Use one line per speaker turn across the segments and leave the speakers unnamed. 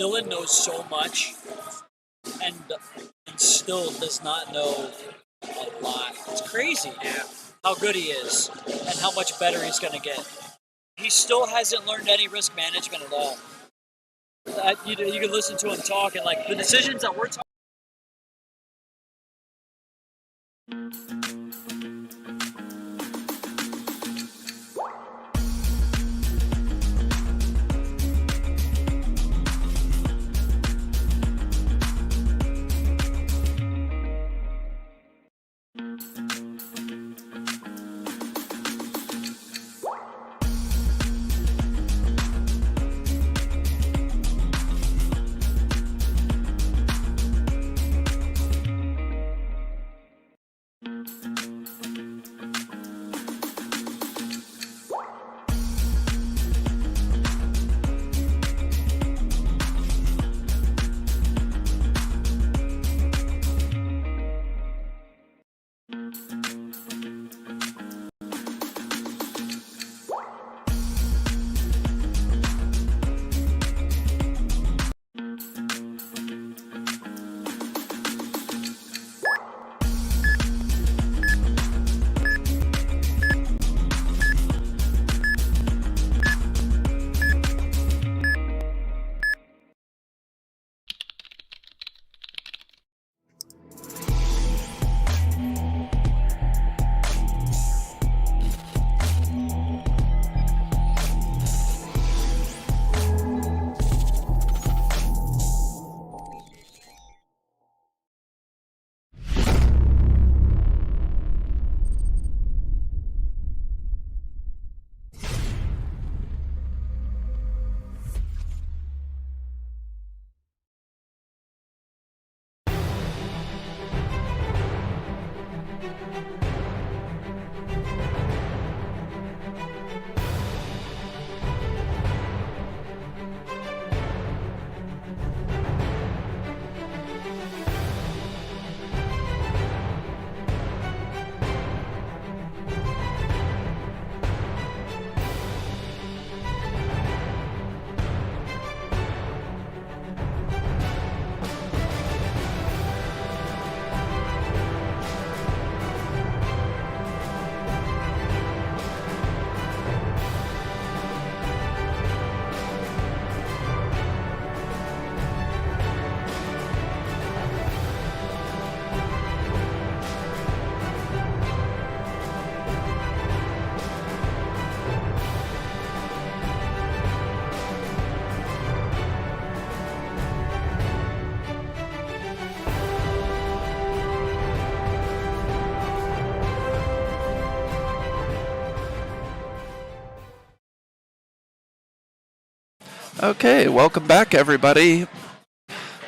Dylan knows so much and still does not know a lot. It's crazy how good he is and how much better he's going to get. He still hasn't learned any risk management at all. You can listen to him talk, and like the decisions that we're talking.
Okay, welcome back, everybody.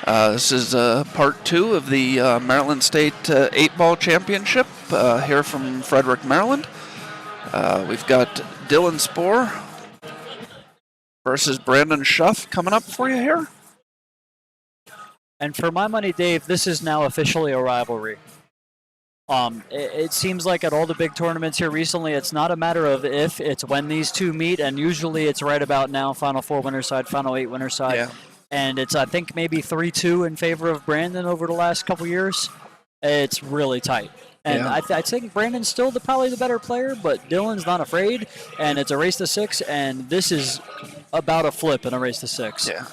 This is part 2 of the Maryland State 8-Ball Championship here from Frederick, Maryland. We've got Dylan Spohr versus Brandon Schuff coming up for you here.
And for my money, Dave, this is now officially a rivalry. It seems like at all the big tournaments here recently, it's not a matter of if, it's when these two meet, and usually it's right about now, Final 4 winner side, Final 8 winner side.
Yeah.
And it's, I think, maybe 3-2 in favor of Brandon over the last couple years. It's really tight. And
Yeah.
I think Brandon's still probably the better player, but Dylan's not afraid, and it's a race to 6, and this is about a flip in a race to 6.
Yeah.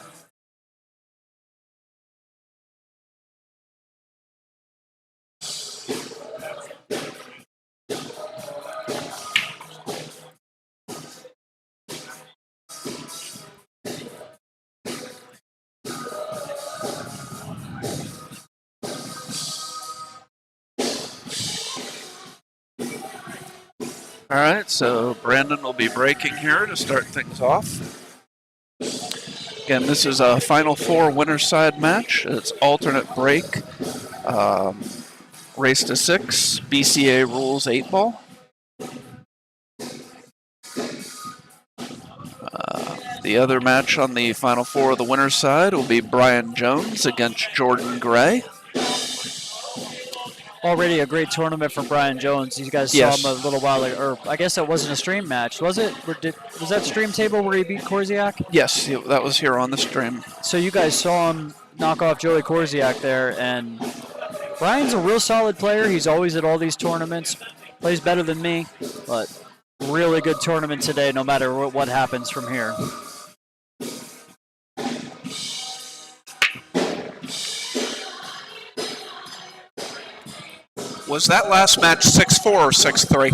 All right, so Brandon will be breaking here to start things off. Again, this is a Final Four winner's side match. It's alternate break, race to 6, BCA rules 8 ball. The other match on the Final Four of the winner's side will be Brian Jones against Jordan Gray.
Already a great tournament from Brian Jones. You guys saw him a little while ago, or I guess it wasn't a stream match, was it? Was that stream table where he beat Korziak?
Yes, that was here on the stream.
So you guys saw him knock off Joey Korziak there, and Brian's a real solid player. He's always at all these tournaments, plays better than me, but really good tournament today no matter what happens from here.
Was that last match 6-4 or 6-3?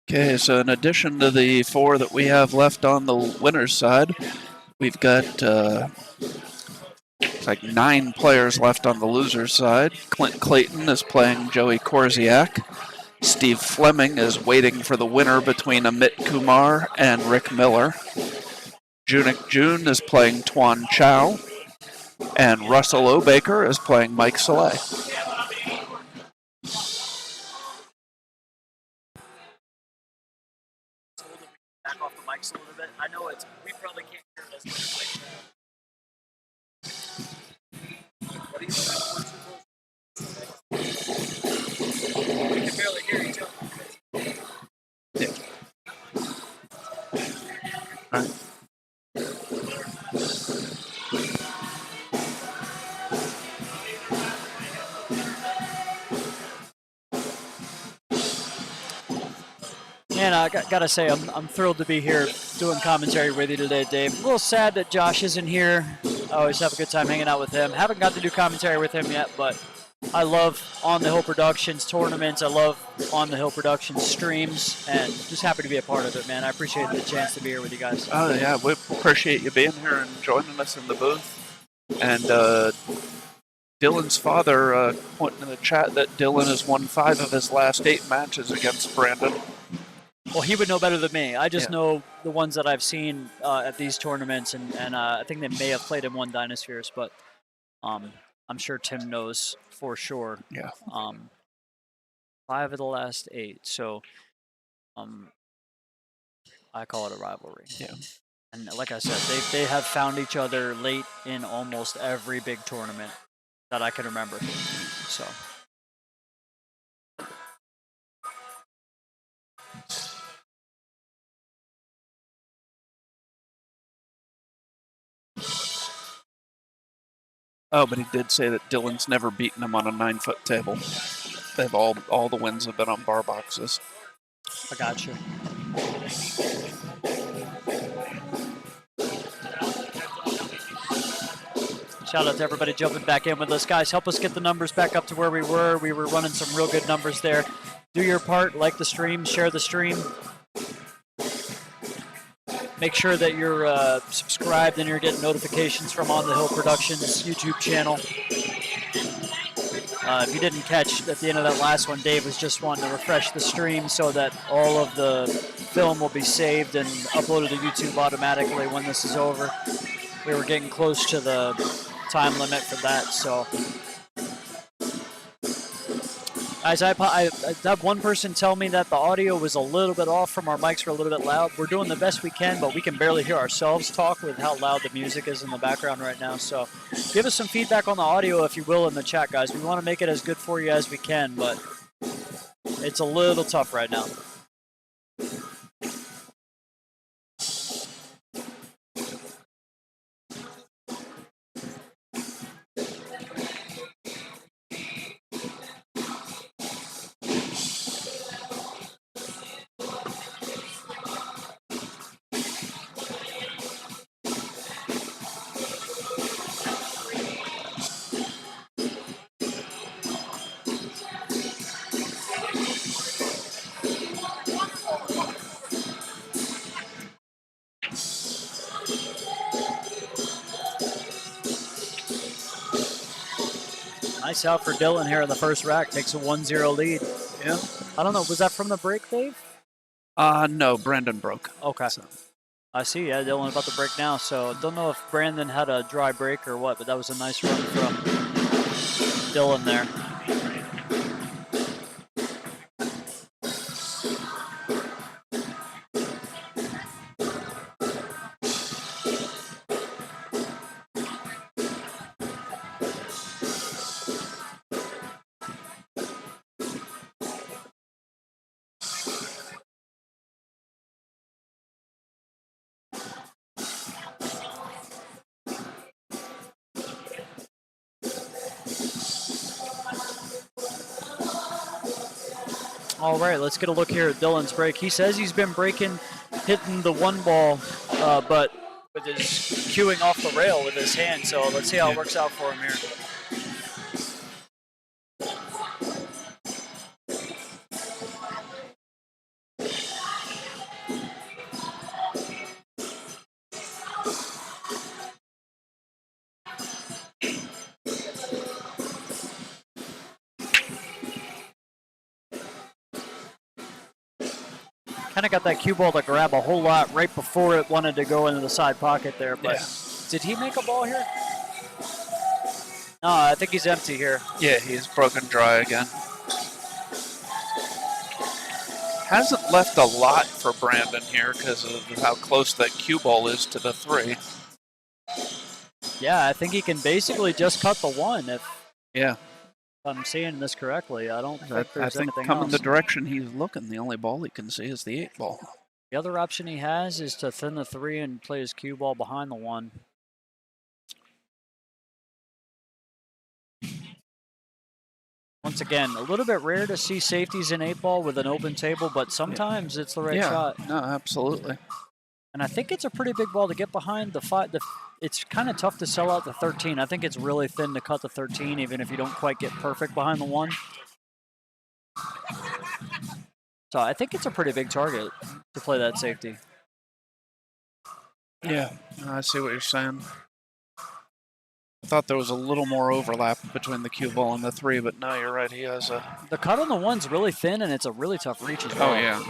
Okay, so in addition to the 4 that we have left on the winner's side, we've got like 9 players left on the loser's side. Clint Clayton is playing Joey Korziak. Steve Fleming is waiting for the winner between Amit Kumar and Rick Miller. Junik June is playing Tuan Chow. And Russell O'Baker is playing Mike Soleil.
Back off the mics a little bit. I know we probably can't hear it as much. What do you think? We can barely hear each other.
Yeah. All right.
Man, I gotta say, I'm thrilled to be here doing commentary with you today, Dave. A little sad that Josh isn't here. I always have a good time hanging out with him. Haven't got to do commentary with him yet, but I love On The Hill Productions tournaments. I love On The Hill Productions streams, and just happy to be a part of it, man. I appreciate the chance to be here with you guys.
Oh, yeah, we appreciate you being here and joining us in the booth. And Dylan's father pointing in the chat that Dylan has won 5 of his last 8 matches against Brandon.
Well, he would know better than me. I just know the ones that I've seen at these tournaments, and I think they may have played in one Dynaspheres, but I'm sure Tim knows for sure.
Yeah.
5 of the last 8, so I call it a rivalry.
Yeah.
And like I said, they have found each other late in almost every big tournament that I can remember. So.
Oh, but he did say that Dylan's never beaten him on a 9-foot table. They've all the wins have been on bar boxes.
I got you. Shout out to everybody jumping back in with us. Guys, help us get the numbers back up to where we were. We were running some real good numbers there. Do your part, like the stream, share the stream. Make sure that you're subscribed and you're getting notifications from On The Hill Productions YouTube channel. If you didn't catch at the end of that last one, Dave was just wanting to refresh the stream so that all of the film will be saved and uploaded to YouTube automatically when this is over. We were getting close to the time limit for that, so. Guys, I had one person tell me that the audio was a little bit off from our mics, were a little bit loud. We're doing the best we can, but we can barely hear ourselves talk with how loud the music is in the background right now. So give us some feedback on the audio, if you will, in the chat, guys. We want to make it as good for you as we can, but it's a little tough right now. Nice out for Dylan here in the first rack. Takes a 1-0 lead.
Yeah.
I don't know. Was that from the break, Dave?
No, Brandon broke.
Okay.
So.
I see. Yeah, Dylan about to break now. So don't know if Brandon had a dry break or what, but that was a nice run from Dylan there. All right, let's get a look here at Dylan's break. He says he's been hitting the one ball, but with his cueing off the rail with his hand. So let's see how it works out for him here. Kind of got that cue ball to grab a whole lot right before it wanted to go into the side pocket there. But did he make a ball here? No, I think he's empty here.
Yeah, he's broken dry again. Hasn't left a lot for Brandon here because of how close that cue ball is to the 3.
Yeah, I think he can basically just cut the 1 if I'm seeing this correctly. I don't think there's anything
coming
else.
the direction he's looking, the only ball he can see is the 8 ball.
The other option he has is to thin the 3 and play his cue ball behind the 1. Once again, a little bit rare to see safeties in 8 ball with an open table, but sometimes it's the right shot.
No, absolutely.
And I think it's a pretty big ball to get behind the 5. It's kind of tough to sell out the 13. I think it's really thin to cut the 13, even if you don't quite get perfect behind the 1. So I think it's a pretty big target to play that safety.
Yeah, I see what you're saying. I thought there was a little more overlap between the cue ball and the 3, but no, you're right. He has a...
The cut on the 1's really thin, and it's a really tough reach as well.
Oh, yeah.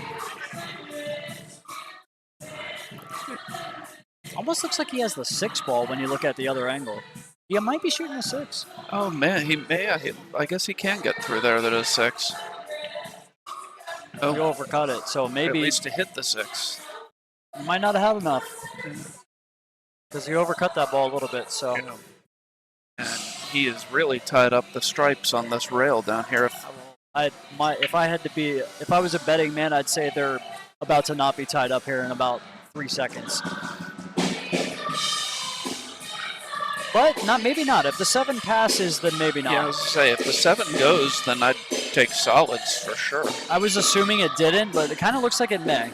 Almost looks like he has the 6 ball when you look at the other angle. He might be shooting a 6.
Oh, man, he may. I guess he can get through there that is 6.
Oh. You overcut it, so maybe...
At least to hit the 6.
You might not have enough. Because he overcut that ball a little bit, so...
Yeah. And he is really tied up the stripes on this rail down here.
If I was a betting man, I'd say they're about to not be tied up here in about 3 seconds. But maybe not. If the 7 passes, then maybe not.
Yeah, I was going to say, if the 7 goes, then I'd take solids for sure.
I was assuming it didn't, but it kind of looks like it may.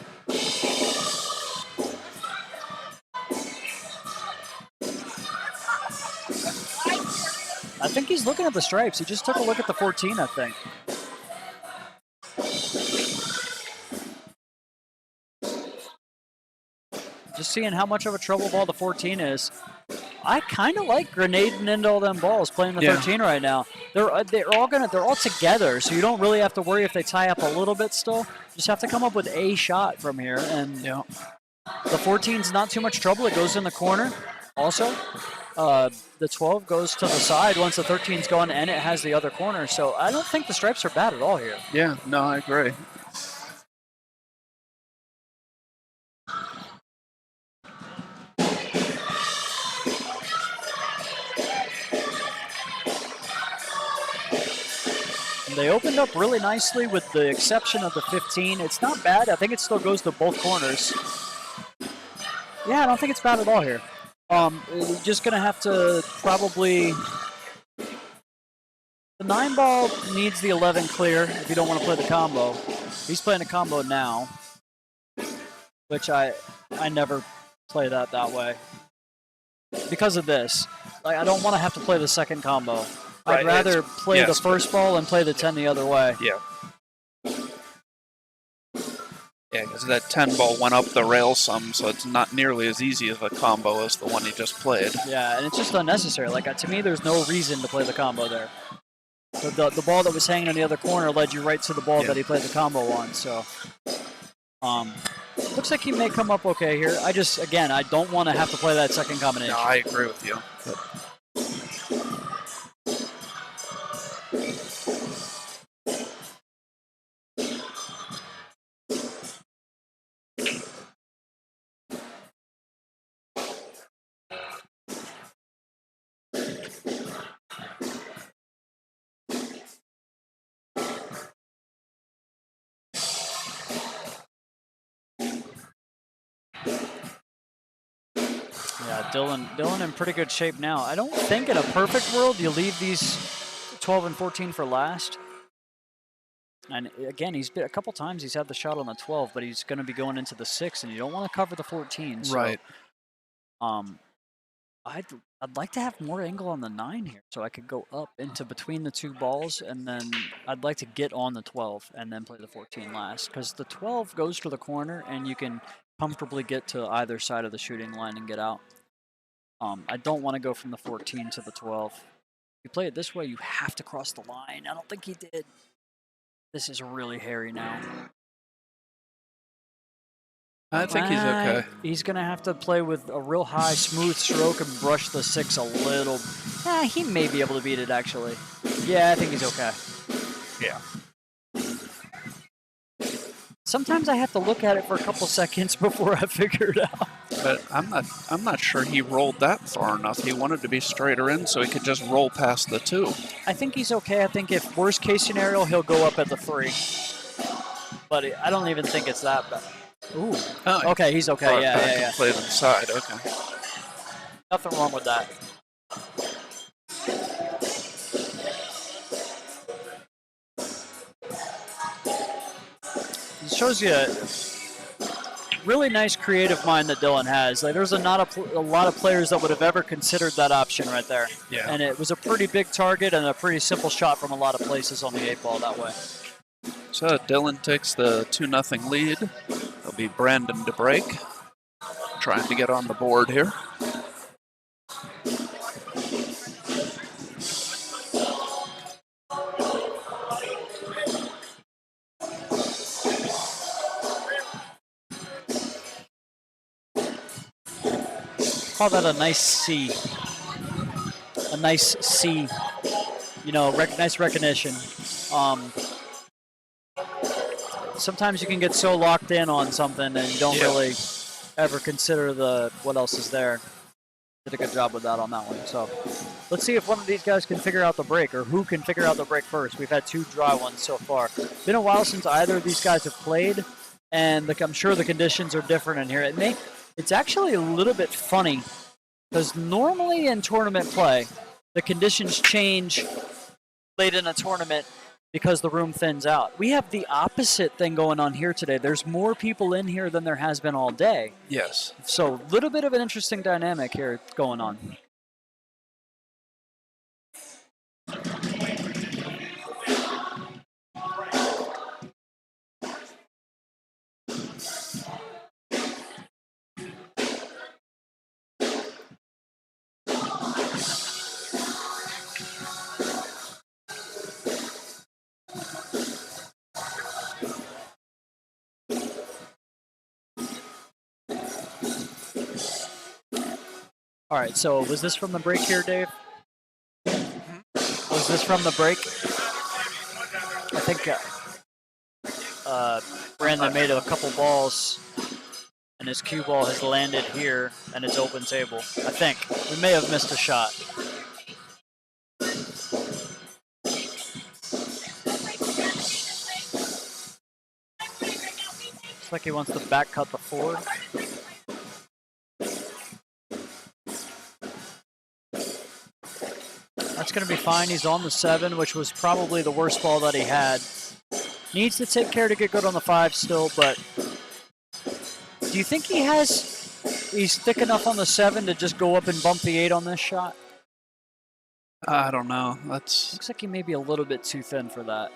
I think he's looking at the stripes. He just took a look at the 14, I think. Just seeing how much of a trouble ball the 14 is. I kind of like grenading into all them balls playing the 13 right now. They're all together, so you don't really have to worry if they tie up a little bit still. Just have to come up with a shot from here, and the 14's not too much trouble. It goes in the corner. Also, the 12 goes to the side once the 13's gone, and it has the other corner. So I don't think the stripes are bad at all here.
Yeah, no, I agree.
They opened up really nicely with the exception of the 15. It's not bad. I think it still goes to both corners. Yeah, I don't think it's bad at all here. You're just going to have to probably... The 9 ball needs the 11 clear if you don't want to play the combo. He's playing a combo now, which I never play that way. Because of this. Like, I don't want to have to play the second combo.
Right,
I'd rather play the first ball and play the 10 the other way.
Yeah. Yeah, because that 10 ball went up the rail some, so it's not nearly as easy of a combo as the one he just played.
Yeah, and it's just unnecessary. Like, to me, there's no reason to play the combo there. The ball that was hanging in the other corner led you right to the ball that he played the combo on. So, looks like he may come up okay here. Again, I don't want to have to play that second combination.
No, I agree with you.
Yeah, Dylan in pretty good shape now. I don't think in a perfect world you leave these 12 and 14 for last. And again, a couple times he's had the shot on the 12, but he's going to be going into the 6, and you don't want to cover the 14. So,
Right.
I'd like to have more angle on the 9 here, so I could go up into between the two balls, and then I'd like to get on the 12 and then play the 14 last, because the 12 goes to the corner, and you can comfortably get to either side of the shooting line and get out. I don't want to go from the 14 to the 12. If you play it this way, you have to cross the line. I don't think he did. This is really hairy now.
I think he's okay.
He's going to have to play with a real high, smooth stroke and brush the 6 a little. He may be able to beat it, actually. Yeah, I think he's okay.
Yeah.
Sometimes I have to look at it for a couple seconds before I figure it out.
But I'm not sure he rolled that far enough. He wanted to be straighter in so he could just roll past the 2.
I think he's okay. I think if worst case scenario, he'll go up at the 3. But I don't even think it's that bad. Ooh. Oh, okay, he's okay. Yeah.
Play to the side. Okay.
Nothing wrong with that. It shows you a really nice creative mind that Dylan has. Like, there's not a lot of players that would have ever considered that option right there.
Yeah.
And it was a pretty big target and a pretty simple shot from a lot of places on the 8 ball that way.
So Dylan takes the 2-0 lead. It'll be Brandon to break, trying to get on the board here.
Call that a nice C. A nice C. You know, nice recognition. Sometimes you can get so locked in on something and you don't really ever consider what else is there. Did a good job with that on that one. So let's see if one of these guys can figure out the break, or who can figure out the break first. We've had 2 dry ones so far. Been a while since either of these guys have played, and I'm sure the conditions are different in here. It's actually a little bit funny, because normally in tournament play, the conditions change late in a tournament because the room thins out. We have the opposite thing going on here today. There's more people in here than there has been all day.
Yes.
So a little bit of an interesting dynamic here going on. All right, so was this from the break here, Dave? Was this from the break? I think Brandon made a couple balls, and his cue ball has landed here, and it's open table. I think. We may have missed a shot. Looks like he wants to back cut the 4. That's going to be fine. He's on the 7, which was probably the worst ball that he had. Needs to take care to get good on the 5 still, but do you think he's thick enough on the 7 to just go up and bump the 8 on this shot?
I don't know. Looks
like he may be a little bit too thin for that.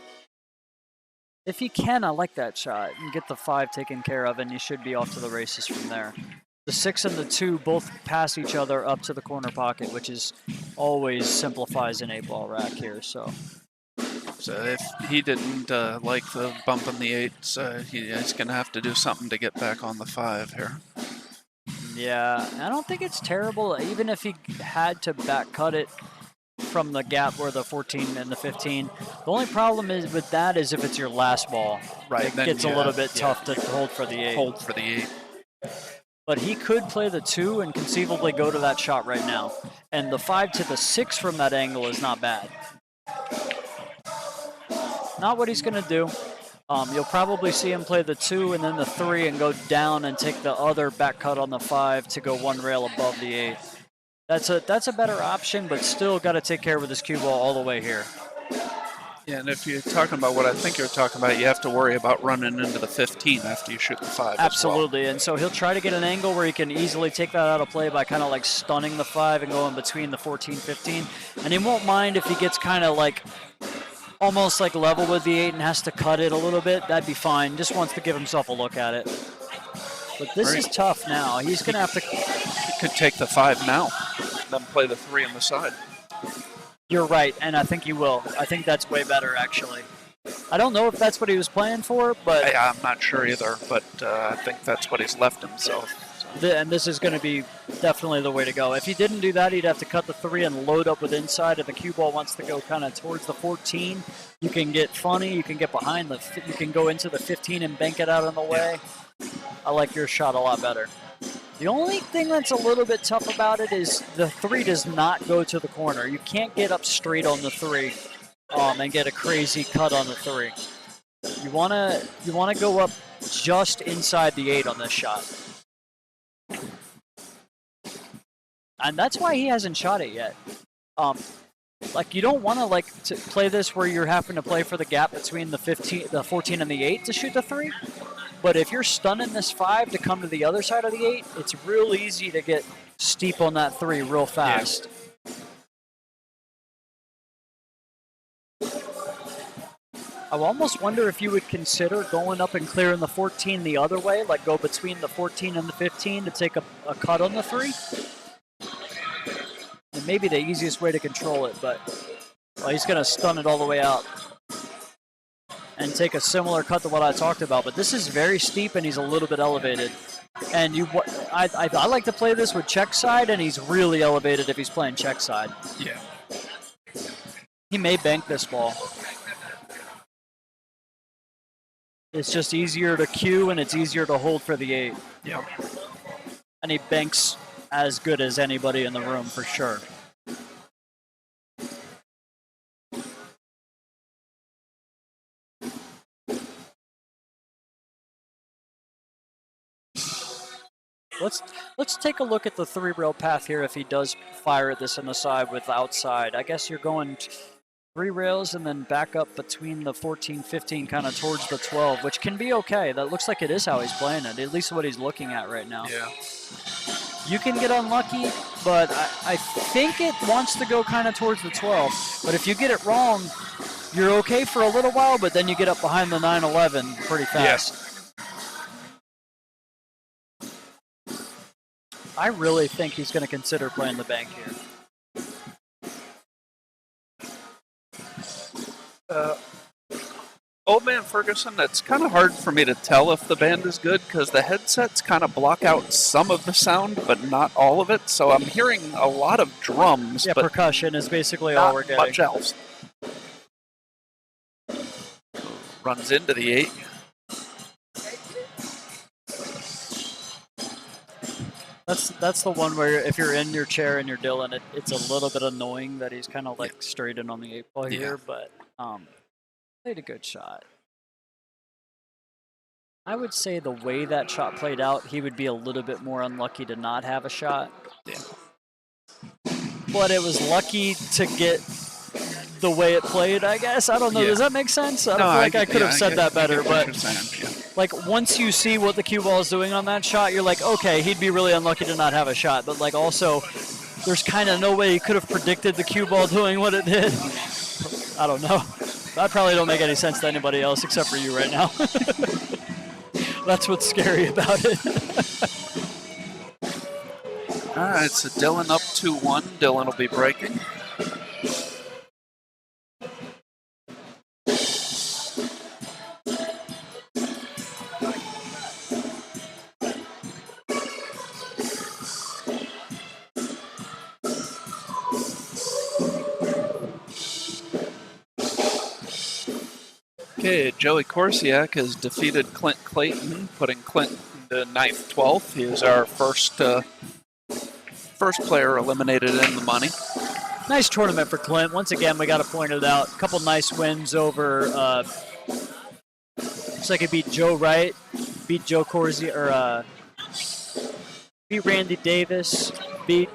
If he can, I like that shot. And get the 5 taken care of, and you should be off to the races from there. The 6 and the 2 both pass each other up to the corner pocket, which is always simplifies an 8-ball rack here. So
if he didn't like the bump in the 8s, he's going to have to do something to get back on the 5 here.
Yeah, I don't think it's terrible, even if he had to back cut it from the gap where the 14 and the 15. The only problem is with that is if it's your last ball.
Right.
It gets a little bit tough to hold for the 8.
Hold for the 8.
But he could play the 2 and conceivably go to that shot right now. And the 5 to the 6 from that angle is not bad. Not what he's going to do. You'll probably see him play the 2 and then the 3 and go down and take the other back cut on the 5 to go 1 rail above the 8. That's a better option, but still got to take care with his cue ball all the way here.
Yeah, and if you're talking about what I think you're talking about, you have to worry about running into the 15 after you shoot the 5.
Absolutely,
as well.
And so he'll try to get an angle where he can easily take that out of play by kind of like stunning the 5 and going between the 14, 15. And he won't mind if he gets kind of like almost like level with the 8 and has to cut it a little bit. That'd be fine. Just wants to give himself a look at it. But this is tough now. He's going to have to...
He could take the 5 now, then play the 3 on the side.
You're right, and I think he will. I think that's way better, actually. I don't know if that's what he was playing for, but...
I'm not sure either, but I think that's what he's left himself.
And this is going to be definitely the way to go. If he didn't do that, he'd have to cut the 3 and load up with inside. If the cue ball wants to go kind of towards the 14, you can get funny. You can get behind the... You can go into the 15 and bank it out on the way. I like your shot a lot better. The only thing that's a little bit tough about it is the 3 does not go to the corner. You can't get up straight on the 3 and get a crazy cut on the 3. You wanna go up just inside the 8 on this shot. And that's why he hasn't shot it yet. Like you don't want to play this where you're having to play for the gap between the 14 and the 8 to shoot the 3. But if you're stunning this 5 to come to the other side of the 8, it's real easy to get steep on that 3 real fast. Yeah. I almost wonder if you would consider going up and clearing the 14 the other way, like go between the 14 and the 15 to take a cut on the 3. And maybe the easiest way to control it, but he's going to stun it all the way out and take a similar cut to what I talked about. But this is very steep, and he's a little bit elevated. And I like to play this with check side, and he's really elevated if he's playing check side.
Yeah.
He may bank this ball. It's just easier to cue, and it's easier to hold for the 8.
Yeah.
And he banks as good as anybody in the room for sure. Let's take a look at the 3-rail path here if he does fire this on the side with outside. I guess you're going 3 rails and then back up between the 14, 15 kind of towards the 12, which can be okay. That looks like it is how he's playing it, at least what he's looking at right now.
Yeah.
You can get unlucky, but I think it wants to go kind of towards the 12. But if you get it wrong, you're okay for a little while, but then you get up behind the 9-11 pretty fast. Yeah. I really think he's going to consider playing the bank here.
Old Man Ferguson, it's kind of hard for me to tell if the band is good because the headsets kind of block out some of the sound, but not all of it. So I'm hearing a lot of drums.
Yeah,
but
percussion is basically all we're getting.
Not much else. Runs into the 8.
That's the one where if you're in your chair and you're Dylan, it's a little bit annoying that he's kind of like straight in on the 8 ball here, but played a good shot. I would say the way that shot played out, he would be a little bit more unlucky to not have a shot.
Yeah.
But it was lucky to get the way it played, I guess. I don't know. Yeah. Does that make sense? I don't feel like I could have said that better, but like once you see what the cue ball is doing on that shot, you're like, okay, he'd be really unlucky to not have a shot. But like also, there's kind of no way he could have predicted the cue ball doing what it did. I don't know. That probably don't make any sense to anybody else except for you right now. That's what's scary about it.
All right, so Dylan up 2-1. Dylan will be breaking. Okay, Joey Korsiak has defeated Clint Clayton, putting Clint into 9th, 12th. He is our first player eliminated in the money.
Nice tournament for Clint. Once again, we got to point it out. A couple nice wins over. Looks like he beat Joe Wright, beat Joe Corsi, or beat Randy Davis, beat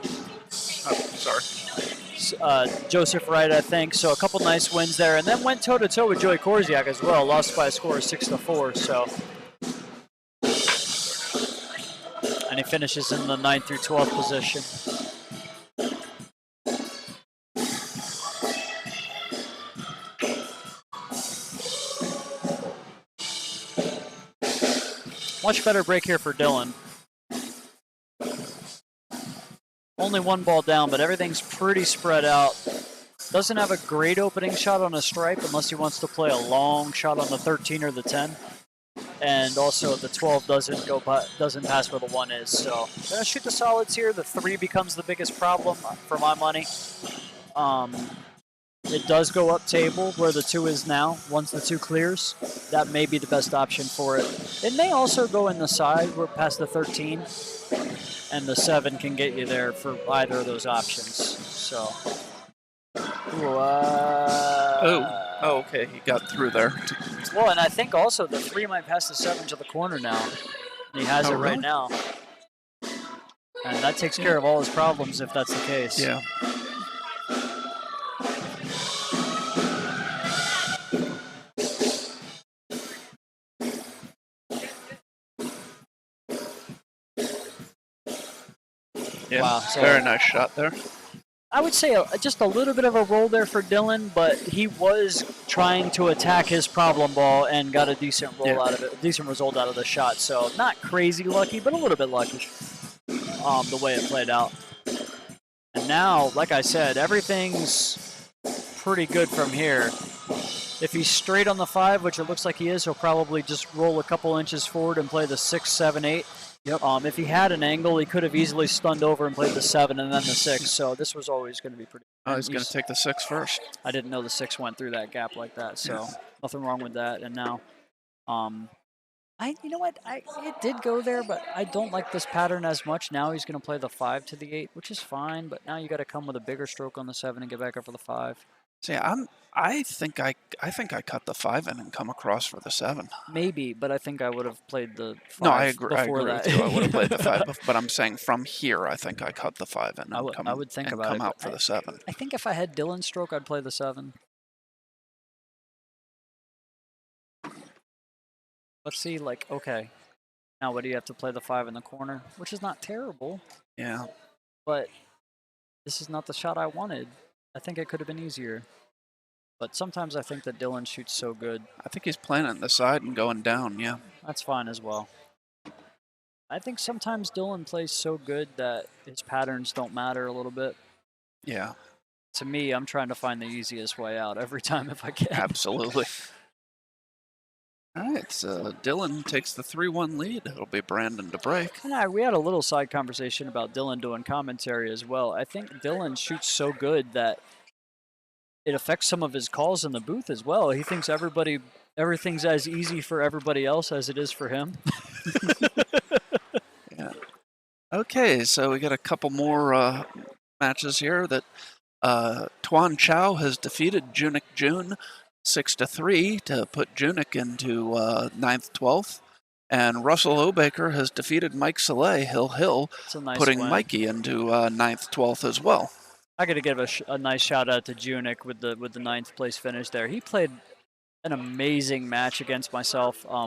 Joseph Wright, I think. So a couple nice wins there, and then went toe to toe with Joey Korsiak as well. Lost by a score of 6-4. So, and he finishes in the 9th through 12th position. Much better break here for Dylan. Only one ball down, but everything's pretty spread out. Doesn't have a great opening shot on a stripe unless he wants to play a long shot on the 13 or the 10. And also the 12 doesn't pass where the 1 is. So gonna shoot the solids here. The 3 becomes the biggest problem for my money. It does go up table where the 2 is now. Once the 2 clears, that may be the best option for it. It may also go in the side where past the 13, and the 7 can get you there for either of those options. So.
Okay, he got through there.
Well, and I think also the 3 might pass the 7 to the corner now. And he has it right now. And that takes care of all his problems if that's the case.
Yeah. Yeah,
wow, so
very nice shot there.
I would say just a little bit of a roll there for Dylan, but he was trying to attack his problem ball and got a decent roll out of it, a decent result out of the shot. So not crazy lucky, but a little bit lucky the way it played out. And now, like I said, everything's pretty good from here. If he's straight on the 5, which it looks like he is, he'll probably just roll a couple inches forward and play the 6, 7, 8.
Yep.
If he had an angle, he could have easily stunned over and played the 7 and then the 6. So this was always going to be pretty.
Oh, he's going to take the 6 first.
I didn't know the 6 went through that gap like that. So nothing wrong with that. And now, you know what? It did go there, but I don't like this pattern as much. Now he's going to play the 5 to the 8, which is fine. But now you got to come with a bigger stroke on the 7 and get back up for the 5.
See, I think I cut the 5 in and come across for the 7.
Maybe, but I think I would have played the 5
No, I agree.
before that.
With you. I would have played the 5, but I'm saying from here, I think I cut the 5 in and
I would think about
come
it,
out for the 7.
I think if I had Dylan's stroke, I'd play the 7. Let's see, okay. Now what do you have to play the 5 in the corner? Which is not terrible.
Yeah.
But this is not the shot I wanted. I think it could have been easier. But sometimes I think that Dylan shoots so good.
I think he's playing it in the side and going down, yeah.
That's fine as well. I think sometimes Dylan plays so good that his patterns don't matter a little bit.
Yeah.
To me, I'm trying to find the easiest way out every time if I can.
Absolutely. All right, so Dylan takes the 3-1 lead. It'll be Brandon to break.
And we had a little side conversation about Dylan doing commentary as well. I think Dylan shoots so good that it affects some of his calls in the booth as well. He thinks everything's as easy for everybody else as it is for him.
Yeah. Okay, so we got a couple more matches here. That Tuan Chow has defeated Junik June 6-3 to put Junik into 9th, 12th. And Russell Obaker has defeated Mike Soleil, Hill,
nice
putting
win.
Mikey into 9th, 12th as well.
I got to give a nice shout out to Junik with the 9th place finish there. He played an amazing match against myself. I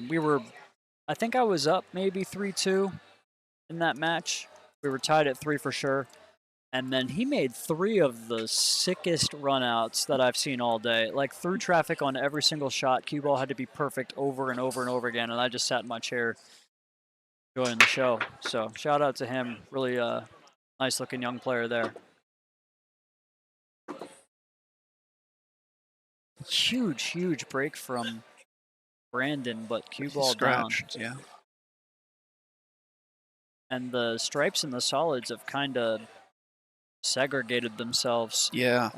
think I was up maybe 3-2 in that match. We were tied at 3 for sure. And then he made 3 of the sickest runouts that I've seen all day. Like through traffic on every single shot. Cue ball had to be perfect over and over and over again. And I just sat in my chair enjoying the show. So shout out to him. Really nice looking young player there. Huge break from Brandon, but cue ball down.
Yeah.
And the stripes and the solids have kind of segregated themselves.
Yeah.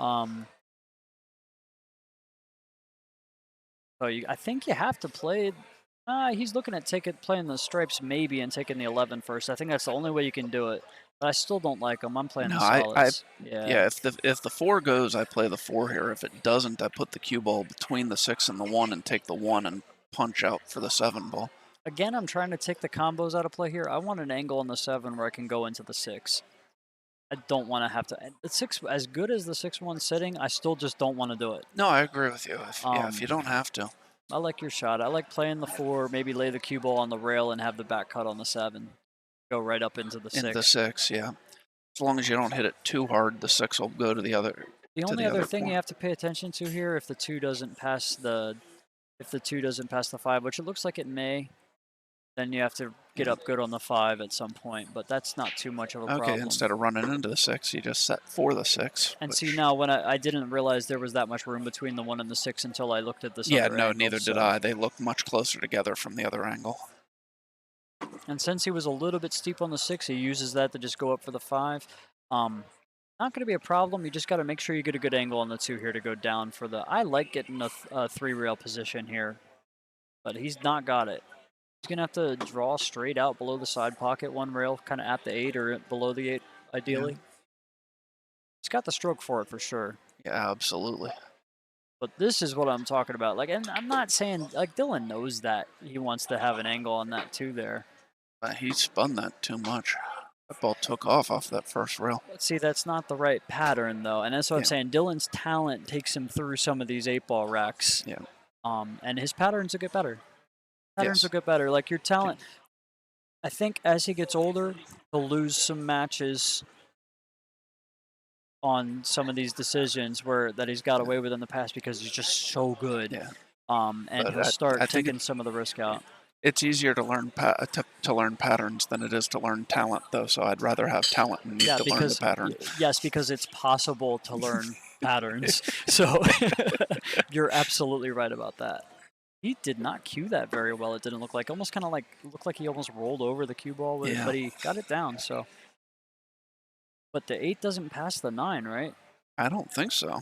So I think you have to play. He's looking at playing the stripes maybe and taking the 11 first. I think that's the only way you can do it. But I still don't like him. I'm playing
No,
the
I
solids.
yeah. If the 4 goes, I play the 4 here. If it doesn't, I put the cue ball between the 6 and the 1 and take the 1 and punch out for the 7 ball.
Again, I'm trying to take the combos out of play here. I want an angle on the 7 where I can go into the 6. I don't want to have to. The 6, as good as the 6-1 sitting, I still just don't want to do it.
No, I agree with you. If you don't have to.
I like your shot. I like playing the 4, maybe lay the cue ball on the rail and have the back cut on the 7. Go right up into the 6.
Into the 6, yeah. As long as you don't hit it too hard, the 6 will go to the other.
The only other thing you have to pay attention to here, if the 2 doesn't pass the 5, which it looks like it may, then you have to get up good on the 5 at some point. But that's not too much of a problem.
Okay, instead of running into the 6, you just set for the 6.
And see, now when I didn't realize there was that much room between the 1 and the 6 until I looked at this.
Yeah,
other
no,
angle,
neither did I. They look much closer together from the other angle.
And since he was a little bit steep on the 6, he uses that to just go up for the 5. Not going to be a problem. You just got to make sure you get a good angle on the 2 here to go down for the. I like getting a 3 rail position here, but he's not got it. He's going to have to draw straight out below the side pocket, 1 rail, kind of at the 8 or below the 8, ideally. Yeah. He's got the stroke for it for sure.
Yeah, absolutely.
But this is what I'm talking about. Like, and I'm not saying, like, Dylan knows that he wants to have an angle on that 2 there.
He spun that too much. That ball took off that first rail.
But see, that's not the right pattern, though. And that's what I'm saying. Dylan's talent takes him through some of these 8-ball racks.
Yeah.
And his patterns will get better. Will get better. Like, your talent, I think as he gets older, he'll lose some matches on some of these decisions that he's got away with in the past because he's just so good.
Yeah.
And he'll start taking some of the risk out.
It's easier to learn to learn patterns than it is to learn talent, though. So I'd rather have talent and need to learn the pattern.
Yes, because it's possible to learn patterns. So you're absolutely right about that. He did not cue that very well. It didn't look like. Almost kind of like looked like he almost rolled over the cue ball with it, but he got it down. So, but the 8 doesn't pass the 9, right?
I don't think so.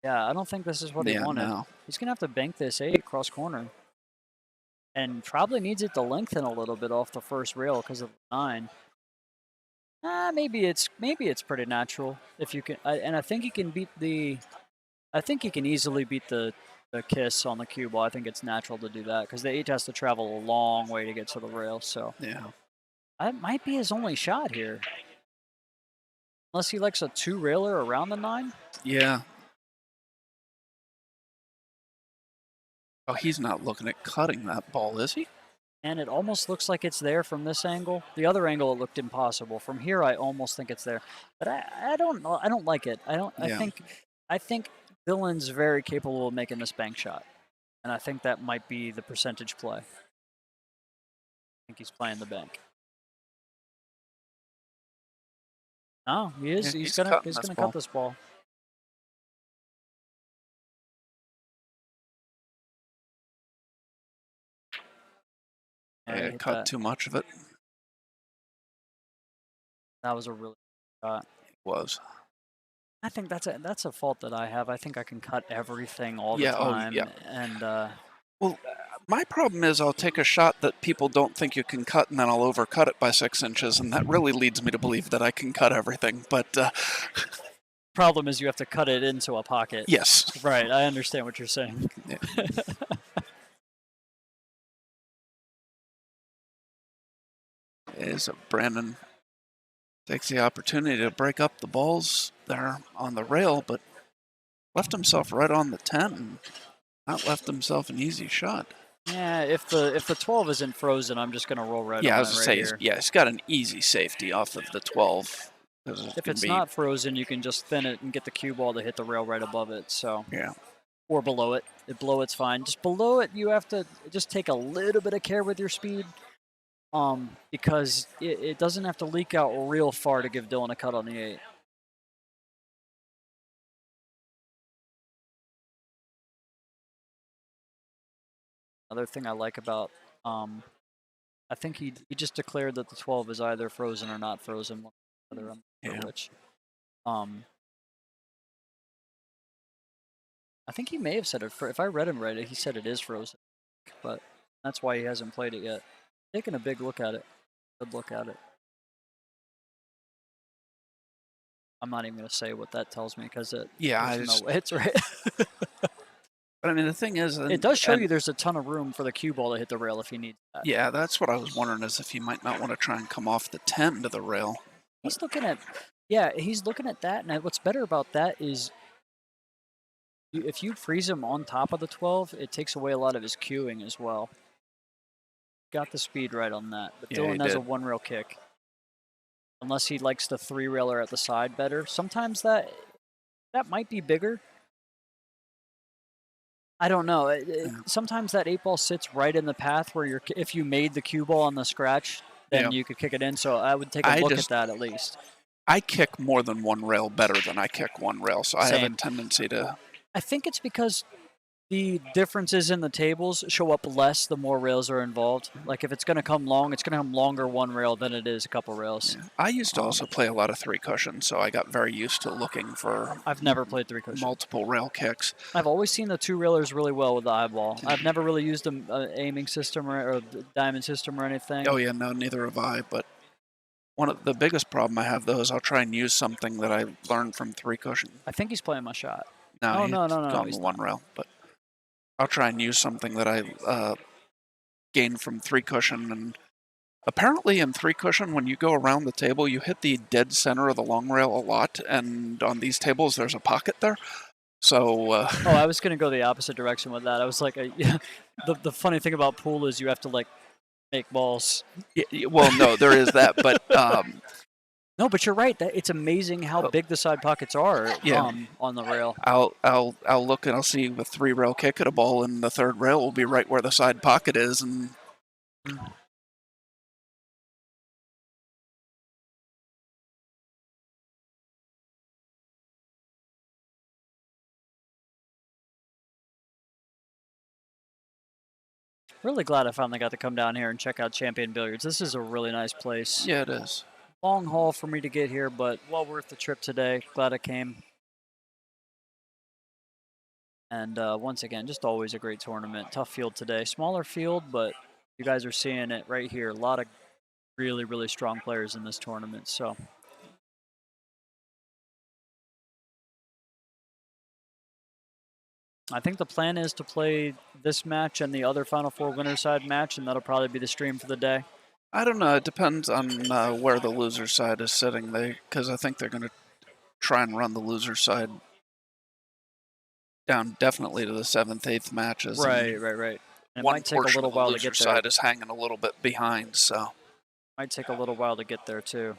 Yeah, I don't think this is what he wanted. No. He's gonna have to bank this 8 cross corner, and probably needs it to lengthen a little bit off the first rail because of the 9. Maybe it's pretty natural if you can. And I think he can beat the. I think he can easily beat the kiss on the cue ball. I think it's natural to do that because the 8 has to travel a long way to get to the rail. So that might be his only shot here, unless he likes a 2 railer around the 9.
Yeah. Oh, he's not looking at cutting that ball, is he?
And it almost looks like it's there from this angle. The other angle, it looked impossible. From here, I almost think it's there, but I don't know. I don't like it. I think Dylan's very capable of making this bank shot, and I think that might be the percentage play. I think he's playing the bank. Oh, he is. He's gonna cut this ball.
Yeah, cut too much of it.
That was a really good shot.
It was.
I think that's a fault that I have. I think I can cut everything all the time.
Oh, yeah.
And
well, my problem is I'll take a shot that people don't think you can cut, and then I'll overcut it by 6 inches, and that really leads me to believe that I can cut everything. But
problem is you have to cut it into a pocket.
Yes.
Right. I understand what you're saying.
Yeah. Is Brandon takes the opportunity to break up the balls there on the rail, but left himself right on the 10 and not left himself an easy shot.
Yeah, if the 12 isn't frozen, I'm just going to roll right on it.
Yeah, I was
going
to say, he's got an easy safety off of the 12.
If it's not frozen, you can just thin it and get the cue ball to hit the rail right above it. So
yeah.
Or below it. Below it's fine. Just below it, you have to just take a little bit of care with your speed. Because it doesn't have to leak out real far to give Dylan a cut on the 8. Another thing I like about, I think he just declared that the 12 is either frozen or not frozen. Whether I'm not sure which. I think he may have said it. If I read him right, he said it is frozen, but that's why he hasn't played it yet. Taking a big look at it. Good look at it. I'm not even going to say what that tells me because no way it's right.
But I mean, the thing is,
it does show you there's a ton of room for the cue ball to hit the rail if he needs that.
Yeah, that's what I was wondering, is if he might not want to try and come off the 10 to the rail.
He's looking at, he's looking at that. And what's better about that is if you freeze him on top of the 12, it takes away a lot of his cueing as well. Got the speed right on that. But Dylan has a one rail kick. Unless he likes the three railer at the side better. Sometimes that might be bigger. I don't know. Sometimes that 8-ball sits right in the path where if you made the cue ball on the scratch, then you could kick it in. So I would take a look at that at least.
I kick more than one rail better than I kick one rail, so I have a tendency to...
I think it's because the differences in the tables show up less the more rails are involved. Like if it's going to come long, it's going to come longer one rail than it is a couple rails.
Yeah. I used to also play a lot of three cushion, so I got very used to looking for...
I've never played three cushion.
Multiple rail kicks.
I've always seen the two railers really well with the eyeball. I've never really used an aiming system or diamond system or anything.
Oh yeah, no, neither have I, but one of the biggest problem I have though is I'll try and use something that I learned from three cushion.
I think he's playing my shot.
No,
no,
gone the one rail, but I'll try and use something that I gained from three cushion. And apparently in three cushion, when you go around the table, you hit the dead center of the long rail a lot, and on these tables there's a pocket there. So
I was gonna go the opposite direction with that. I was like, the funny thing about pool is you have to like make balls.
Yeah, well, no, there is that, but
no, but you're right. It's amazing how big the side pockets are on the rail.
I'll look and I'll see the three rail kick at a ball, and the third rail will be right where the side pocket is, and
really glad I finally got to come down here and check out Champion Billiards. This is a really nice place.
Yeah, it is.
Long haul for me to get here, but well worth the trip today. Glad I came. And once again, just always a great tournament. Tough field today. Smaller field, but you guys are seeing it right here. A lot of really, really strong players in this tournament. So I think the plan is to play this match and the other Final Four winner side match, and that'll probably be the stream for the day.
I don't know. It depends on where the loser side is sitting. Because I think they're going to try and run the loser side down definitely to the 7th, 8th matches.
Right. And it might take a little while to get there.
The loser side is hanging a little bit behind, so
might take a little while to get there too.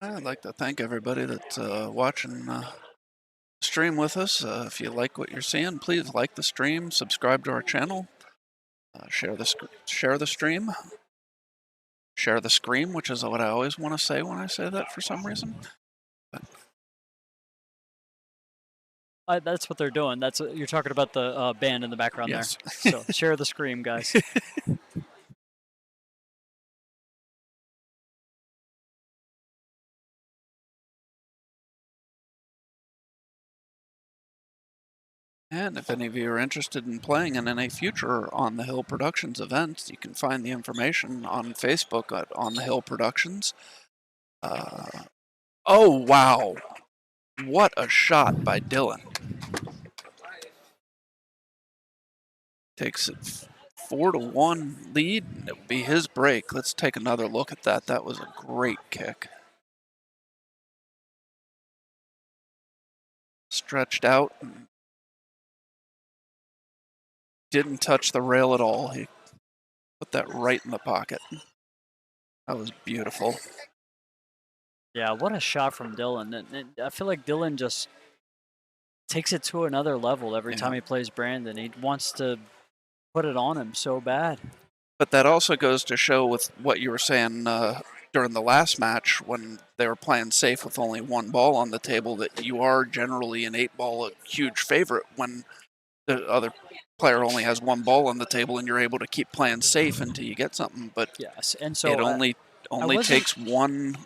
I'd like to thank everybody that's watching the stream with us. If you like what you're seeing, please like the stream, subscribe to our channel, share the stream, share the scream, which is what I always want to say when I say that for some reason.
That's what they're doing. You're talking about the band in the background there. So share the scream, guys.
And if any of you are interested in playing in any future On the Hill Productions events, you can find the information on Facebook at On the Hill Productions. Oh, wow. What a shot by Dylan. Takes it 4-1 lead. It would be his break. Let's take another look at that. That was a great kick. Stretched out. Didn't touch the rail at all. He put that right in the pocket. That was beautiful.
Yeah, what a shot from Dylan. I feel like Dylan just takes it to another level every time he plays Brandon. He wants to put it on him so bad.
But that also goes to show with what you were saying during the last match when they were playing safe with only one ball on the table, that you are generally in 8-ball a huge favorite when the other player only has one ball on the table and you're able to keep playing safe until you get something. But
yes, and so
it only takes one.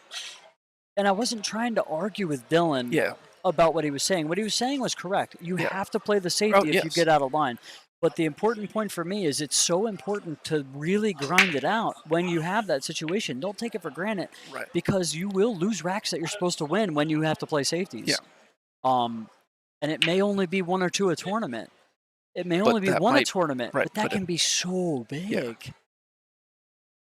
And I wasn't trying to argue with Dylan about what he was saying. What he was saying was correct. You have to play the safety if you get out of line. But the important point for me is it's so important to really grind it out when you have that situation. Don't take it for granted, because you will lose racks that you're supposed to win when you have to play safeties. And it may only be one or two a tournament. It may only be one a tournament, but that can be so big.
Yeah.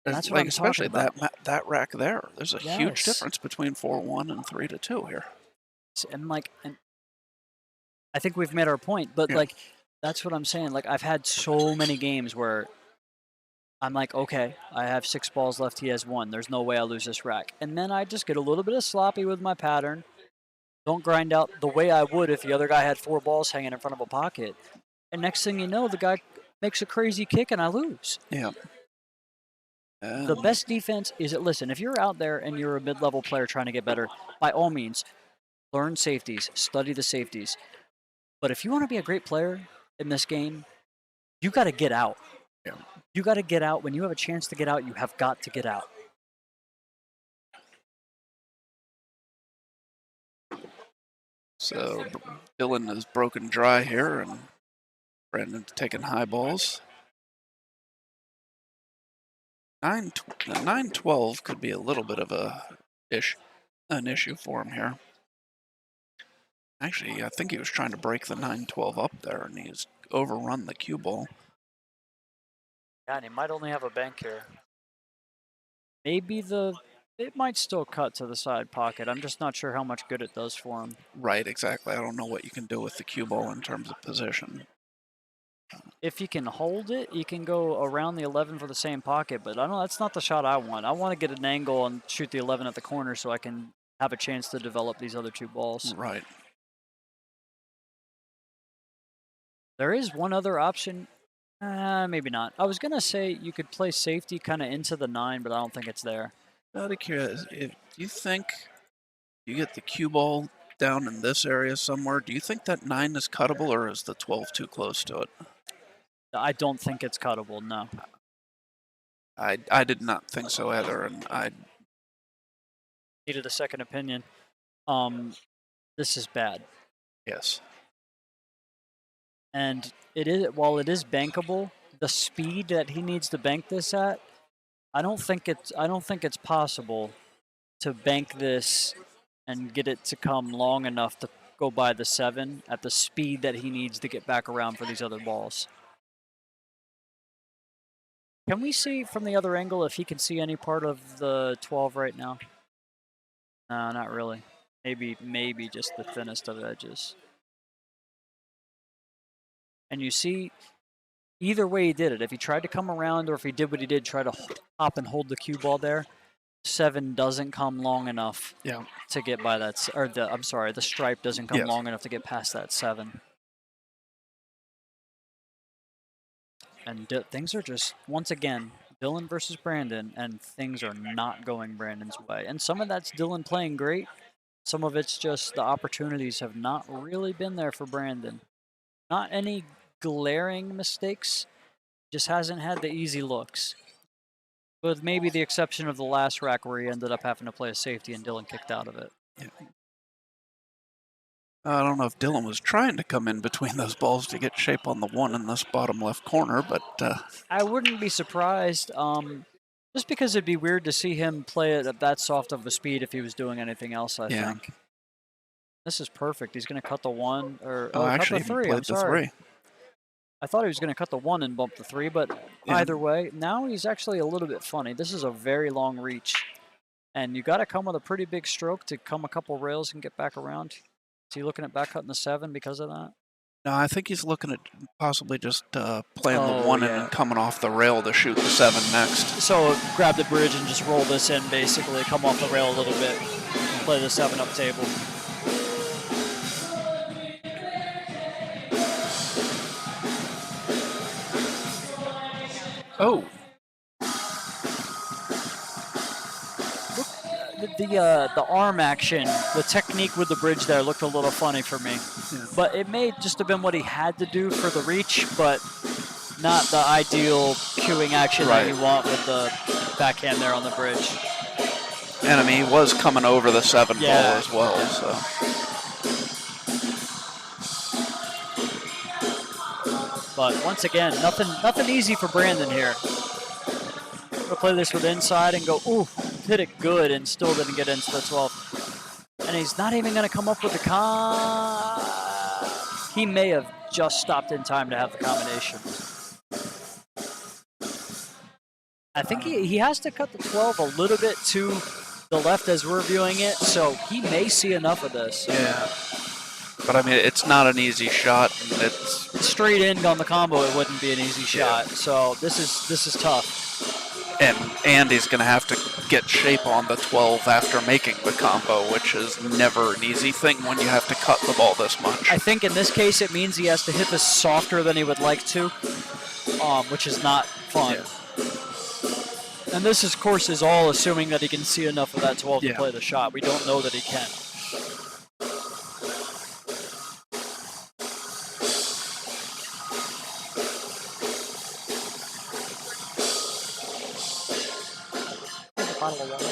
That's what I'm
especially
talking about.
that rack there. There's a huge difference between 4-1 and 3-2 here.
And I think we've made our point, but that's what I'm saying. Like, I've had so many games where I'm like, okay, I have 6 balls left. He has 1. There's no way I lose this rack. And then I just get a little bit of sloppy with my pattern. Don't grind out the way I would if the other guy had 4 balls hanging in front of a pocket. And next thing you know, the guy makes a crazy kick and I lose.
Yeah.
The best defense is listen, if you're out there and you're a mid-level player trying to get better, by all means, learn safeties, study the safeties. But if you want to be a great player in this game, you got to get out.
Yeah.
You got to get out. When you have a chance to get out, you have got to get out.
So Dylan is broken dry here, and Brandon's taking high balls. 9-12 could be a little bit of an issue for him here. Actually, I think he was trying to break the 9-12 up there, and he's overrun the cue ball.
Yeah, and he might only have a bank here. Maybe it might still cut to the side pocket. I'm just not sure how much good it does for him.
Right, exactly. I don't know what you can do with the cue ball in terms of position.
If you can hold it, you can go around the 11 for the same pocket, but I don't know, that's not the shot I want. I want to get an angle and shoot the 11 at the corner so I can have a chance to develop these other 2 balls.
Right.
There is one other option. Maybe not. I was going to say you could play safety kind of into the 9, but I don't think it's there.
Out of curiosity, do you think you get the cue ball down in this area somewhere, do you think that 9 is cuttable, or is the 12 too close to it?
I don't think it's cuttable, no.
I did not think so either, and I
needed a second opinion. This is bad.
Yes.
And while it is bankable, the speed that he needs to bank this at, I don't think it's possible to bank this and get it to come long enough to go by the 7 at the speed that he needs to get back around for these other balls. Can we see from the other angle if he can see any part of the 12 right now? No, not really. Maybe just the thinnest of edges. And you see, either way he did it. If he tried to come around or if he did what he did, try to hop and hold the cue ball there, 7 doesn't come long enough to get by that. Or the stripe doesn't come long enough to get past that 7. And things are just, once again, Dylan versus Brandon, and things are not going Brandon's way. And some of that's Dylan playing great. Some of it's just the opportunities have not really been there for Brandon. Not any glaring mistakes, just hasn't had the easy looks. With maybe the exception of the last rack where he ended up having to play a safety and Dylan kicked out of it.
Yeah. I don't know if Dylan was trying to come in between those balls to get shape on the 1 in this bottom left corner, but
I wouldn't be surprised. Just because it'd be weird to see him play it at that soft of a speed if he was doing anything else, I think. This is perfect. He's going to cut the 1 or
actually,
cut the 3.
he played
I'm sorry.
the 3.
I thought he was going to cut the 1 and bump the 3, but either way, now he's actually a little bit funny. This is a very long reach, and you got to come with a pretty big stroke to come a couple rails and get back around. Is he looking at back cutting the 7 because of that?
No, I think he's looking at possibly just playing the 1 in and coming off the rail to shoot the 7 next.
So grab the bridge and just roll this in, basically, come off the rail a little bit, and play the 7 up table.
Oh.
The arm action, the technique with the bridge there looked a little funny for me.
Yeah.
But it may just have been what he had to do for the reach, but not the ideal cueing action that you want with the backhand there on the bridge.
And I mean, he was coming over the 7 ball as well, so.
But once again, nothing easy for Brandon here. He'll play this with inside and go, ooh, hit it good, and still didn't get into the 12. And he's not even going to come up with the He may have just stopped in time to have the combination. I think he has to cut the 12 a little bit to the left as we're viewing it, so he may see enough of this.
Yeah. But I mean, it's not an easy shot. It's
straight in on the combo. It wouldn't be an easy shot. So this is tough.
And Andy's going to have to get shape on the 12 after making the combo, which is never an easy thing when you have to cut the ball this much.
I think in this case it means he has to hit this softer than he would like to, which is not fun. Yeah. And this, of course, is all assuming that he can see enough of that 12 to play the shot. We don't know that he can. Bottle of water.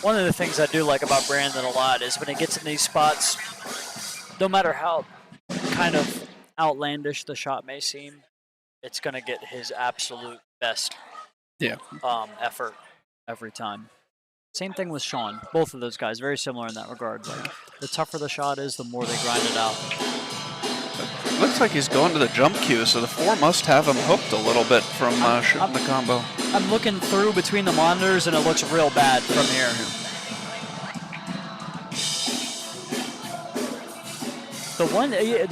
One of the things I do like about Brandon a lot is when he gets in these spots, no matter how kind of outlandish the shot may seem, it's going to get his absolute best effort every time. Same thing with Sean. Both of those guys, very similar in that regard. But the tougher the shot is, the more they grind it out.
Looks like he's going to the jump cue, so the 4 must have him hooked a little bit from shooting the combo.
I'm looking through between the monitors, and it looks real bad from here. The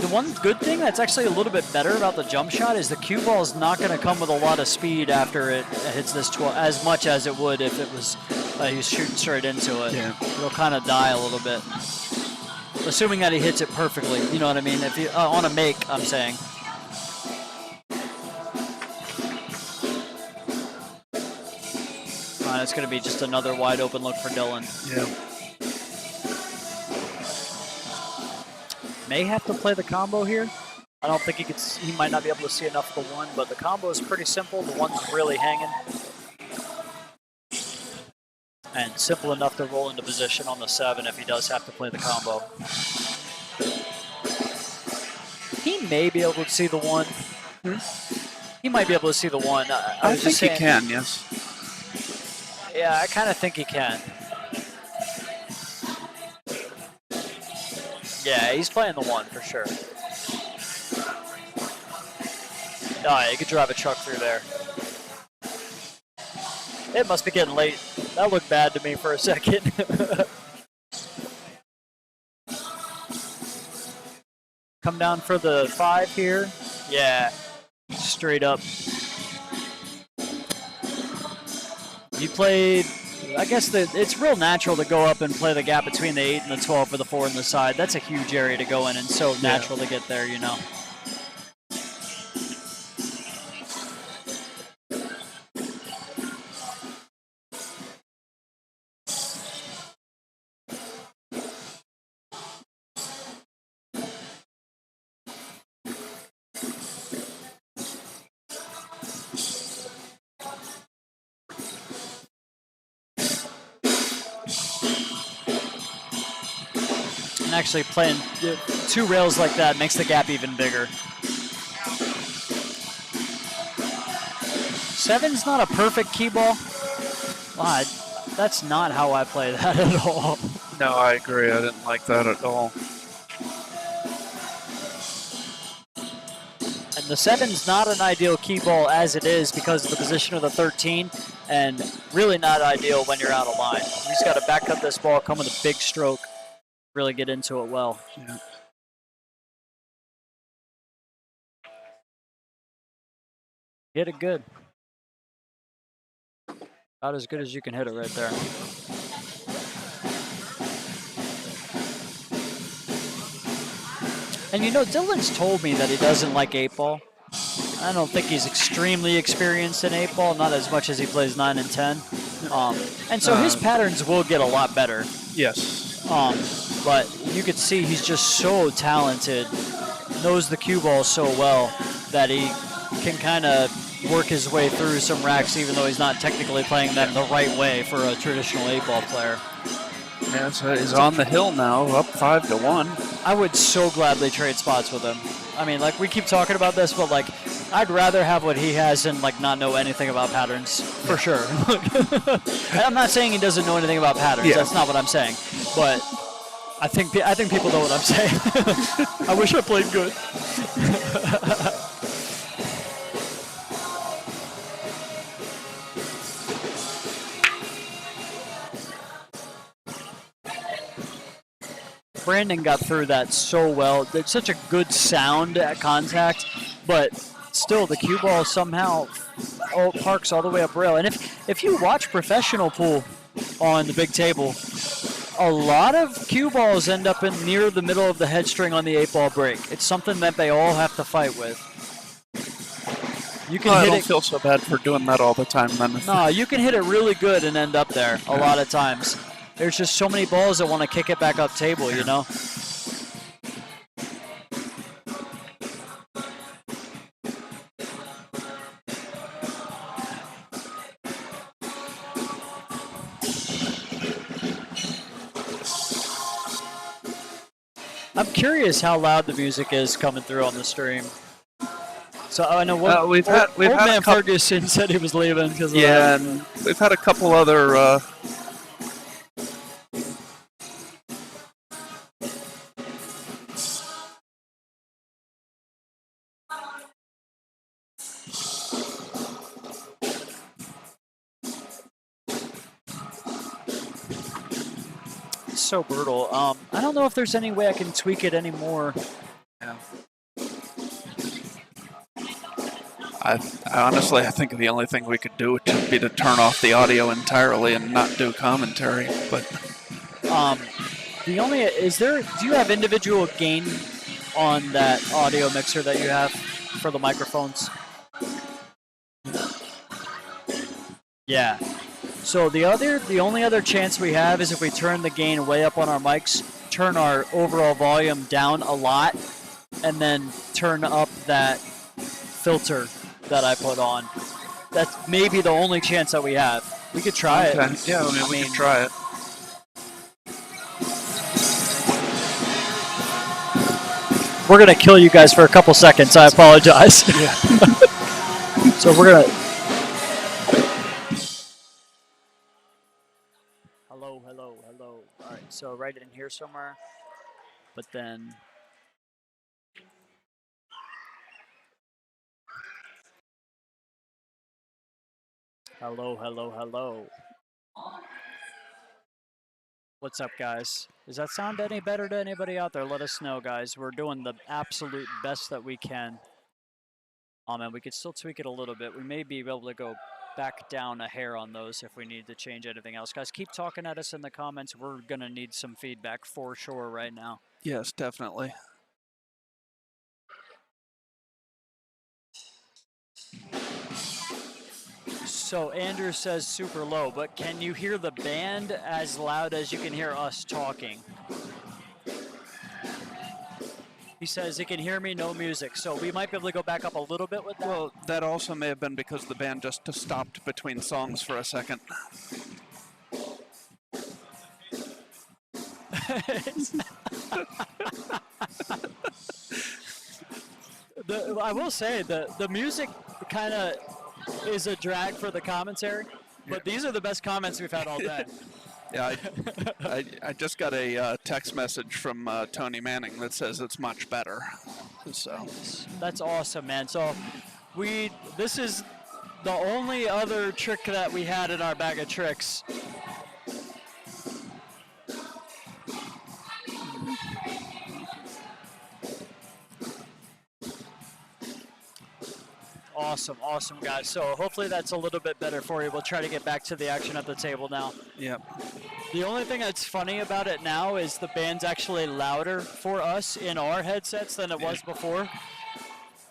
one good thing that's actually a little bit better about the jump shot is the cue ball is not going to come with a lot of speed after it hits this 12, as much as it would if it was he was shooting straight into it. Yeah. It'll kind of die a little bit. Assuming that he hits it perfectly, you know what I mean? If you on a make, I'm saying. It's going to be just another wide open look for Dylan.
Yeah.
May have to play the combo here. I don't think he might not be able to see enough of the 1, but the combo is pretty simple. The 1's really hanging. And simple enough to roll into position on the 7 if he does have to play the combo. He may be able to see the 1. He might be able to see the 1.
I think he can, yes.
Yeah, I kind of think he can. Yeah, he's playing the 1 for sure. Oh, yeah, you could drive a truck through there. It must be getting late. That looked bad to me for a second. Come down for the 5 here. Yeah, straight up. You played, I guess it's real natural to go up and play the gap between the 8 and the 12 for the 4 on the side. That's a huge area to go in and so natural to get there, you know. And actually playing 2 rails like that makes the gap even bigger. 7's not a perfect key ball. Wow, that's not how I play that at all.
No, I agree. I didn't like that at all.
And the 7's not an ideal key ball as it is because of the position of the 13, and really not ideal when you're out of line. You just got to back up this ball, come with a big stroke, really get into it well.
Yeah.
Hit it good. About as good as you can hit it right there. And you know, Dylan's told me that he doesn't like 8-ball. I don't think he's extremely experienced in 8-ball, not as much as he plays 9 and 10. And so his patterns will get a lot better.
Yes.
But you could see he's just so talented, knows the cue ball so well that he can kind of work his way through some racks even though he's not technically playing them the right way for a traditional 8-ball player.
Yeah, so he's on the hill now, up 5-1.
I would so gladly trade spots with him. I mean, like, we keep talking about this, but, like, I'd rather have what he has than, like, not know anything about patterns, for sure. And I'm not saying he doesn't know anything about patterns. Yeah. That's not what I'm saying. But I think people know what I'm saying. I wish I played good. Brandon got through that so well. It's such a good sound at contact, but still the cue ball somehow parks all the way up rail. And if you watch professional pool on the big table, a lot of cue balls end up in near the middle of the head string on the 8-ball break. It's something that they all have to fight with. You can
I
hit
don't
it,
feel so bad for doing that all the time, then.
No, you can hit it really good and end up there a lot of times. There's just so many balls that want to kick it back up table, you know? I'm curious how loud the music is coming through on the stream. So I know
we've had
man Ferguson said he was leaving because of that.
And we've had a couple other
so brutal. I don't know if there's any way I can tweak it anymore.
Yeah. I honestly, I think the only thing we could do would be to turn off the audio entirely and not do commentary. But
do you have individual gain on that audio mixer that you have for the microphones? Yeah. So the only other chance we have is if we turn the gain way up on our mics, turn our overall volume down a lot, and then turn up that filter that I put on. That's maybe the only chance that we have. We could try it.
Yeah, we could try it.
We're going to kill you guys for a couple seconds. I apologize.
Yeah.
So we're going to... Hello. All right, so right in here somewhere. But then... Hello. What's up, guys? Does that sound any better to anybody out there? Let us know, guys. We're doing the absolute best that we can. And we could still tweak it a little bit. We may be able to go back down a hair on those if we need to change anything else. Guys, keep talking at us in the comments. We're going to need some feedback for sure right now.
Yes, definitely.
So Andrew says super low, but can you hear the band as loud as you can hear us talking? He says he can hear me, no music. So we might be able to go back up a little bit with that.
Well, that also may have been because the band just stopped between songs for a second.
I will say the music kind of is a drag for the commentary, but these are the best comments we've had all day.
Yeah, I just got a text message from Tony Manning that says it's much better. So
that's awesome, man. So this is the only other trick that we had in our bag of tricks. Awesome, guys. So hopefully that's a little bit better for you. We'll try to get back to the action at the table now.
Yep.
The only thing that's funny about it now is the band's actually louder for us in our headsets than it was before.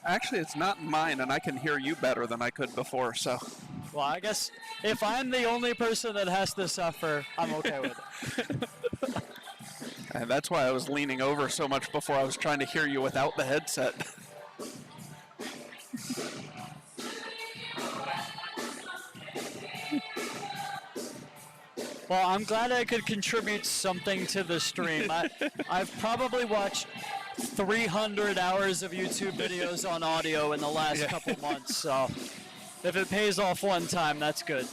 Actually, it's not mine, and I can hear you better than I could before, so.
Well, I guess if I'm the only person that has to suffer, I'm okay with it.
And that's why I was leaning over so much before. I was trying to hear you without the headset.
Well, I'm glad I could contribute something to the stream. I've probably watched 300 hours of YouTube videos on audio in the last couple months, so if it pays off one time, that's good.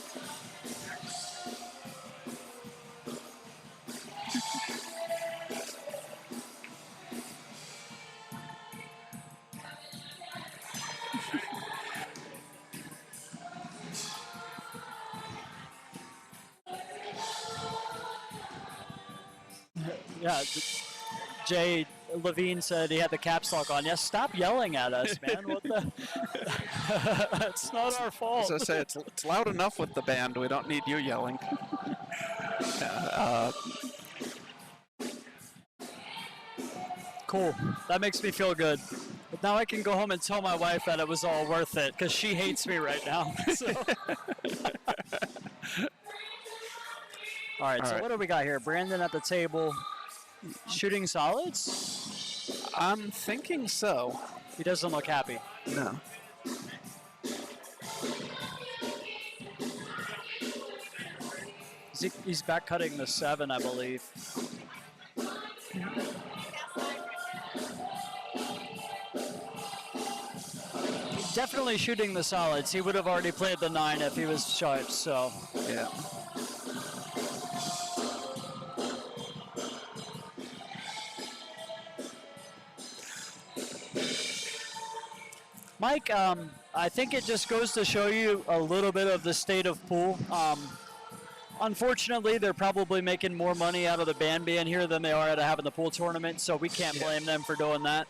Yeah, Jay Levine said he had the caps lock on. Yes, stop yelling at us, man. What the? It's not our fault.
As I say, it's loud enough with the band. We don't need you yelling.
Cool. That makes me feel good. But now I can go home and tell my wife that it was all worth it, because she hates me right now. So. All right, so what do we got here? Brandon at the table, shooting solids?
I'm thinking so.
He doesn't look happy.
No.
He's back cutting the 7, I believe. Definitely shooting the solids. He would have already played the 9 if he was sharp, so.
Yeah.
Mike, I think it just goes to show you a little bit of the state of pool. Unfortunately, they're probably making more money out of the band being here than they are out of having the pool tournament, so we can't blame them for doing that.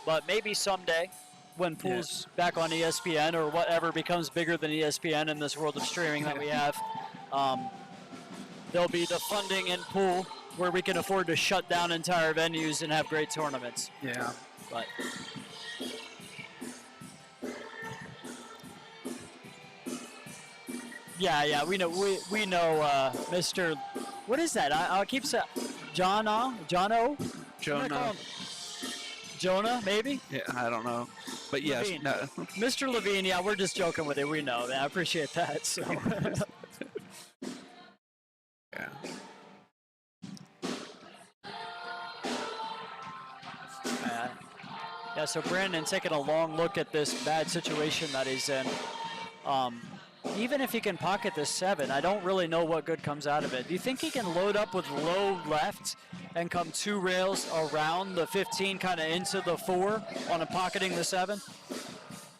But maybe someday, when pool's back on ESPN or whatever becomes bigger than ESPN in this world of streaming that we have, there'll be the funding in pool where we can afford to shut down entire venues and have great tournaments.
Yeah.
But yeah, we know Mr. What is that? I'll keep saying Jonah, maybe.
Yeah, I don't know, but yes,
Levine.
no.
Mr. Levine. Yeah, we're just joking with it. We know, man. I appreciate that. So.
Yeah.
Yeah, so Brandon taking a long look at this bad situation that he's in. Even if he can pocket this 7, I don't really know what good comes out of it. Do you think he can load up with low left and come 2 rails around the 15, kind of into the 4 on a pocketing the 7?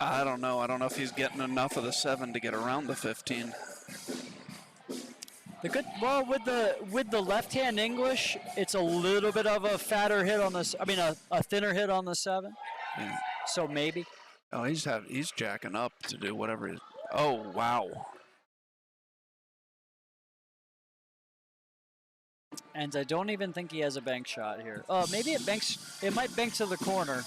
I don't know. I don't know if he's getting enough of the 7 to get around the 15.
With the left-hand English, it's a little bit of a fatter hit on this. I mean, a thinner hit on the 7.
Yeah.
So maybe.
Oh, he's jacking up to do whatever. Oh, wow.
And I don't even think he has a bank shot here. Oh, maybe it banks. It might bank to the corner.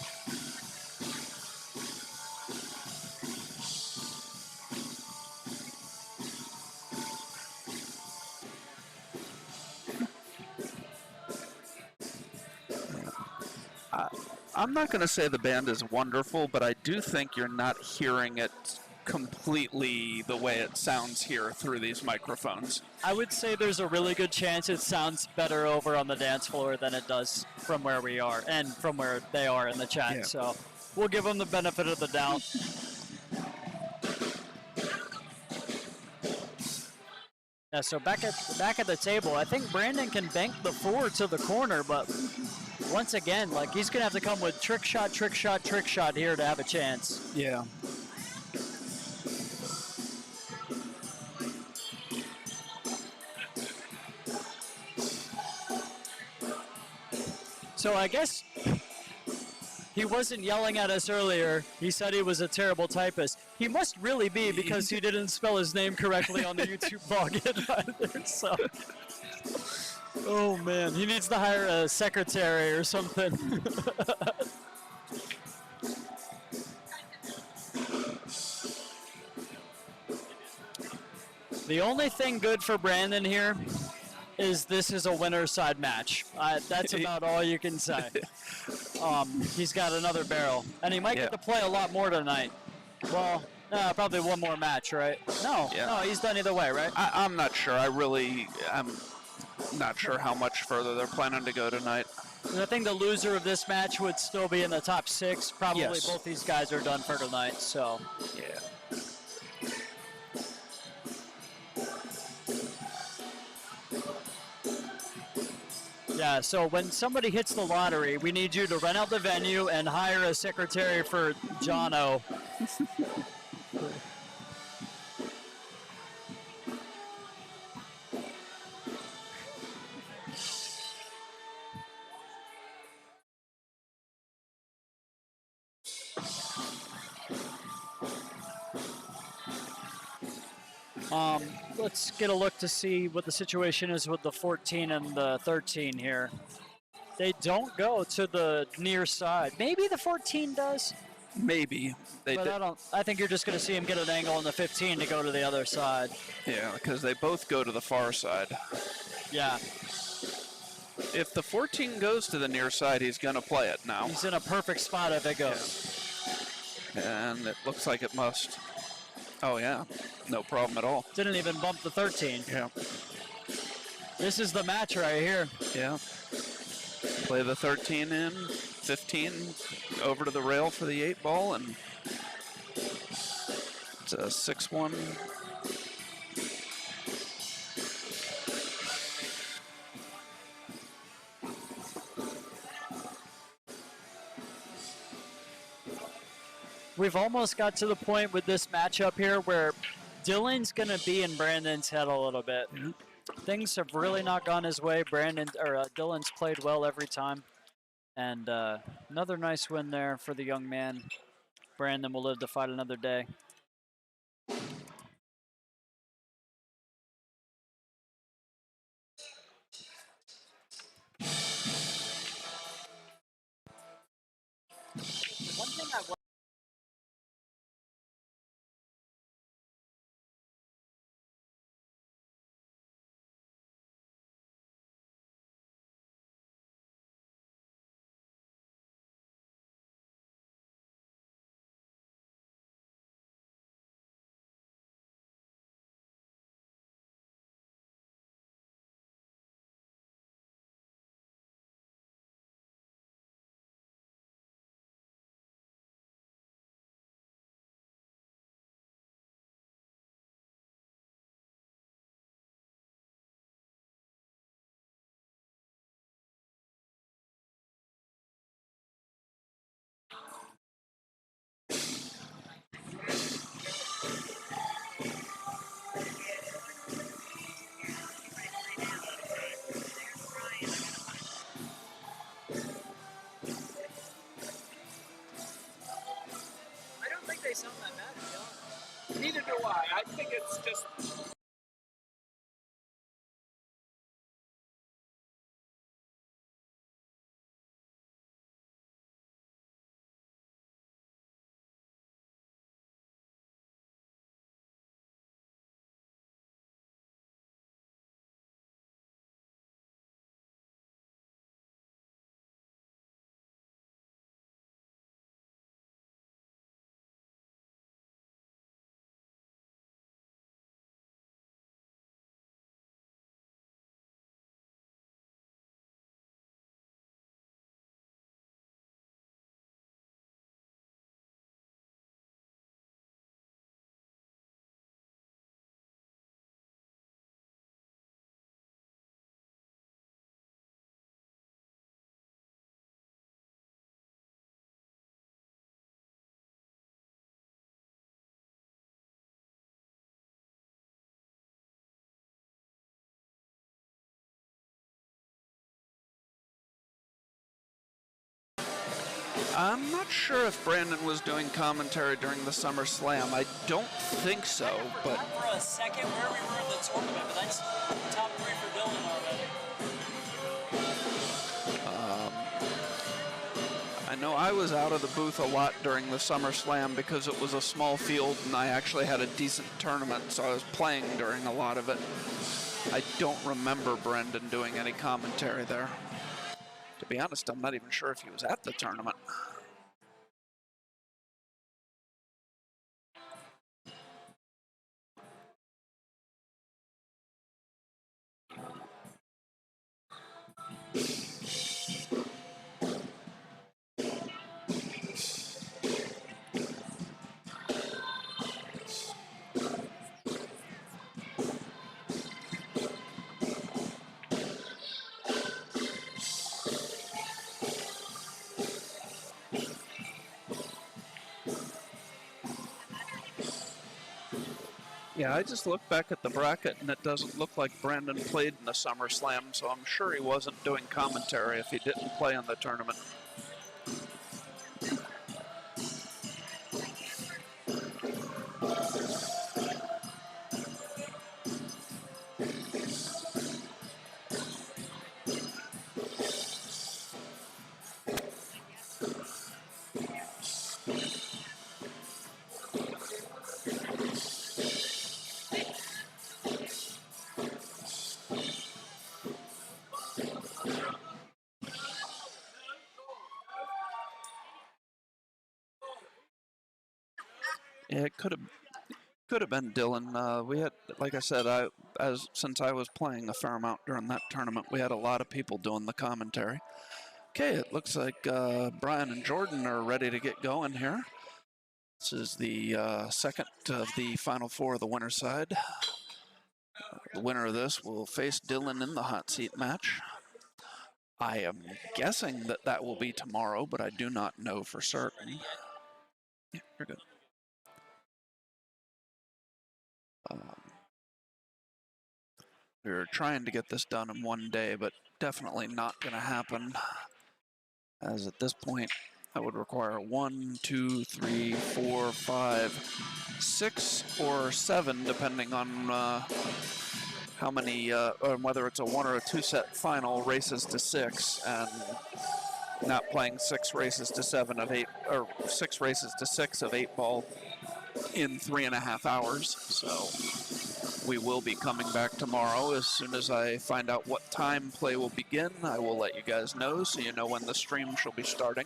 I'm not going to say the band is wonderful, but I do think you're not hearing it completely the way it sounds here through these microphones.
I would say there's a really good chance it sounds better over on the dance floor than it does from where we are and from where they are in the chat.
Yeah.
So we'll give them the benefit of the doubt. Yeah, so back at the table, I think Brandon can bank the 4 to the corner, but once again, like, he's gonna have to come with trick shot, trick shot, trick shot here to have a chance.
Yeah.
So I guess he wasn't yelling at us earlier. He said he was a terrible typist. He must really be, because he didn't spell his name correctly on the YouTube login either. So, oh man, he needs to hire a secretary or something. The only thing good for Brandon here is this is a winner's side match. That's about all you can say. He's got another barrel, and he might get to play a lot more tonight. Well, probably one more match, right? No, he's done either way, right?
I'm not sure. I'm not sure how much further they're planning to go tonight.
I think the loser of this match would still be in the top 6. Probably
Yes.
both these guys are done for tonight, so.
Yeah.
Yeah, so when somebody hits the lottery, we need you to rent out the venue and hire a secretary for Jono. Let's get a look to see what the situation is with the 14 and the 13 here. They don't go to the near side. Maybe the 14 does.
Maybe.
I think you're just going to see him get an angle on the 15 to go to the other side.
Yeah, because they both go to the far side.
Yeah.
If the 14 goes to the near side, he's going to play it now.
He's in a perfect spot if it goes.
Yeah. And it looks like it must. Oh, yeah. No problem at all.
Didn't even bump the 13.
Yeah.
This is the match right here.
Yeah. Play the 13 in, 15 over to the rail for the 8 ball, and it's a 6-1.
We've almost got to the point with this matchup here where Dylan's going to be in Brandon's head a little bit.
Yeah.
Things have really not gone his way. Dylan's played well every time. And another nice win there for the young man. Brandon will live to fight another day. One thing I don't think they sound that bad, to be honest.
Neither do I. I think it's just
I'm not sure if Brandon was doing commentary during the Summer Slam. I don't think so, but
I forgot for a second where we were in the tournament, but that's top 3 for Dylan already.
I know I was out of the booth a lot during the Summer Slam because it was a small field and I actually had a decent tournament, so I was playing during a lot of it. I don't remember Brendan doing any commentary there. To be honest, I'm not even sure if he was at the tournament. Yeah, I just looked back at the bracket and it doesn't look like Brandon played in the Summer Slam, so I'm sure he wasn't doing commentary if he didn't play in the tournament. Yeah, it could have been Dylan. We had, like I said, since I was playing a fair amount during that tournament, we had a lot of people doing the commentary. Okay, it looks like Brian and Jordan are ready to get going here. This is the second of the Final Four of the winner's side. The winner of this will face Dylan in the hot seat match. I am guessing that will be tomorrow, but I do not know for certain. Yeah, you're good. We're trying to get this done in one day, but definitely not going to happen. As at this point, that would require 1, 2, 3, 4, 5, 6, or 7, depending on how many, whether it's a 1 or a 2 set final, races to 6, and not playing 6 races to 7 of 8, or 6 races to 6 of 8 ball in 3.5 hours. So we will be coming back tomorrow. As soon as I find out what time play will begin, I will let you guys know so you know when the stream shall be starting.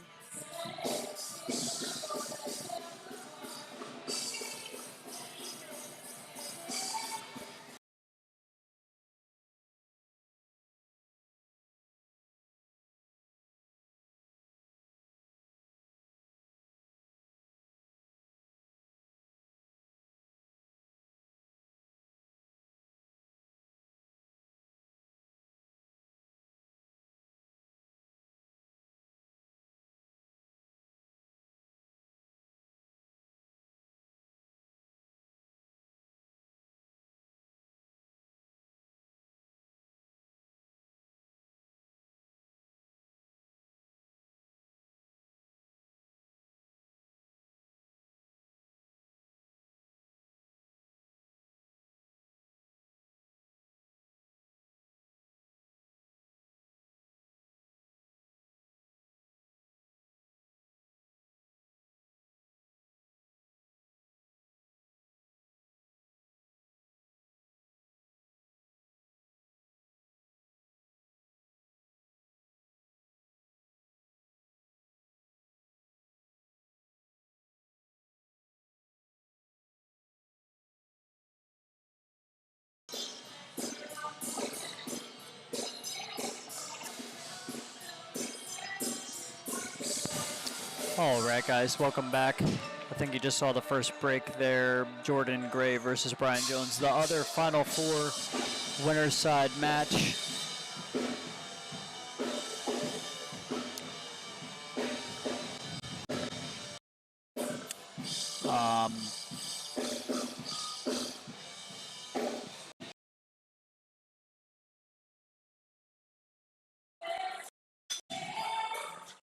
All right, guys, welcome back. I think you just saw the first break there, Jordan Gray versus Brian Jones. The other Final Four winner's side match.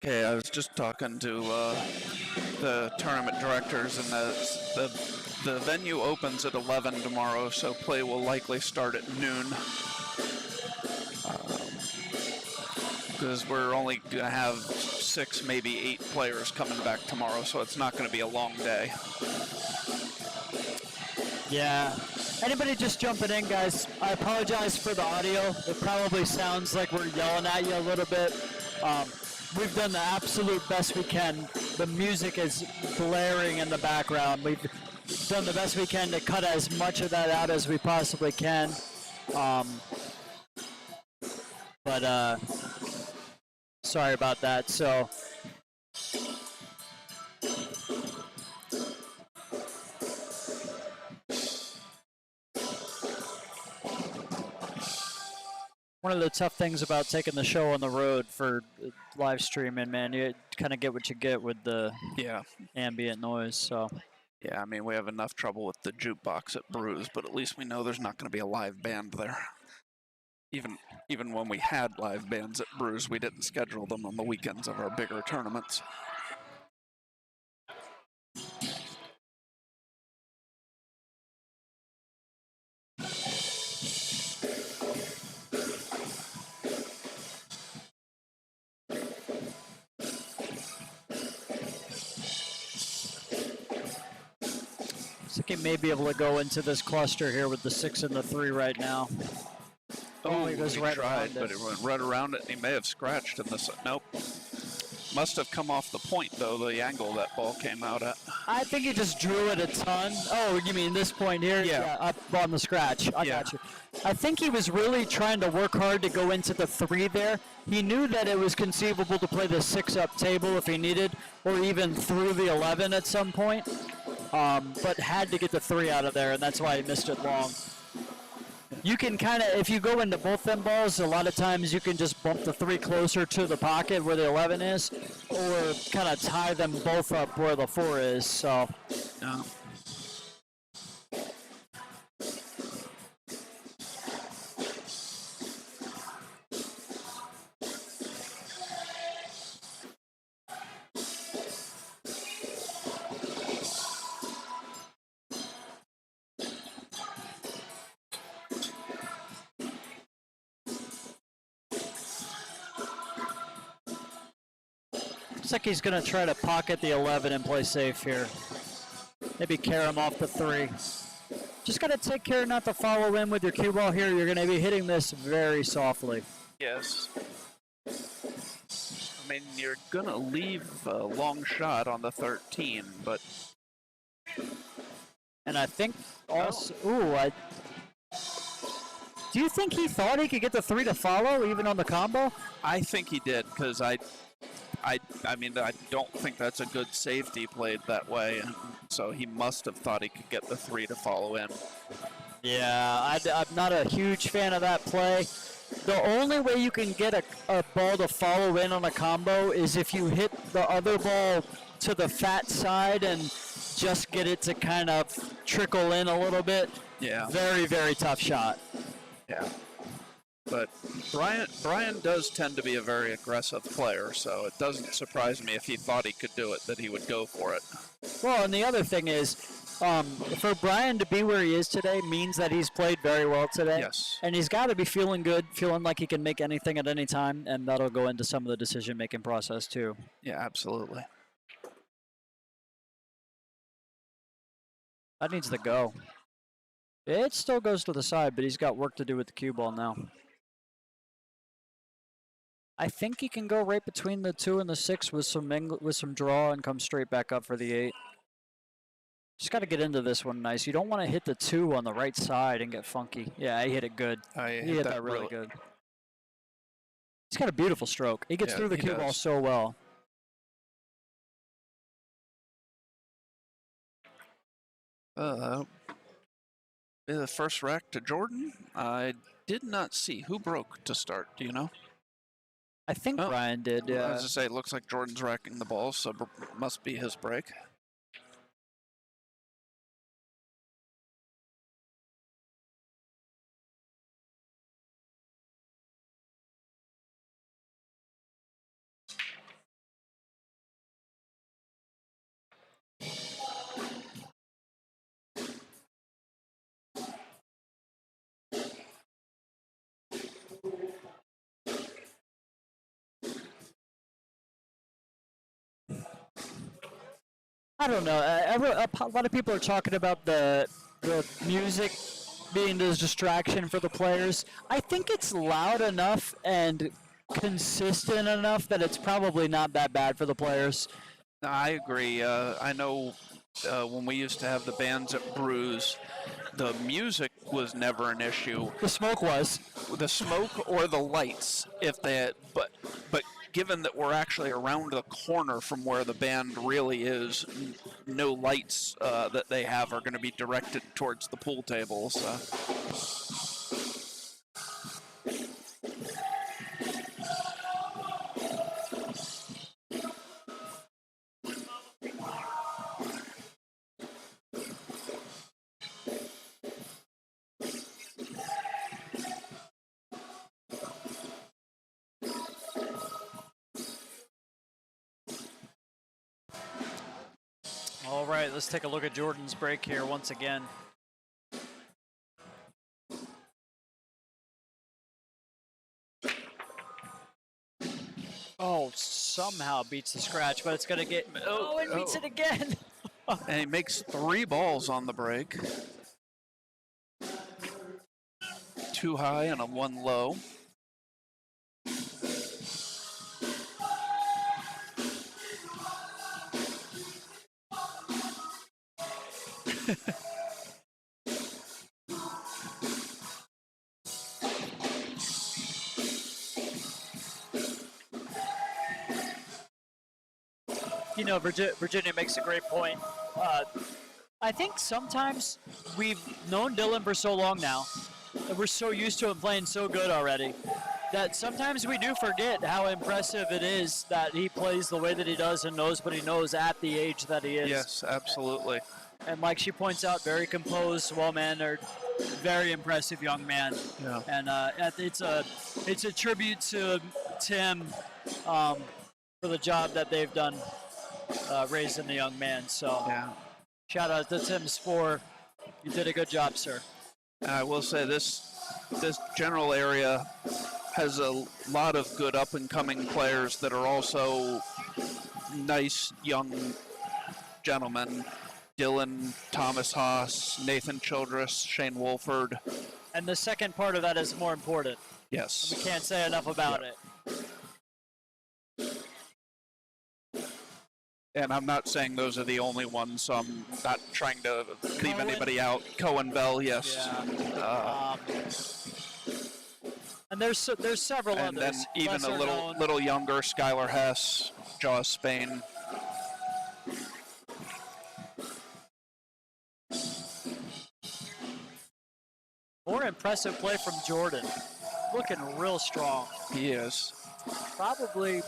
Okay, I was just talking to the tournament directors, and the venue opens at 11 tomorrow, so play will likely start at noon. Because we're only going to have 6, maybe 8 players coming back tomorrow, so it's not going to be a long day.
Yeah. Anybody just jumping in, guys? I apologize for the audio. It probably sounds like we're yelling at you a little bit. We've done the absolute best we can. The music is blaring in the background. We've done the best we can to cut as much of that out as we possibly can. But sorry about that. So one of the tough things about taking the show on the road for live streaming, man, you kind of get what you get with the ambient noise. So
yeah, I mean, we have enough trouble with the jukebox at Brews, but at least we know there's not going to be a live band there. Even when we had live bands at Brews, we didn't schedule them on the weekends of our bigger tournaments.
he may be able to go into this cluster here with the 6 and the 3 right now.
Oh, he goes right tried, but it went right around it, and he may have scratched in this. Nope. Must have come off the point, though, the angle that ball came out at.
I think he just drew it a ton. Oh, you mean this point here?
Yeah.
Up on the scratch. I got you. I think he was really trying to work hard to go into the 3 there. He knew that it was conceivable to play the 6-up table if he needed, or even through the 11 at some point, but had to get the 3 out of there, and that's why he missed it long. You can kind of, if you go into both them balls, a lot of times you can just bump the 3 closer to the pocket where the 11 is, or kind of tie them both up where the 4 is. So, looks like he's going to try to pocket the 11 and play safe here. Maybe carry him off the 3. Just got to take care not to follow in with your cue ball here. You're going to be hitting this very softly.
Yes. I mean, you're going to leave a long shot on the 13, but...
And I think also... Do you think he thought he could get the 3 to follow even on the combo?
I think he did, because I mean, I don't think that's a good safety played that way, and so he must have thought he could get the 3 to follow in.
Yeah, I'm not a huge fan of that play. The only way you can get a ball to follow in on a combo is if you hit the other ball to the fat side and just get it to kind of trickle in a little bit.
Yeah.
Very, very tough shot.
Yeah. But Brian does tend to be a very aggressive player, so it doesn't surprise me if he thought he could do it, that he would go for it.
Well, and the other thing is, for Brian to be where he is today means that he's played very well today.
Yes.
And he's got to be feeling good, feeling like he can make anything at any time, and that'll go into some of the decision-making process too.
Yeah, absolutely.
That needs to go. It still goes to the side, but he's got work to do with the cue ball now. I think he can go right between the 2 and the 6 with some draw and come straight back up for the 8. Just got to get into this one nice. You don't want to hit the 2 on the right side and get funky. Yeah, he hit it good. He hit that really good. He's got a beautiful stroke. He gets through the cue ball so well.
The first rack to Jordan. I did not see who broke to start. Do you know?
I think Brian did. Yeah.
I was going to say, it looks like Jordan's racking the ball, so must be his break.
I don't know. A lot of people are talking about the music being this distraction for the players. I think it's loud enough and consistent enough that it's probably not that bad for the players.
I agree. I know when we used to have the bands at Brews, the music was never an issue.
The smoke was.
The smoke or the lights, if they had, but given that we're actually around the corner from where the band really is, no lights that they have are going to be directed towards the pool tables.
All right, let's take a look at Jordan's break here once again. Oh, somehow beats the scratch, but it's going to get... Oh, it beats it again!
And he makes 3 balls on the break. 2 high and a 1 low.
You know, Virginia makes a great point. I think sometimes we've known Dylan for so long now, and we're so used to him playing so good already, that sometimes we do forget how impressive it is that he plays the way that he does and knows what he knows at the age that he is.
Yes, absolutely.
And like she points out, very composed, well-mannered, very impressive young man.
Yeah.
And it's a tribute to Tim for the job that they've done raising the young man. So shout out to Tim Spoor. You did a good job, sir.
I will say this general area has a lot of good up-and-coming players that are also nice young gentlemen. Dylan, Thomas Haas, Nathan Childress, Shane Wolford.
And the second part of that is more important.
Yes.
We can't say enough about it.
And I'm not saying those are the only ones, so I'm not trying to leave anybody out. Cohen Bell, yes.
Yeah. And there's several
and
others.
then even a little younger, Skylar Hess, Jaws Spain.
More impressive play from Jordan. Looking real strong.
He is.
Probably,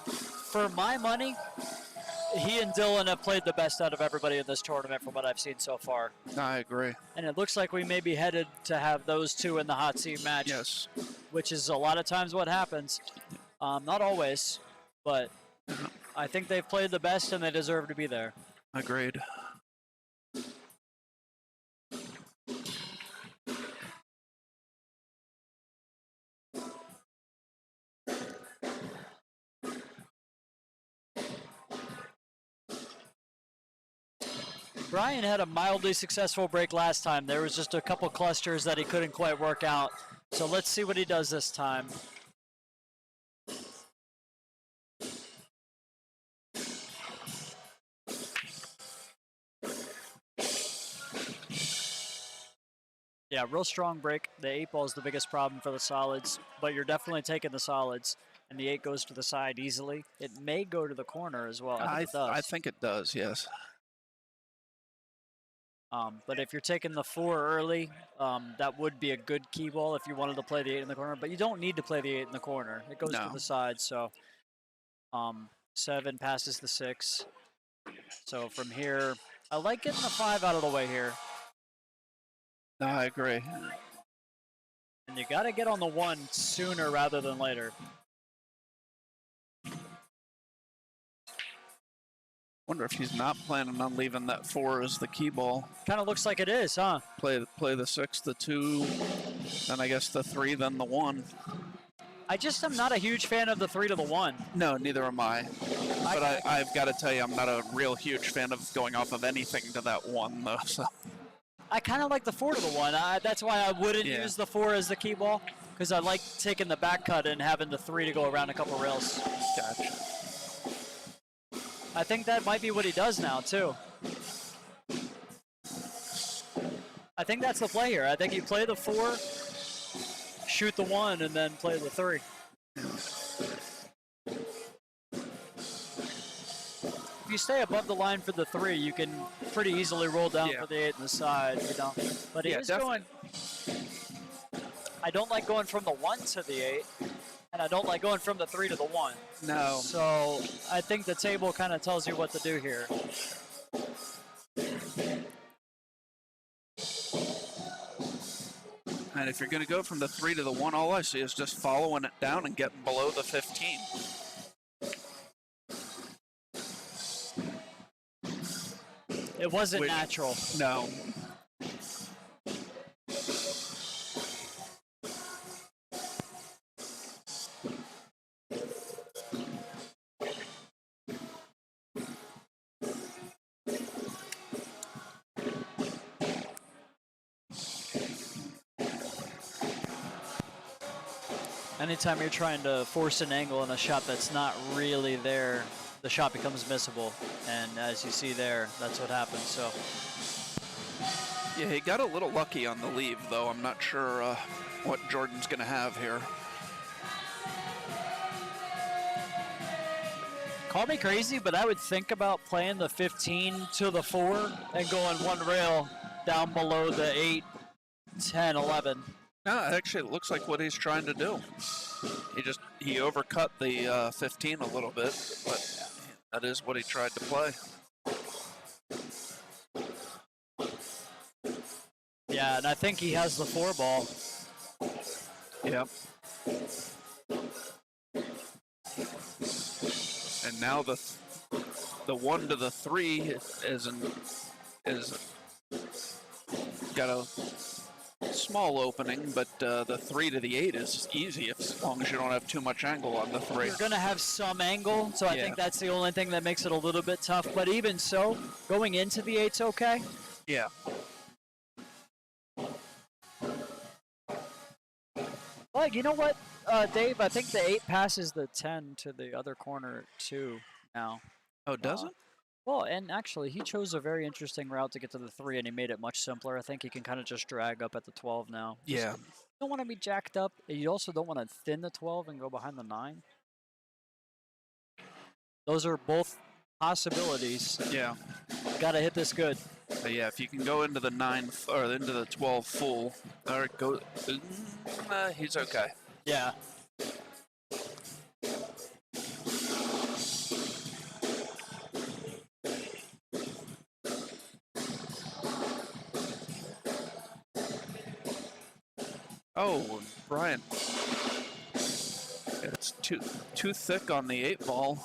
for my money, he and Dylan have played the best out of everybody in this tournament from what I've seen so far.
I agree.
And it looks like we may be headed to have those two in the hot seat match.
Yes.
Which is a lot of times what happens. Not always, but I think they've played the best and they deserve to be there.
Agreed.
Brian had a mildly successful break last time. There was just a couple clusters that he couldn't quite work out. So let's see what he does this time. Yeah, real strong break. The 8-ball is the biggest problem for the solids, but you're definitely taking the solids. And the 8 goes to the side easily. It may go to the corner as well. I think it does.
I think it does, yes.
But if you're taking the 4 early, that would be a good key ball if you wanted to play the 8 in the corner. But you don't need to play the 8 in the corner. It goes to the side. So 7 passes the 6. So from here, I like getting the 5 out of the way here.
No, I agree.
And you got to get on the 1 sooner rather than later.
Wonder if he's not planning on leaving that 4 as the key ball.
Kind of looks like it is, huh?
Play the 6, the 2, then I guess the 3, then the 1.
I just am not a huge fan of the 3 to the 1.
No, neither am I. But I've got to tell you, I'm not a real huge fan of going off of anything to that 1, though. So.
I kind of like the 4 to the 1. That's why I wouldn't
Yeah.
use the 4 as the key ball, because I like taking the back cut and having the 3 to go around a couple rails.
Gotcha.
I think that might be what he does now, too. I think that's the play here. I think you play the 4, shoot the 1, and then play the 3. If you stay above the line for the 3, you can pretty easily roll down for the 8 on the side. You know? But he is going. I don't like going from the 1 to the 8, and I don't like going from the 3 to the 1.
No.
So I think the table kind of tells you what to do here.
And if you're going to go from the 3 to the 1, all I see is just following it down and getting below the 15.
It wasn't natural.
No.
Anytime you're trying to force an angle in a shot that's not really there, the shot becomes missable. And as you see there, that's what happens. So,
yeah, he got a little lucky on the leave, though. I'm not sure what Jordan's going to have here.
Call me crazy, but I would think about playing the 15 to the 4 and going 1 rail down below the 8, 10, 11.
No, actually, it looks like what he's trying to do. He overcut the 15 a little bit, but that is what he tried to play.
Yeah, and I think he has the 4 ball.
Yep. And now the 1 to the 3 is got a small opening, but the 3 to the 8 is easy as long as you don't have too much angle on the 3.
You're going to have some angle, so I think that's the only thing that makes it a little bit tough. But even so, going into the 8's okay.
Yeah.
Well, you know what, Dave? I think the 8 passes the 10 to the other corner, too, now.
Oh, does it?
Well, and actually, he chose a very interesting route to get to the 3, and he made it much simpler. I think he can kind of just drag up at the 12 now.
Yeah.
You don't want to be jacked up. You also don't want to thin the 12 and go behind the 9. Those are both possibilities.
Yeah.
Got to hit this good.
Yeah, if you can go into the 9 or into the 12 full, or go, he's okay.
Yeah.
Oh, Brian. It's too thick on the 8 ball.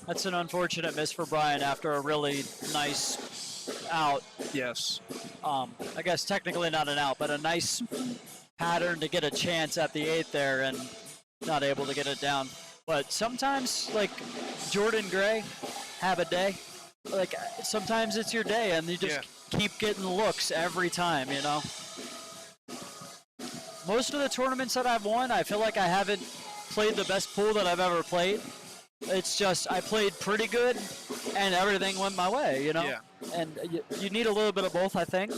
That's an unfortunate miss for Brian after a really nice out.
Yes.
I guess technically not an out, but a nice pattern to get a chance at the 8 there and not able to get it down. But sometimes, like Jordan Gray, have a day. Like sometimes it's your day and you just keep getting looks every time, you know. Most of the tournaments that I've won, I feel like I haven't played the best pool that I've ever played. It's just I played pretty good and everything went my way, you know.
Yeah.
And you need a little bit of both, I think.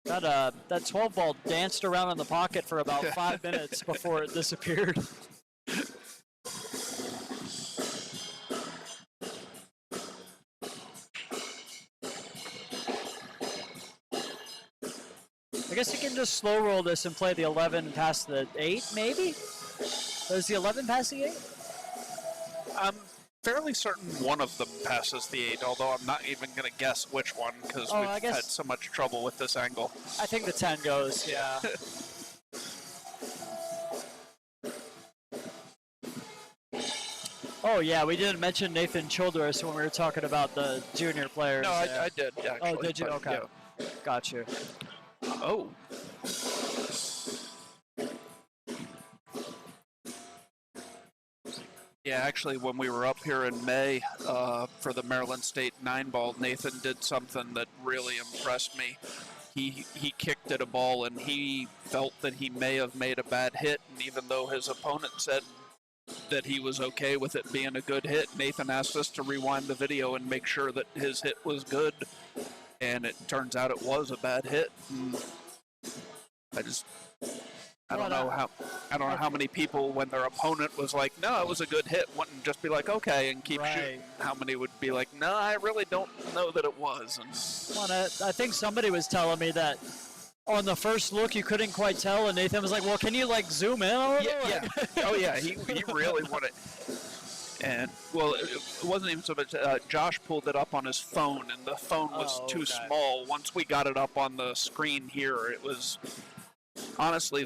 That 12 ball danced around in the pocket for about 5 minutes before it disappeared. I guess you can just slow roll this and play the 11 past the 8, maybe? Does the 11 pass the 8?
I'm fairly certain one of them passes the 8, although I'm not even going to guess which one because we've had so much trouble with this angle.
I think the 10 goes, yeah. Oh, yeah, we didn't mention Nathan Childress when we were talking about the junior players.
No, I did, actually.
Oh, did you?
but,
Okay.
yeah.
Got you.
Oh. Yeah, actually, when we were up here in May for the Maryland State 9-ball, Nathan did something that really impressed me. He kicked at a ball, and he felt that he may have made a bad hit, and even though his opponent said that he was okay with it being a good hit, Nathan asked us to rewind the video and make sure that his hit was good, and it turns out it was a bad hit. And I don't know how many people, when their opponent was like, no, it was a good hit, wouldn't just be like, okay, and keep shooting. How many would be like, no, I really don't know that it was. And
I think somebody was telling me that on the first look you couldn't quite tell, and Nathan was like, well, can you like zoom in a little?
Yeah. Oh yeah, he really wanted. And well, it wasn't even so much. Josh pulled it up on his phone, and the phone was too small. Once we got it up on the screen here, it was honestly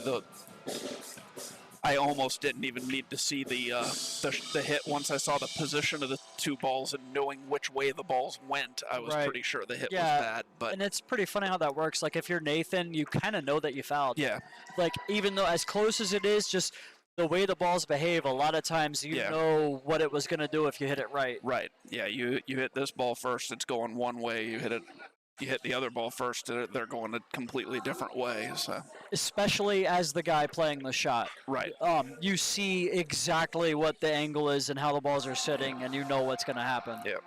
I almost didn't even need to see the hit. Once I saw the position of the two balls and knowing which way the balls went, I was pretty sure the hit was bad. But
and it's pretty funny how that works. Like if you're Nathan, you kind of know that you fouled.
Yeah.
Like even though as close as it is, just the way the balls behave, a lot of times you know what it was going to do if you hit it right.
Right. Yeah. You hit this ball first, it's going one way. You hit the other ball first, they're going a completely different way. So,
especially as the guy playing the shot,
right?
You see exactly what the angle is and how the balls are sitting, and you know what's going to happen.
Yep.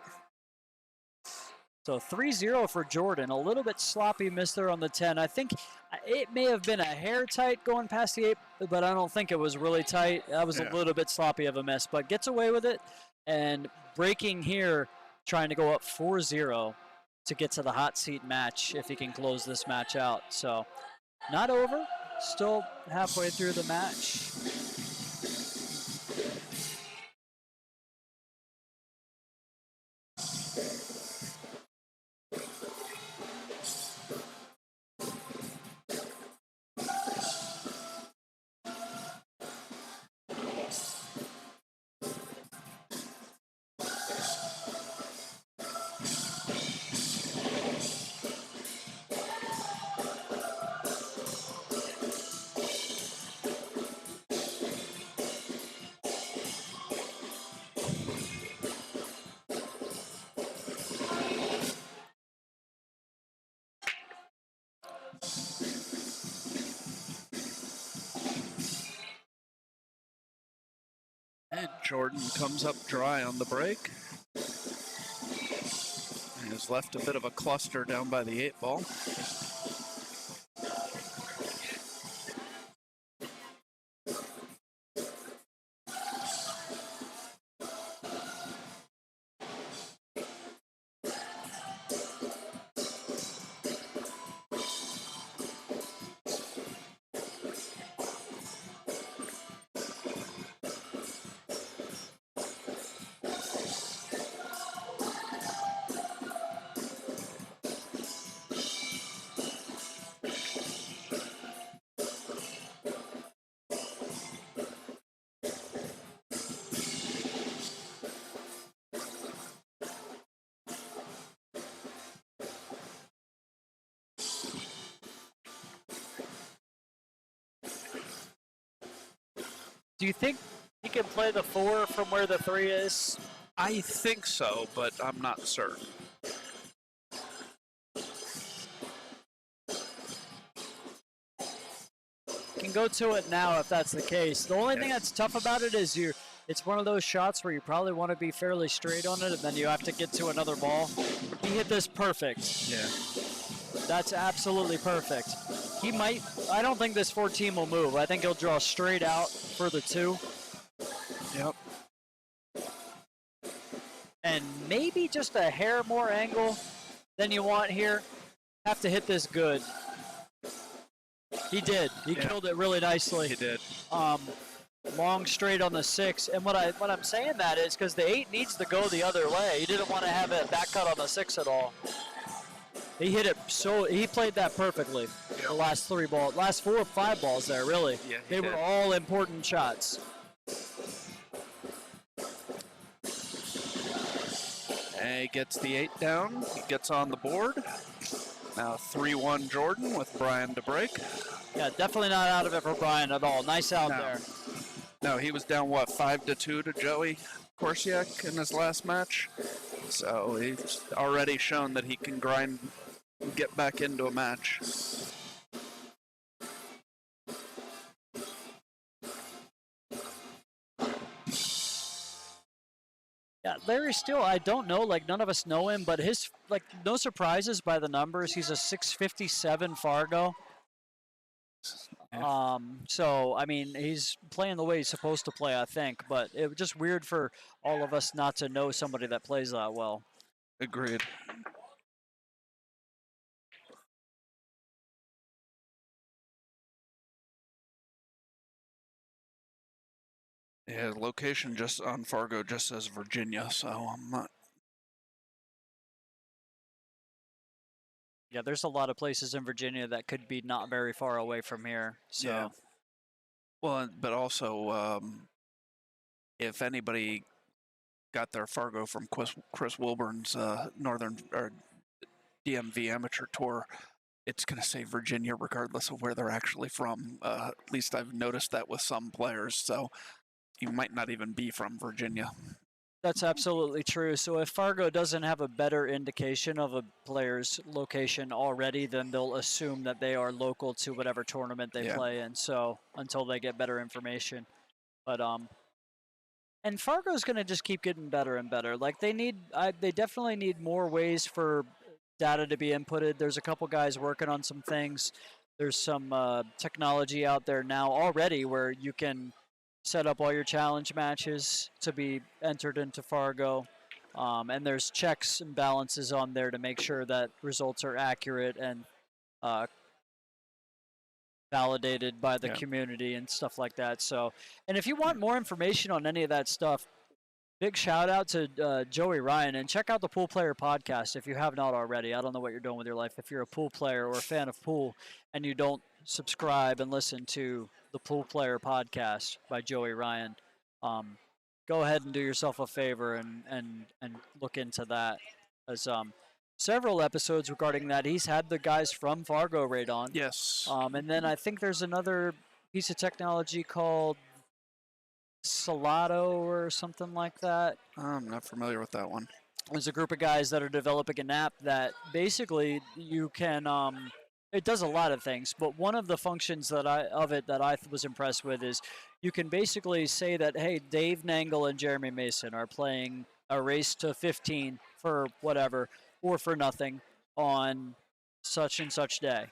So 3-0 for Jordan. A little bit sloppy miss there on the 10. I think it may have been a hair tight going past the 8, but I don't think it was really tight. That was a little bit sloppy of a miss, but gets away with it. And breaking here, trying to go up 4-0 to get to the hot seat match if he can close this match out. So not over, still halfway through the match.
And Jordan comes up dry on the break. And has left a bit of a cluster down by the 8-ball.
Do you think he can play the 4 from where the 3 is?
I think so, but I'm not certain.
Can go to it now if that's the case. The only thing that's tough about it is it's one of those shots where you probably want to be fairly straight on it, and then you have to get to another ball. He hit this perfect.
Yeah.
That's absolutely perfect. He might. I don't think this 14 will move. I think he'll draw straight out for the 2.
Yep.
And maybe just a hair more angle than you want here. Have to hit this good. He did. He killed it really nicely.
He did.
Long straight on the 6. And what I'm saying that is because the 8 needs to go the other way. He didn't want to have it back cut on the 6 at all. He hit it he played that perfectly. The last 4 or 5 balls there, really.
Yeah,
they were all important shots.
gets the 8 down. He gets on the board. Now 3-1 Jordan with Brian to break.
Yeah, definitely not out of it for Brian at all. Nice out there.
No, he was down, 5-2 to Joey Korsiak in his last match. So he's already shown that he can get back into a match.
Yeah, Larry Steele, I don't know, none of us know him, but his, no surprises by the numbers. He's a 657 Fargo. So, I mean, he's playing the way he's supposed to play, I think, but it was just weird for all of us not to know somebody that plays that well.
Agreed. Yeah, location just on Fargo just says Virginia, so I'm not.
Yeah, there's a lot of places in Virginia that could be not very far away from here. So.
Yeah. Well, but also, if anybody got their Fargo from Chris Wilburn's Northern or DMV Amateur Tour, it's going to say Virginia regardless of where they're actually from. At least I've noticed that with some players, so you might not even be from Virginia.
That's absolutely true. So if Fargo doesn't have a better indication of a player's location already, then they'll assume that they are local to whatever tournament they play in. So until they get better information, but and Fargo's going to just keep getting better and better. They definitely need more ways for data to be inputted. There's a couple guys working on some things. There's some technology out there now already where you can set up all your challenge matches to be entered into Fargo. And there's checks and balances on there to make sure that results are accurate and validated by the community and stuff like that. So, and if you want more information on any of that stuff, big shout out to Joey Ryan, and check out the Pool Player Podcast if you have not already. I don't know what you're doing with your life. If you're a pool player or a fan of pool and you don't subscribe and listen to the Pool Player Podcast by Joey Ryan, go ahead and do yourself a favor and look into that. As several episodes regarding that, he's had the guys from Fargo right on.
Yes.
And then I think there's another piece of technology called Salado or something like that.
I'm not familiar with that one.
There's a group of guys that are developing an app that basically you can. It does a lot of things, but one of the functions that I was impressed with is you can basically say that, hey, Dave Nangle and Jeremy Mason are playing a race to 15 for whatever or for nothing on such and such day.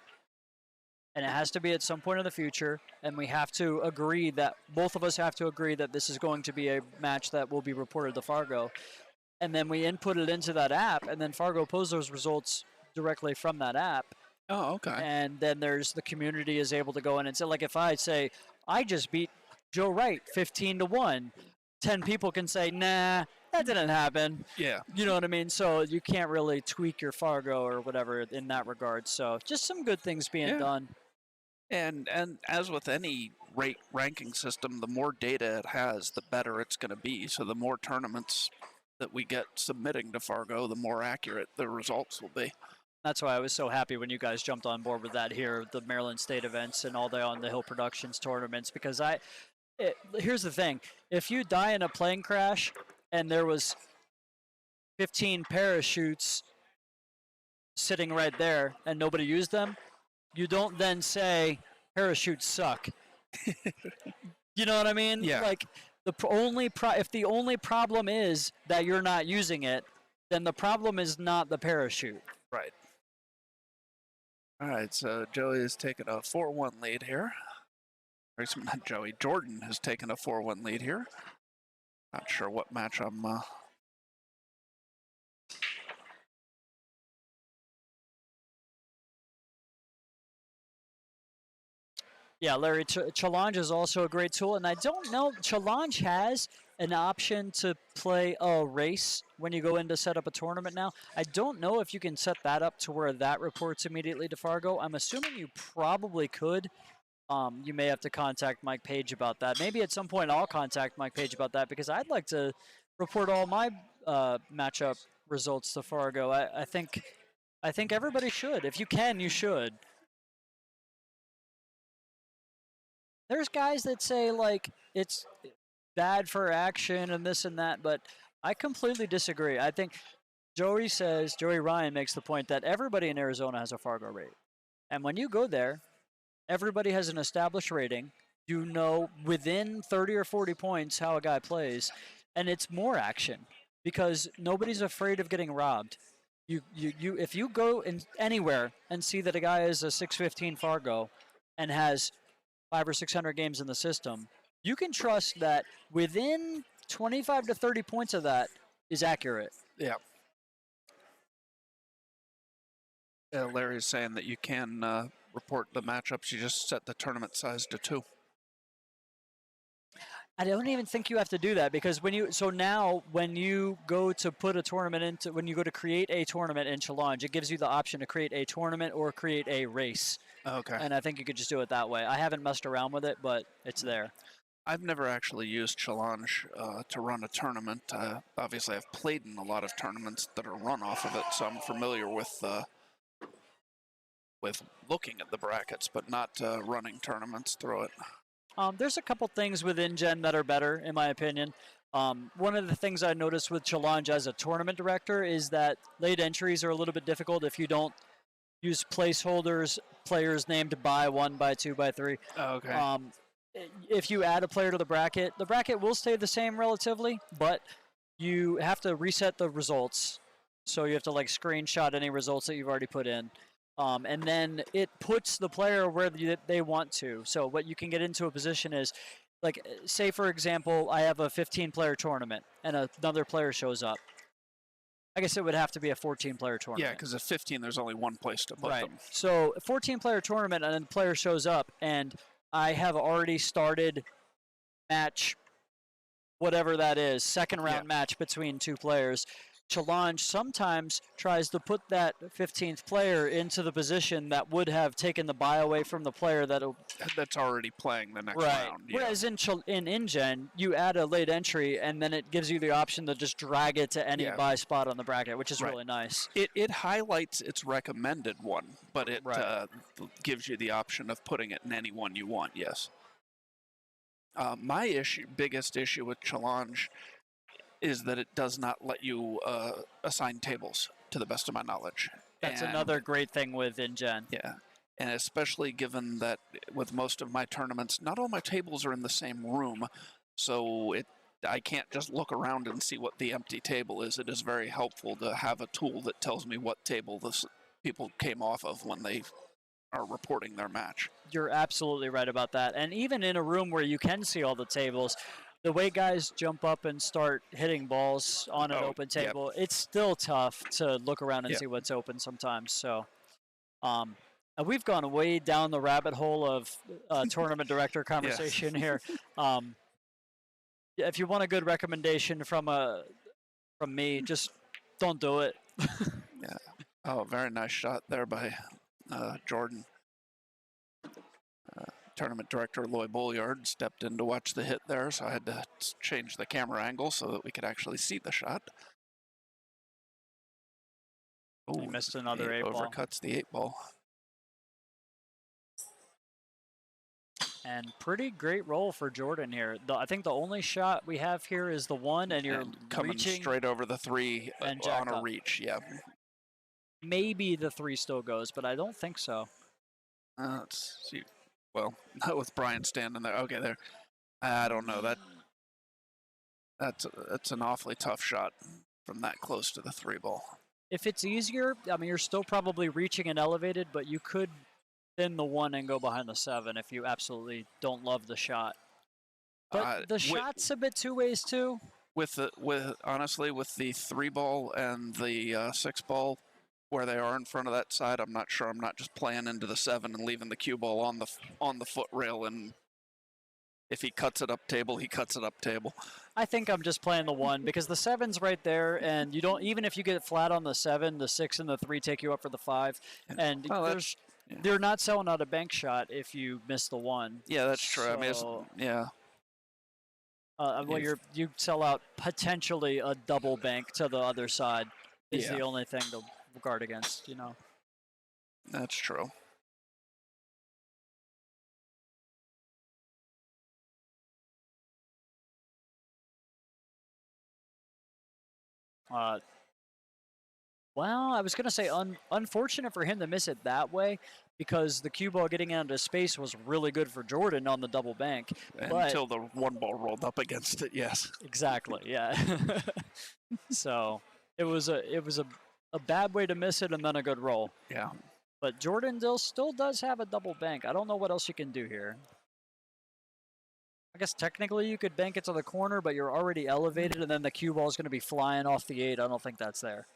And it has to be at some point in the future, and we have to agree that both of us have to agree that this is going to be a match that will be reported to Fargo. And then we input it into that app, and then Fargo pulls those results directly from that app.
Oh, okay.
And then the community is able to go in and say, if I say, I just beat Joe Wright 15-1, 10 people can say, nah, that didn't happen.
Yeah.
You know what I mean? So you can't really tweak your Fargo or whatever in that regard. So just some good things being done.
And as with any ranking system, the more data it has, the better it's going to be. So the more tournaments that we get submitting to Fargo, the more accurate the results will be.
That's why I was so happy when you guys jumped on board with that here, the Maryland State events and all the On the Hill Productions tournaments, because here's the thing. If you die in a plane crash and there was 15 parachutes sitting right there and nobody used them, you don't then say parachutes suck. You know what I mean?
Yeah.
If the only problem is that you're not using it, then the problem is not the parachute.
Right. All right, so Joey has taken a 4-1 lead here. Or not Joey, Jordan has taken a 4-1 lead here. Not sure what match I'm...
Yeah, Larry, Challenge is also a great tool, and I don't know, Challenge has an option to play a race when you go in to set up a tournament now. I don't know if you can set that up to where that reports immediately to Fargo. I'm assuming you probably could. You may have to contact Mike Page about that. Maybe at some point I'll contact Mike Page about that, because I'd like to report all my matchup results to Fargo. I think everybody should. If you can, you should. There's guys that say like it's bad for action and this and that, but I completely disagree. I think Joey Ryan makes the point that everybody in Arizona has a Fargo rate. And when you go there, everybody has an established rating. You know within 30 or 40 points how a guy plays, and it's more action because nobody's afraid of getting robbed. If you go anywhere and see that a guy is a 615 Fargo and has 500 or 600 games in the system, you can trust that within 25 to 30 points of that is accurate.
Yeah. Larry's saying that you can report the matchups. You just set the tournament size to 2.
I don't even think you have to do that because when you go to put a tournament when you go to create a tournament in Challenge, it gives you the option to create a tournament or create a race.
Okay.
And I think you could just do it that way. I haven't messed around with it, but it's there.
I've never actually used Challenge to run a tournament. Obviously, I've played in a lot of tournaments that are run off of it, so I'm familiar with looking at the brackets, but not running tournaments through it.
There's a couple things with InGen that are better, in my opinion. One of the things I noticed with Challenge as a tournament director is that late entries are a little bit difficult if you don't use placeholders, players named by 1, by 2, by 3.
Okay.
If you add a player to the bracket will stay the same relatively, but you have to reset the results. So you have to like screenshot any results that you've already put in. And then it puts the player where they want to. So what you can get into a position is, like, say for example, I have a 15-player tournament and another player shows up. I guess it would have to be a 14-player tournament.
Yeah, because at 15, there's only one place to put them.
So a 14-player tournament, and then the player shows up, and I have already started match, whatever that is, second round match between two players. Challenge sometimes tries to put that 15th player into the position that would have taken the bye away from the player
that's already playing the next round. Yeah.
Whereas in InGen, you add a late entry, and then it gives you the option to just drag it to any bye spot on the bracket, which is really nice.
It highlights its recommended one, but it gives you the option of putting it in any one you want, yes. My biggest issue with Challenge is that it does not let you assign tables, to the best of my knowledge.
That's another great thing with InGen.
Yeah, and especially given that with most of my tournaments, not all my tables are in the same room, so I can't just look around and see what the empty table is. It is very helpful to have a tool that tells me what table people came off of when they are reporting their match. You're
absolutely right about that. And even in a room where you can see all the tables, the way guys jump up and start hitting balls on an open table, it's still tough to look around and see what's open sometimes. So we've gone way down the rabbit hole of tournament director conversation here. If you want a good recommendation from me, just don't do it.
Yeah. Oh, very nice shot there by Jordan. Tournament director Loy Bolliard stepped in to watch the hit there, so I had to change the camera angle so that we could actually see the shot.
Oh, he missed another 8 ball.
Overcuts the 8 ball.
And pretty great roll for Jordan here. I think the only shot we have here is the 1, and you're
coming straight over the 3
and
on a reach. Yeah.
Maybe the 3 still goes, but I don't think so.
Let's see. Well, not with Brian standing there. Okay, there. I don't know. That's an awfully tough shot from that close to the 3 ball.
If it's easier, I mean, you're still probably reaching and elevated, but you could thin the 1 and go behind the 7 if you absolutely don't love the shot. But the shot's a bit two ways too.
Honestly, with the 3 ball and the 6 ball, where they are in front of that side, I'm not sure. I'm not just playing into the 7 and leaving the cue ball on the foot rail, and if he cuts it up table, he cuts it up table.
I think I'm just playing the 1 because the 7's right there, and you don't, even if you get flat on the 7, the 6 and the 3 take you up for the 5, and they're not selling out a bank shot if you miss the 1.
Yeah, that's true. I mean,
well, you sell out potentially a double bank to the other side is
Yeah.
the only thing to guard against, you know.
That's true.
Well, I was going to say unfortunate for him to miss it that way because the cue ball getting out into space was really good for Jordan on the double bank.
Until the one ball rolled up against it, yes.
Exactly, yeah. So it was a bad way to miss it and then a good roll.
Yeah.
But Jordan still does have a double bank. I don't know what else you can do here. I guess technically you could bank it to the corner, but you're already elevated, and then the cue ball is going to be flying off the 8. I don't think that's there.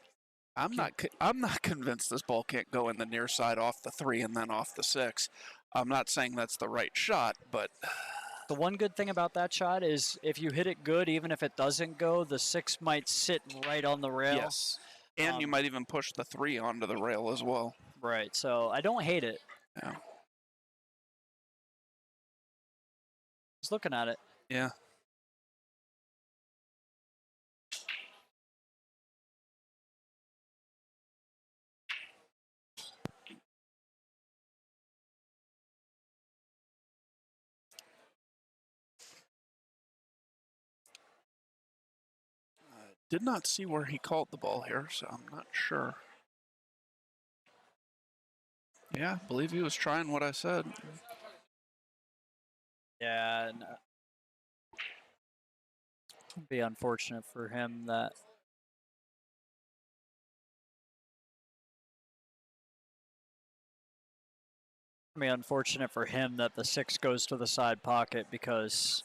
I'm not convinced this ball can't go in the near side off the 3 and then off the 6. I'm not saying that's the right shot, but
the one good thing about that shot is if you hit it good, even if it doesn't go, the 6 might sit right on the rail.
Yes. And you might even push the 3 onto the rail as well.
Right, so I don't hate it.
Yeah.
Just looking at it.
Yeah. Did not see where he called the ball here, so I'm not sure. Yeah, I believe he was trying what I said.
Yeah, no. It'd be unfortunate for him that. It'd be unfortunate for him that the 6 goes to the side pocket because.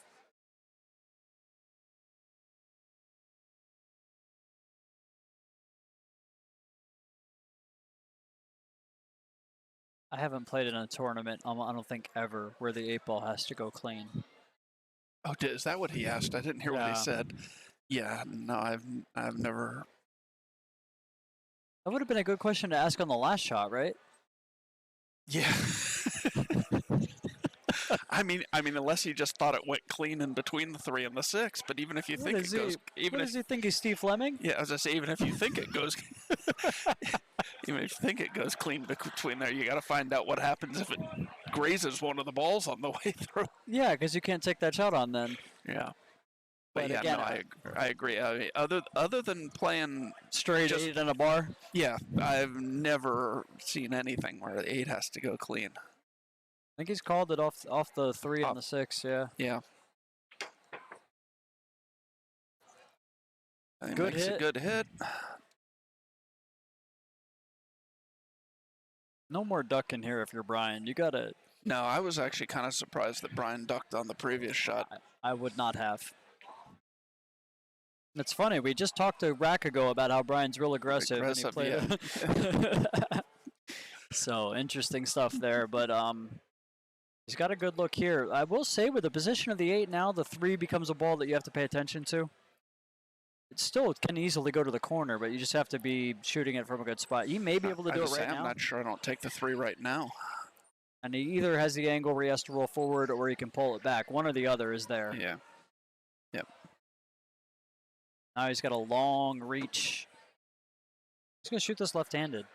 I haven't played in a tournament, I don't think ever, where the 8 ball has to go clean.
Oh, is that what he asked? I didn't hear what he said. Yeah, no, I've never.
That would have been a good question to ask on the last shot, right?
Yeah. I mean, unless he just thought it went clean in between the 3 and the 6, but even if you think it goes,
does he think he's Steve Fleming?
Yeah, as I say, even if you think it goes, even if you think it goes clean between there, you got to find out what happens if it grazes one of the balls on the way through.
Yeah, because you can't take that shot on then.
Yeah. But yeah,
again,
no, I agree. I mean, other than playing
straight 8 in a bar.
Yeah, I've never seen anything where the 8 has to go clean.
I think he's called it off the 3 and the 6. Yeah.
Yeah.
Good
hit. A good hit.
No more ducking here if you're Brian. You gotta.
No, I was actually kind of surprised that Brian ducked on the previous shot.
I would not have. It's funny. We just talked to Rack ago about how Brian's real aggressive and he played.
Yeah.
So interesting stuff there, but he's got a good look here. I will say, with the position of the 8 now, the 3 becomes a ball that you have to pay attention to. It still can easily go to the corner, but you just have to be shooting it from a good spot. He may be able to do it right now.
I'm not sure I don't take the 3 right now.
And he either has the angle where he has to roll forward or he can pull it back. One or the other is there.
Yeah. Yep.
Now he's got a long reach. He's going to shoot this left-handed.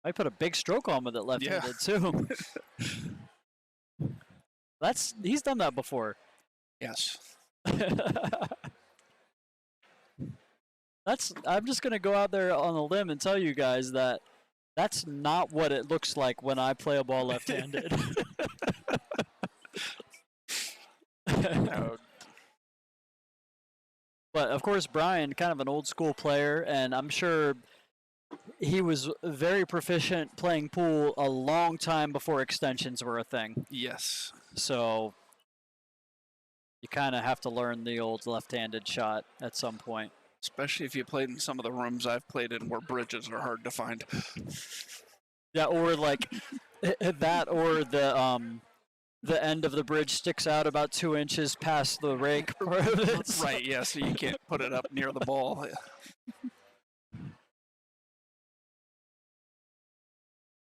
I put a big stroke on with it left-handed too. He's done that before.
Yes.
I'm just gonna go out there on a limb and tell you guys that that's not what it looks like when I play a ball left-handed.
No.
But of course, Brian, kind of an old school player, and I'm sure he was very proficient playing pool a long time before extensions were a thing.
Yes.
So you kind of have to learn the old left-handed shot at some point.
Especially if you played in some of the rooms I've played in where bridges are hard to find.
Yeah, or like that, or the end of the bridge sticks out about 2 inches past the rake.
Right, yeah, so you can't put it up near the ball.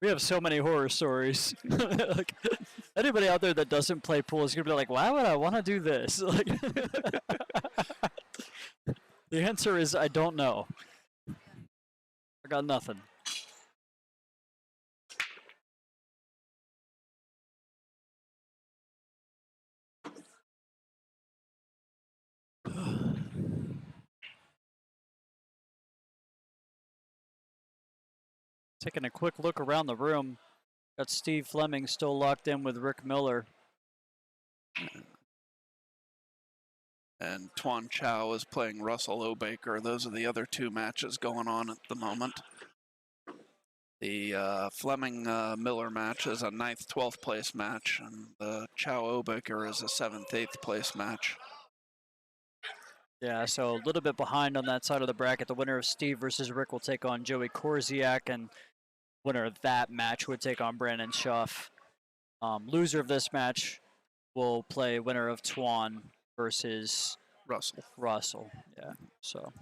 We have so many horror stories. Like, anybody out there that doesn't play pool is gonna be like, "Why would I want to do this?" Like, the answer is, I don't know. I got nothing. Taking a quick look around the room. Got Steve Fleming still locked in with Rick Miller.
And Tuan Chow is playing Russell O'Baker. Those are the other two matches going on at the moment. The Fleming-Miller match is a 9th, 12th place match, and the Chow-O'Baker is a 7th, 8th place match.
Yeah, so a little bit behind on that side of the bracket. The winner of Steve versus Rick will take on Joey Korziak, and winner of that match would take on Brandon Schuff. Loser of this match will play winner of Tuan versus
Russell.
Yeah, so.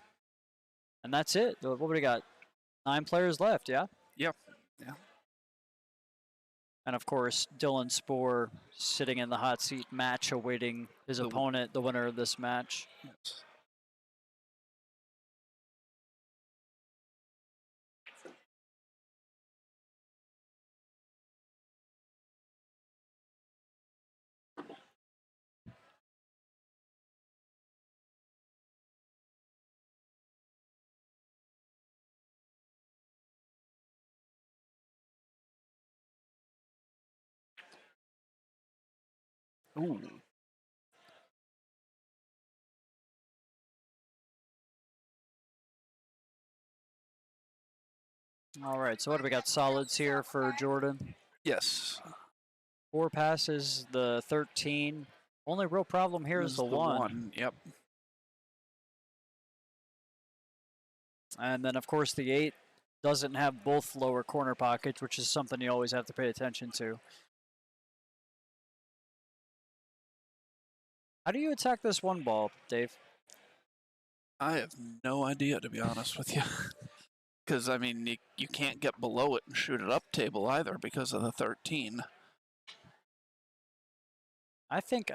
And that's it. What do we got? 9 players left, yeah?
Yep. Yeah.
And of course, Dylan Spoor sitting in the hot seat match awaiting his opponent, the winner of this match.
Yes. Ooh.
All right, so what do we got? Solids here for Jordan.
Yes.
4 passes, the 13. Only real problem here is the 1.
Yep.
And then, of course, the 8 doesn't have both lower corner pockets, which is something you always have to pay attention to. How do you attack this 1 ball, Dave?
I have no idea, to be honest with you. Because, I mean, you can't get below it and shoot it up table either because of the 13.
I think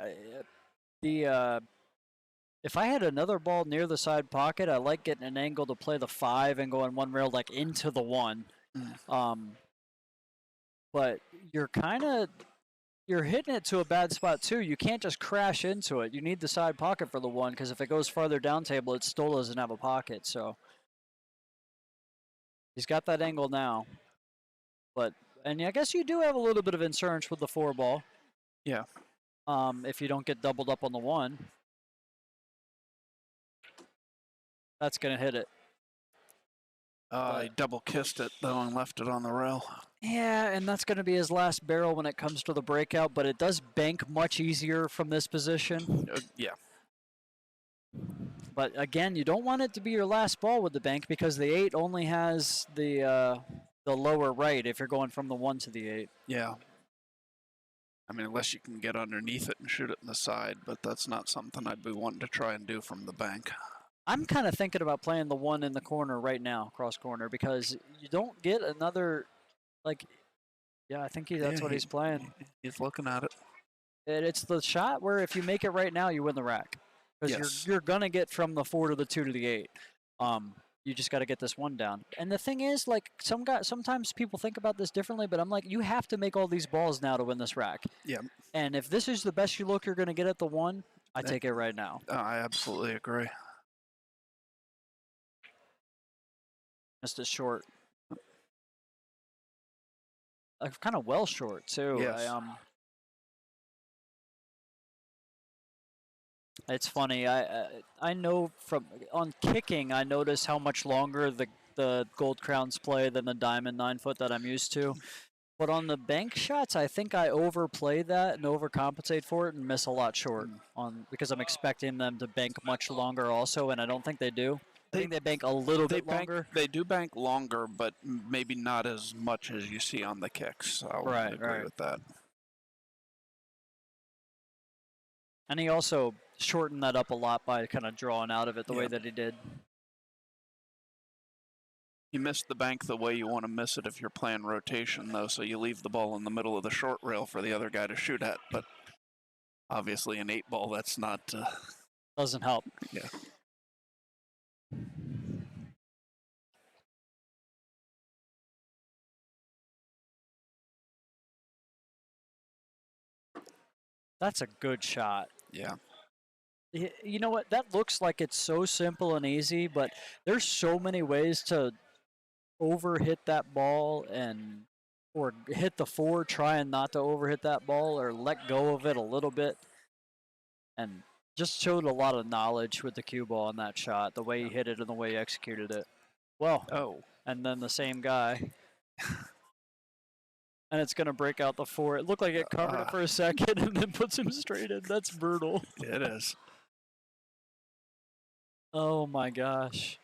if I had another ball near the side pocket, I like getting an angle to play the 5 and going 1 rail like into the 1. But you're hitting it to a bad spot too. You can't just crash into it. You need the side pocket for the 1 because if it goes farther down table, it still doesn't have a pocket. So he's got that angle now. And I guess you do have a little bit of insurance with the 4 ball.
Yeah.
If you don't get doubled up on the 1. That's going to hit it.
He double kissed it though and left it on the rail.
Yeah, and that's going to be his last barrel when it comes to the breakout, but it does bank much easier from this position.
Yeah.
But again, you don't want it to be your last ball with the bank because the 8 only has the lower right if you're going from the 1 to the 8.
Yeah. I mean, unless you can get underneath it and shoot it in the side, but that's not something I'd be wanting to try and do from the bank.
I'm kind of thinking about playing the 1 in the corner right now, cross corner, because you don't get another, yeah, I think that's what he's playing.
He's looking at it.
It's the shot where if you make it right now, you win the rack. Because you're going to get from the 4 to the 2 to the 8. You just got to get this 1 down. And the thing is, sometimes people think about this differently, but I'm like, you have to make all these balls now to win this rack.
Yeah.
And if this is the best you look you're going to get at the 1, I take it right now.
I absolutely agree.
Just a short. Kind of well short, too.
Yes.
It's funny. I know on kicking, I notice how much longer the gold crowns play than the diamond 9-foot that I'm used to. But on the bank shots, I think I overplay that and overcompensate for it and miss a lot short because I'm expecting them to bank much longer also, and I don't think they do. I think they bank a little bit longer.
They do bank longer, but maybe not as much as you see on the kicks. I would agree with that.
And he also shortened that up a lot by kind of drawing out of it the way that he did.
You missed the bank the way you want to miss it if you're playing rotation, though, so you leave the ball in the middle of the short rail for the other guy to shoot at. But obviously, an 8-ball, that's not.
Doesn't help.
Yeah.
That's a good shot.
Yeah.
You know what? That looks like it's so simple and easy, but there's so many ways to overhit that ball or hit the 4 trying not to overhit that ball or let go of it a little bit. And just showed a lot of knowledge with the cue ball on that shot, the way he hit it and the way he executed it. Well, and then the same guy. And it's going to break out the 4. It looked like it covered it for a second and then puts him straight in. That's brutal.
It is.
Oh my gosh.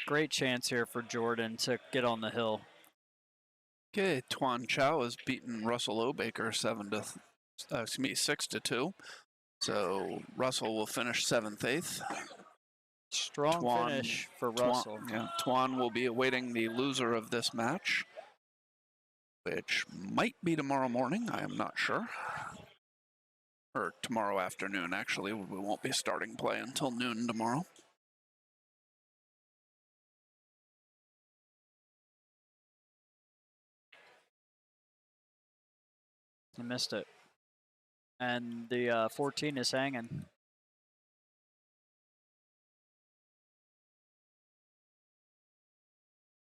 Great chance here for Jordan to get on the hill.
Okay, Tuan Chow has beaten Russell Obaker 6-2. So Russell will finish 7th, 8th.
Strong finish for Russell.
Tuan will be awaiting the loser of this match, which might be tomorrow morning. I am not sure. Or tomorrow afternoon, actually. We won't be starting play until noon tomorrow.
He missed it. And the 14 is hanging.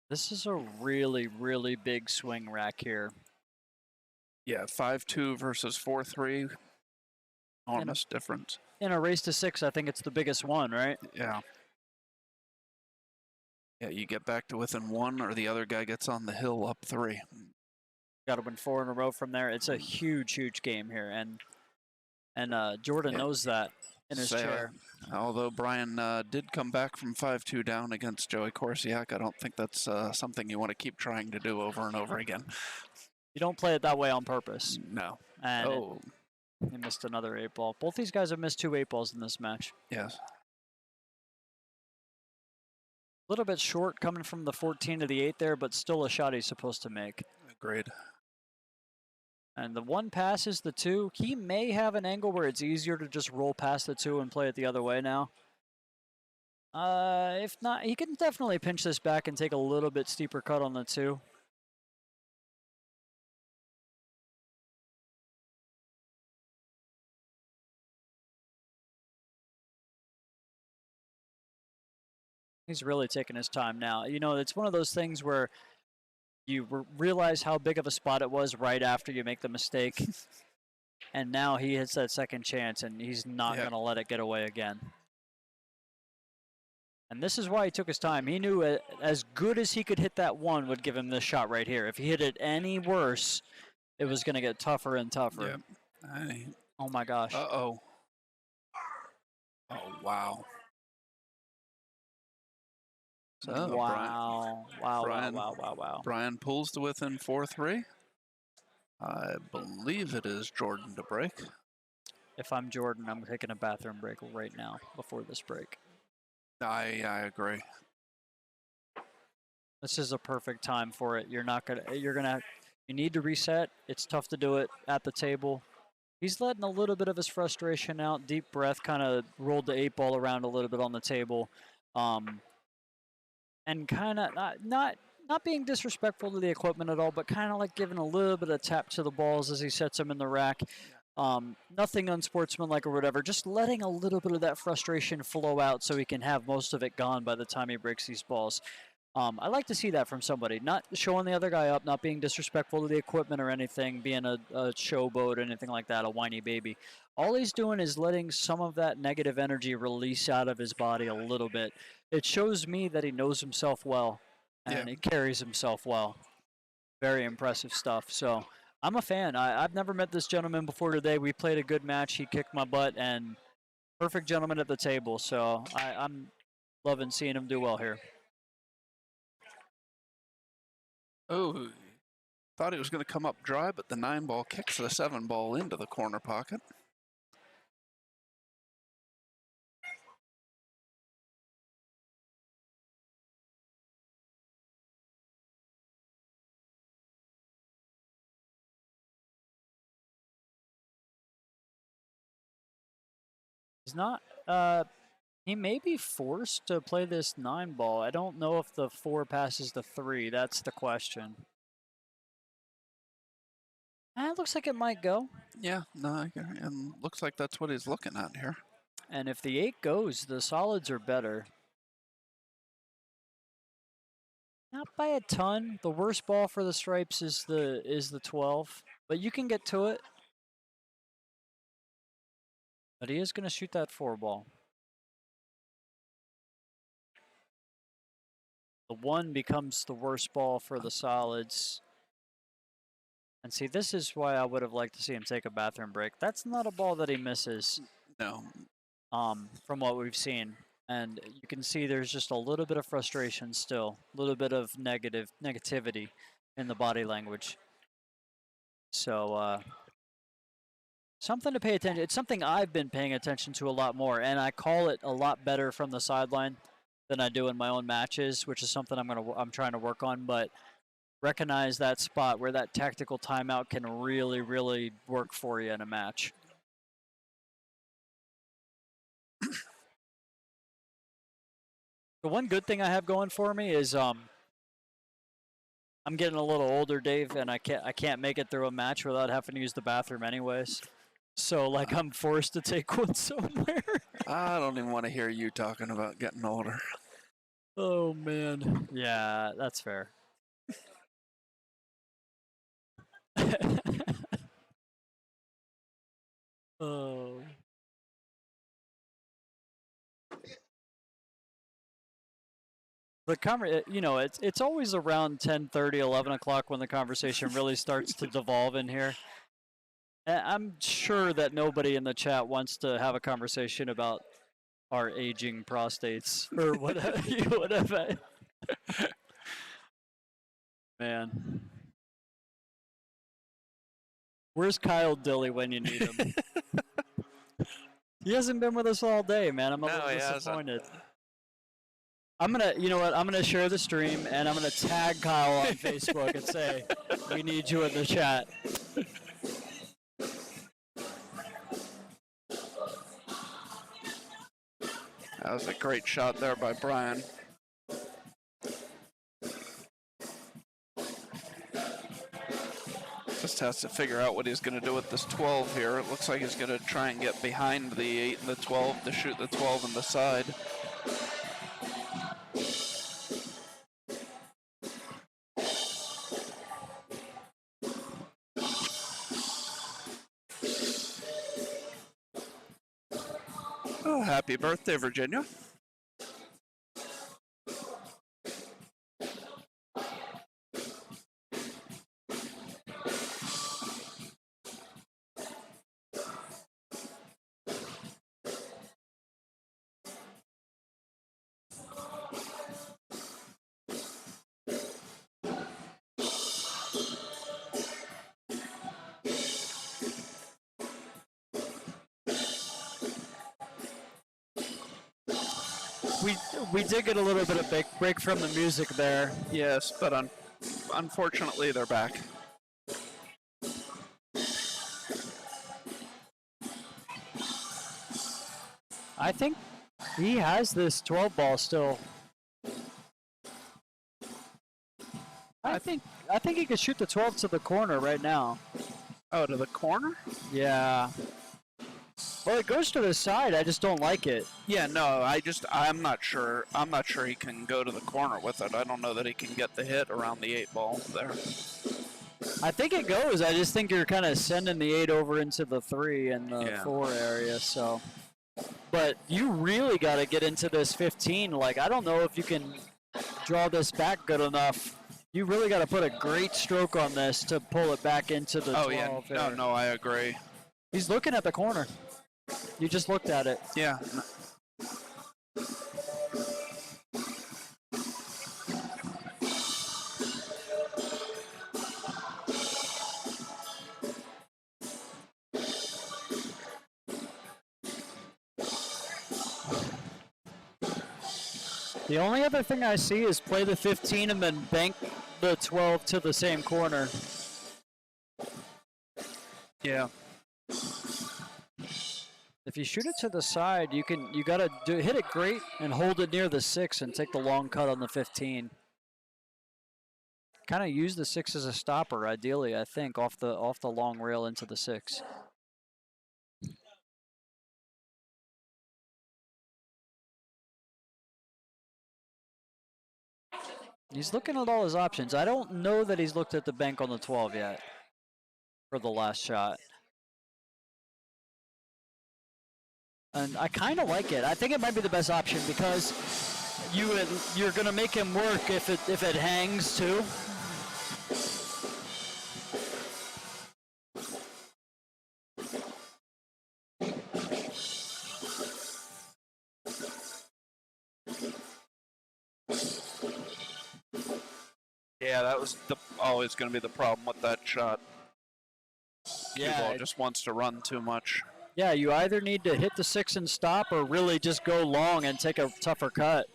This is a really, really big swing rack here.
Yeah, 5-2 versus 4-3. Enormous difference.
In a race to 6, I think it's the biggest one, right?
Yeah. Yeah, you get back to within 1 or the other guy gets on the hill up 3.
Got to win 4 in a row from there. It's a huge, huge game here. And Jordan knows that in his chair.
Although Brian did come back from 5-2 down against Joey Korsiak, I don't think that's something you want to keep trying to do over and over again.
You don't play it that way on purpose.
No.
And he missed another 8-ball. Both these guys have missed 2 8-balls in this match.
Yes.
A little bit short coming from the 14 to the 8 there, but still a shot he's supposed to make.
Agreed.
And the 1 passes the 2. He may have an angle where it's easier to just roll past the 2 and play it the other way now. If not, he can definitely pinch this back and take a little bit steeper cut on the 2. He's really taking his time now. You know, it's one of those things where you realize how big of a spot it was right after you make the mistake. And now he hits that second chance, and he's not going to let it get away again. And this is why he took his time. He knew as good as he could hit that 1 would give him this shot right here. If he hit it any worse, it was going to get tougher and tougher.
Yeah.
Oh, my gosh.
Uh-oh. Oh, wow. So
Wow.
Brian pulls to within 4-3. I believe it is Jordan to break.
If I'm Jordan, I'm taking a bathroom break right now before this break.
I agree.
This is a perfect time for it. You need to reset. It's tough to do it at the table. He's letting a little bit of his frustration out. Deep breath, kind of rolled the 8-ball around a little bit on the table. And kind of not being disrespectful to the equipment at all, but kind of like giving a little bit of tap to the balls as he sets them in the rack. Nothing unsportsmanlike or whatever, just letting a little bit of that frustration flow out so he can have most of it gone by the time he breaks these balls. I like to see that from somebody, not showing the other guy up, not being disrespectful to the equipment or anything, being a showboat or anything like that, a whiny baby. All he's doing is letting some of that negative energy release out of his body a little bit. It shows me that he knows himself well, and he carries himself well. Very impressive stuff. So I'm a fan. I've never met this gentleman before today. We played a good match. He kicked my butt, and perfect gentleman at the table. So I'm loving seeing him do well here.
Oh, thought he was going to come up dry, but the 9-ball kicks the 7-ball into the corner pocket.
He's not. He may be forced to play this 9 ball. I don't know if the 4 passes the 3. That's the question. It looks like it might go.
Yeah, no, and looks like that's what he's looking at here.
And if the 8 goes, the solids are better. Not by a ton. The worst ball for the stripes is the 12, but you can get to it. But he is going to shoot that 4 ball. The 1 becomes the worst ball for the solids. And see, this is why I would have liked to see him take a bathroom break. That's not a ball that he misses.
No.
From what we've seen. And you can see there's just a little bit of frustration still. A little bit of negativity in the body language. So, something to pay attention. It's something I've been paying attention to a lot more. And I call it a lot better from the sideline than I do in my own matches, which is something I'm trying to work on. But recognize that spot where that tactical timeout can really, really work for you in a match. The one good thing I have going for me is I'm getting a little older, Dave, and I can't make it through a match without having to use the bathroom anyways. So like I'm forced to take one somewhere.
I don't even want to hear you talking about getting older.
Oh man. Yeah, that's fair. Oh. It's always around 10:30, 11 o'clock when the conversation really starts to devolve in here. I'm sure that nobody in the chat wants to have a conversation about our aging prostates or whatever. Man. Where's Kyle Dilly when you need him? He hasn't been with us all day, man. I'm a little disappointed. I'm gonna share the stream and I'm gonna tag Kyle on Facebook and say, we need you in the chat.
That was a great shot there by Brian. Just has to figure out what he's going to do with this 12 here. It looks like he's going to try and get behind the 8 and the 12 to shoot the 12 on the side. Oh, happy birthday, Virginia.
We did get a little bit of break from the music there.
Yes, but unfortunately they're back.
I think he has this 12 ball still. I think he could shoot the 12 to the corner right now.
Oh, to the corner?
Yeah. Well, it goes to the side. I just don't like it.
Yeah, no, I'm not sure. I'm not sure he can go to the corner with it. I don't know that he can get the hit around the 8 ball there.
I think it goes. I just think you're kind of sending the 8 over into the 3 and the 4 area. So, but you really got to get into this 15. Like, I don't know if you can draw this back good enough. You really got to put a great stroke on this to pull it back into the 12.
Oh yeah, no, I agree.
He's looking at the corner. You just looked at it.
Yeah.
The only other thing I see is play the 15 and then bank the 12 to the same corner.
Yeah.
If if you shoot it to the side, you gotta hit it great and hold it near the 6 and take the long cut on the 15. Kind of use the 6 as a stopper, ideally. I think off the long rail into the 6. He's looking at all his options. I don't know that he's looked at the bank on the 12 yet for the last shot. And I kind of like it. I think it might be the best option because you're going to make him work if it hangs too.
Yeah, that was always going to be the problem with that shot.
Yeah,
Ball just wants to run too much.
Yeah, you either need to hit the 6 and stop or really just go long and take a tougher cut.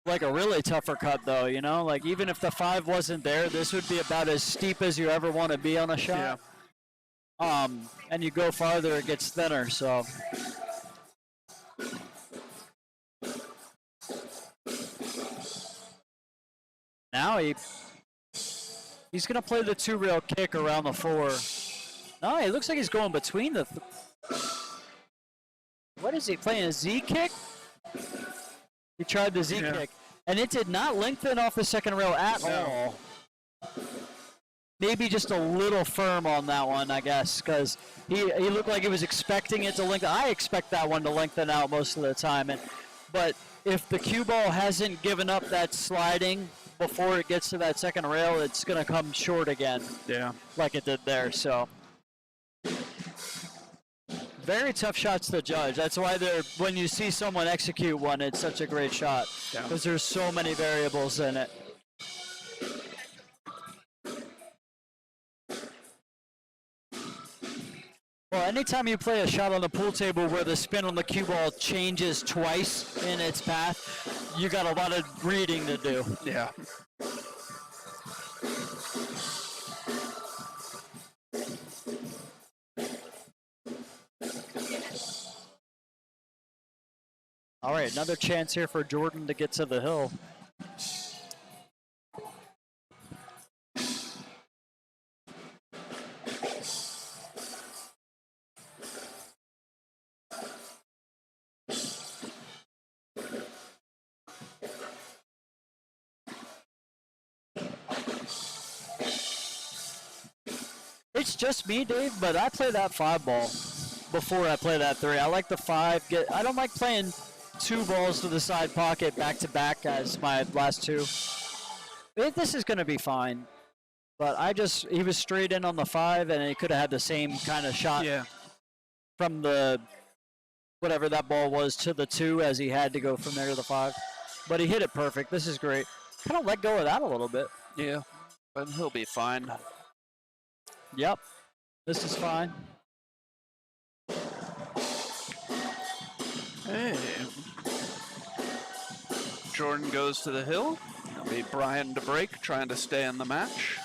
Like a really tougher cut, though, you know? Like, even if the 5 wasn't there, this would be about as steep as you ever want to be on a shot. Yeah. And you go farther, it gets thinner, so... Now he's going to play the 2-rail kick around the 4. No, it looks like he's going between the... What is he playing, a Z kick? He tried the Z kick, and it did not lengthen off the second rail at all. Maybe just a little firm on that one, I guess, because he looked like he was expecting it to lengthen. I expect that one to lengthen out most of the time, but if the cue ball hasn't given up that sliding before it gets to that second rail, it's going to come short again.
Yeah.
Like it did there, so... Very tough shots to judge. That's why when you see someone execute one, it's such a great shot. Because there's so many variables in it. Well, anytime you play a shot on the pool table where the spin on the cue ball changes twice in its path, you got a lot of reading to do.
Yeah.
All right, another chance here for Jordan to get to the hill. It's just me, Dave, but I play that 5 ball before I play that 3. I like the 5. I don't like playing 2 balls to the side pocket back to back as my last 2. This is going to be fine, but he was straight in on the 5, and he could have had the same kind of shot from the whatever that ball was to the 2 as he had to go from there to the 5. But he hit it perfect. This is great. Kind of let go of that a little bit.
Yeah, but he'll be fine.
Yep, this is fine.
Hey. Jordan goes to the hill. It'll be Brian to break, trying to stay in the match.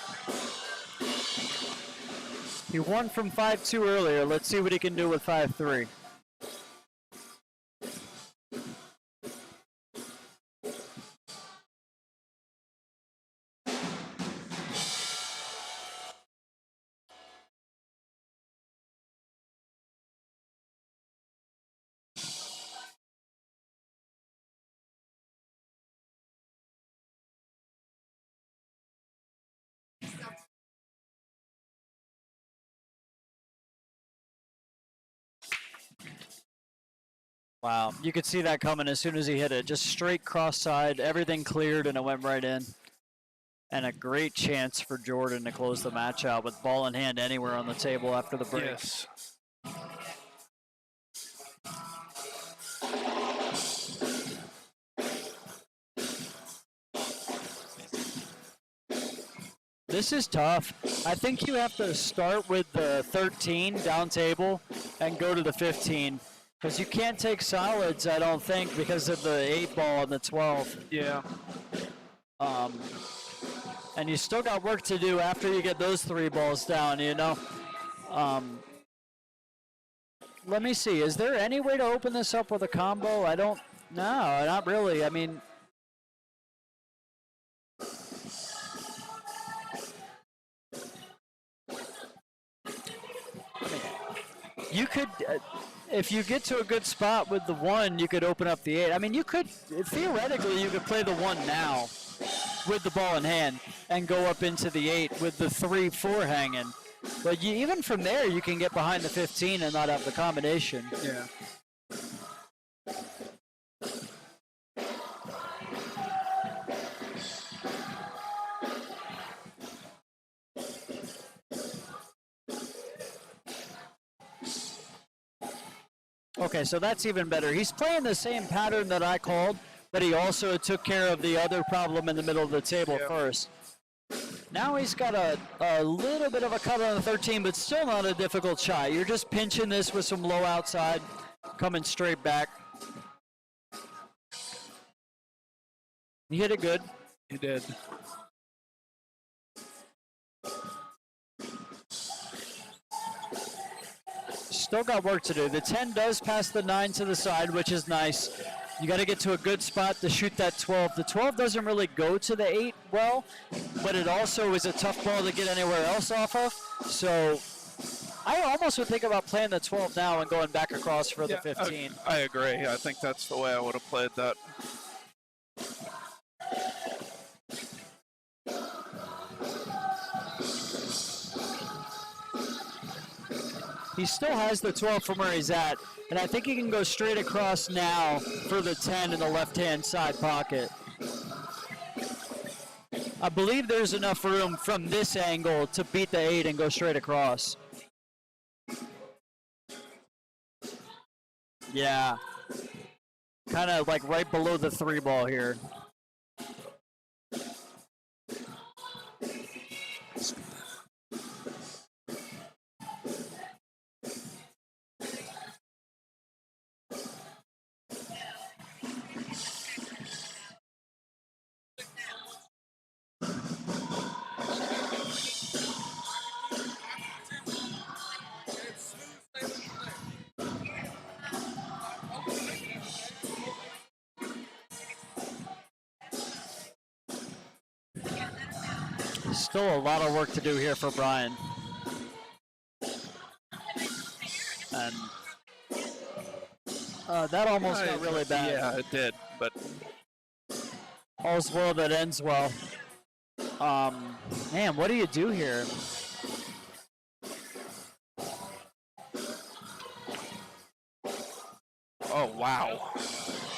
He won from 5-2 earlier. Let's see what he can do with 5-3. Wow, you could see that coming as soon as he hit it. Just straight cross side, everything cleared, and it went right in. And a great chance for Jordan to close the match out with ball in hand anywhere on the table after the break.
Yes.
This is tough. I think you have to start with the 13 down table and go to the 15. Because you can't take solids, I don't think, because of the 8 ball and the 12.
Yeah.
And you still got work to do after you get those 3 balls down, you know?
let me see. Is there any way to open this up with a combo? I don't. No, not really. I mean, you could, if you get to a good spot with the 1, you could open up the 8. I mean, you could, theoretically, you could play the 1 now with the ball in hand and go up into the 8 with the 3-4 hanging. But even from there, you can get behind the 15 and not have the combination.
Yeah.
Okay, so that's even better. He's playing the same pattern that I called, but he also took care of the other problem in the middle of the table first. Now he's got a little bit of a cut on the 13, but still not a difficult shot. You're just pinching this with some low outside, coming straight back. You hit it good.
You did.
Still got work to do. The 10 does pass the 9 to the side, which is nice. You got to get to a good spot to shoot that 12. The 12 doesn't really go to the 8 well, but it also is a tough ball to get anywhere else off of. So I almost would think about playing the 12 now and going back across for the 15.
I agree. I think that's the way I would have played that.
He still has the 12 from where he's at, and I think he can go straight across now for the 10 in the left-hand side pocket. I believe there's enough room from this angle to beat the 8 and go straight across. Yeah. Kind of like right below the 3 ball here. Still a lot of work to do here for Brian. And that almost got really bad.
Yeah, it did, but
all's well that ends well. Man, what do you do here?
oh wow.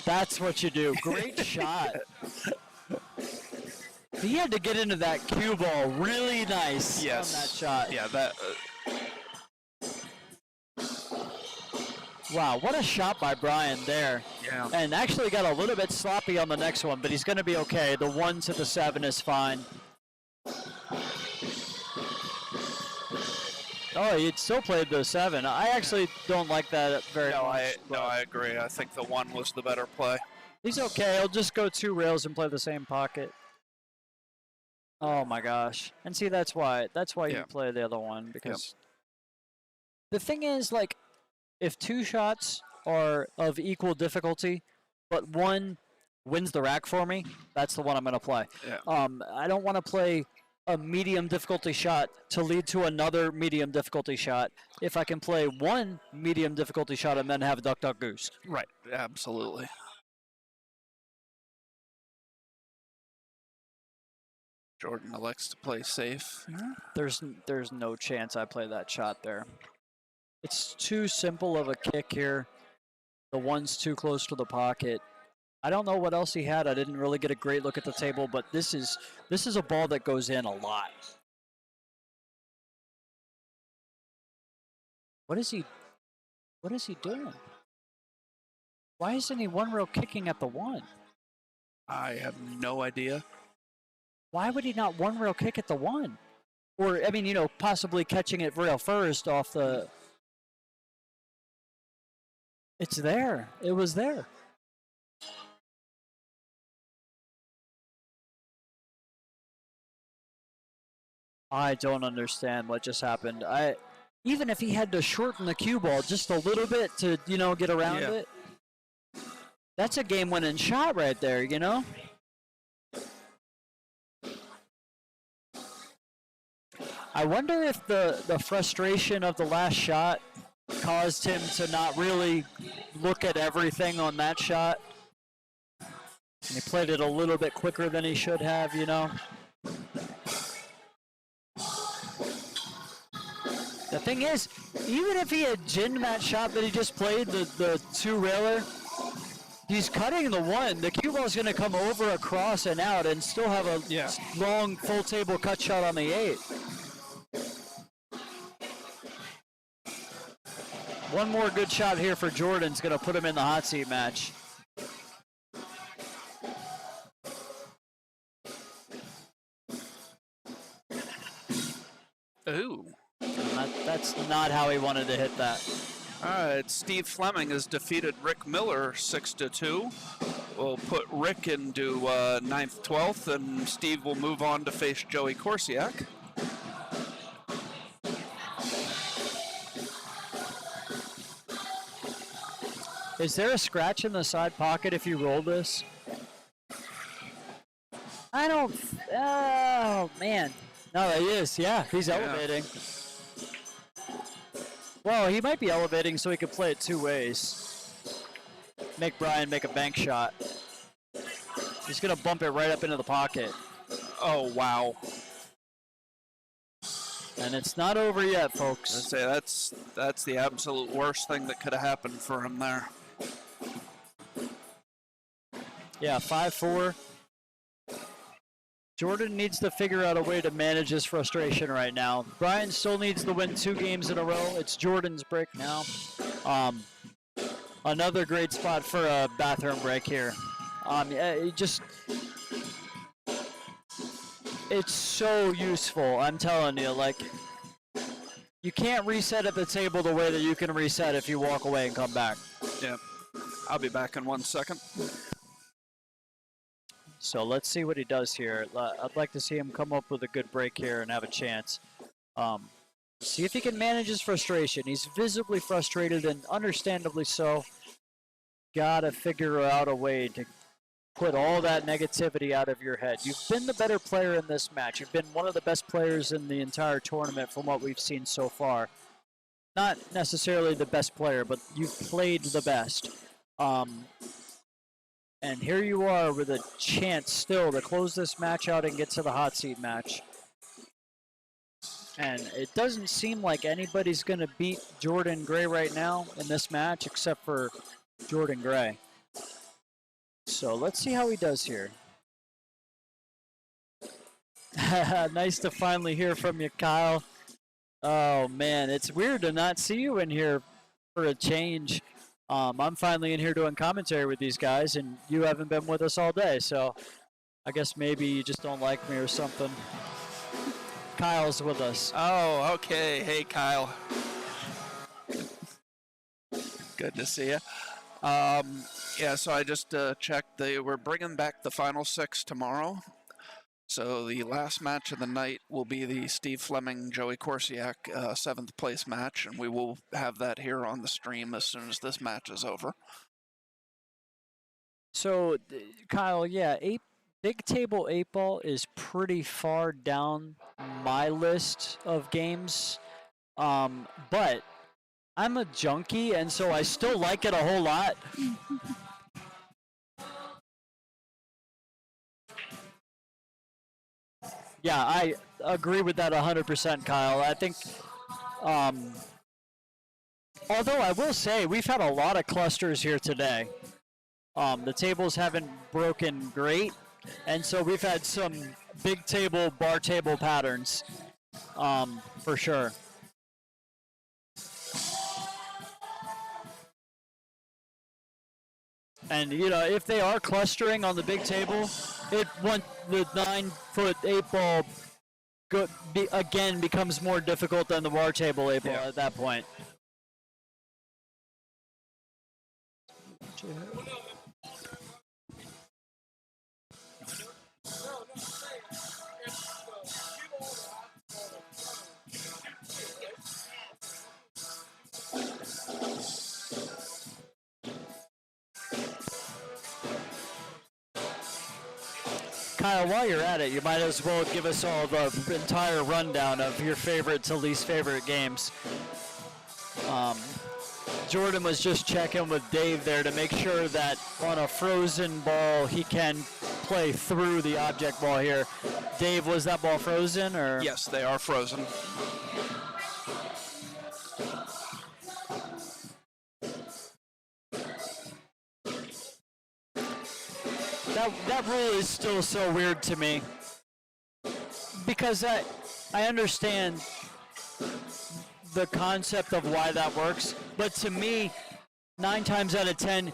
That's what you do. Great shot. He had to get into that cue ball really nice
Yes.
on that shot.
Yeah, that.
Wow, what a shot by Brian there.
Yeah.
And actually got a little bit sloppy on the next one, but he's going to be okay. The 1 to the 7 is fine. Oh, he'd still played the 7. I actually don't like that very much.
I agree. I think the 1 was the better play.
He's okay. He'll just go 2 rails and play the same pocket. Oh my gosh. And see, that's why you play the other one, because the thing is, like, if 2 shots are of equal difficulty, but 1 wins the rack for me, that's the one I'm going to play.
Yeah.
I don't want to play a medium difficulty shot to lead to another medium difficulty shot if I can play 1 medium difficulty shot and then have a duck, duck, goose.
Right. Absolutely. Jordan elects to play safe.
There's no chance I play that shot there. It's too simple of a kick here. The 1's too close to the pocket. I don't know what else he had. I didn't really get a great look at the table, but this is a ball that goes in a lot. What is he doing? Why isn't he 1 rail kicking at the 1?
I have no idea.
Why would he not 1 rail kick at the 1? Or, I mean, possibly catching it rail first off the... It's there. It was there. I don't understand what just happened. even if he had to shorten the cue ball just a little bit to, get around it, that's a game-winning shot right there, I wonder if the frustration of the last shot caused him to not really look at everything on that shot. And he played it a little bit quicker than he should have, The thing is, even if he had ginned that shot that he just played, the two-railer, he's cutting the one. The cue ball's going to come over, across, and out and still have a long full-table cut shot on the 8. One more good shot here for Jordan's going to put him in the hot seat match.
Ooh.
That's not how he wanted to hit that.
All right, Steve Fleming has defeated Rick Miller 6-2. We'll put Rick into 9th, 12th, and Steve will move on to face Joey Korsiak.
Is there a scratch in the side pocket if you roll this? I don't. Oh, man. No, he is. Yeah, he's elevating. Well, he might be elevating so he could play it two ways. Make Brian make a bank shot. He's going to bump it right up into the pocket.
Oh, wow.
And it's not over yet, folks.
I'd say that's the absolute worst thing that could have happened for him there.
Yeah, 5-4. Jordan needs to figure out a way to manage his frustration right now. Brian still needs to win 2 games in a row. It's Jordan's break now. Another great spot for a bathroom break here. It's so useful, I'm telling you. Like, you can't reset at the table the way that you can reset if you walk away and come back.
Yeah. I'll be back in 1 second.
So let's see what he does here. I'd like to see him come up with a good break here and have a chance. See if he can manage his frustration. He's visibly frustrated, and understandably so. Gotta figure out a way to put all that negativity out of your head. You've been the better player in this match. You've been one of the best players in the entire tournament from what we've seen so far. Not necessarily the best player, but you've played the best. And here you are with a chance still to close this match out and get to the hot seat match. And it doesn't seem like anybody's going to beat Jordan Gray right now in this match except for Jordan Gray. So let's see how he does here. Nice to finally hear from you, Kyle. Oh, man, it's weird to not see you in here for a change. I'm finally in here doing commentary with these guys, and you haven't been with us all day, so I guess maybe you just don't like me or something. Kyle's with us.
Oh, okay. Hey, Kyle. Good to see you. Yeah, so I just checked. We're bringing back the final 6 tomorrow. So the last match of the night will be the Steve Fleming, Joey Korsiak 7th place match, and we will have that here on the stream as soon as this match is over.
So, Kyle, yeah, Big Table 8-Ball is pretty far down my list of games, but I'm a junkie, and so I still like it a whole lot. Yeah, I agree with that 100%, Kyle. I think, although I will say we've had a lot of clusters here today. The tables haven't broken great, and so we've had some big table, bar table patterns, for sure. And, if they are clustering on the big table, the 9-foot 8-ball again becomes more difficult than the bar table 8-ball at that point. Kyle, while you're at it, you might as well give us all the entire rundown of your favorite to least favorite games. Jordan was just checking with Dave there to make sure that on a frozen ball he can play through the object ball here. Dave, was that ball frozen or?
Yes, they are frozen.
That rule is still so weird to me because I understand the concept of why that works, but to me, 9 times out of 10,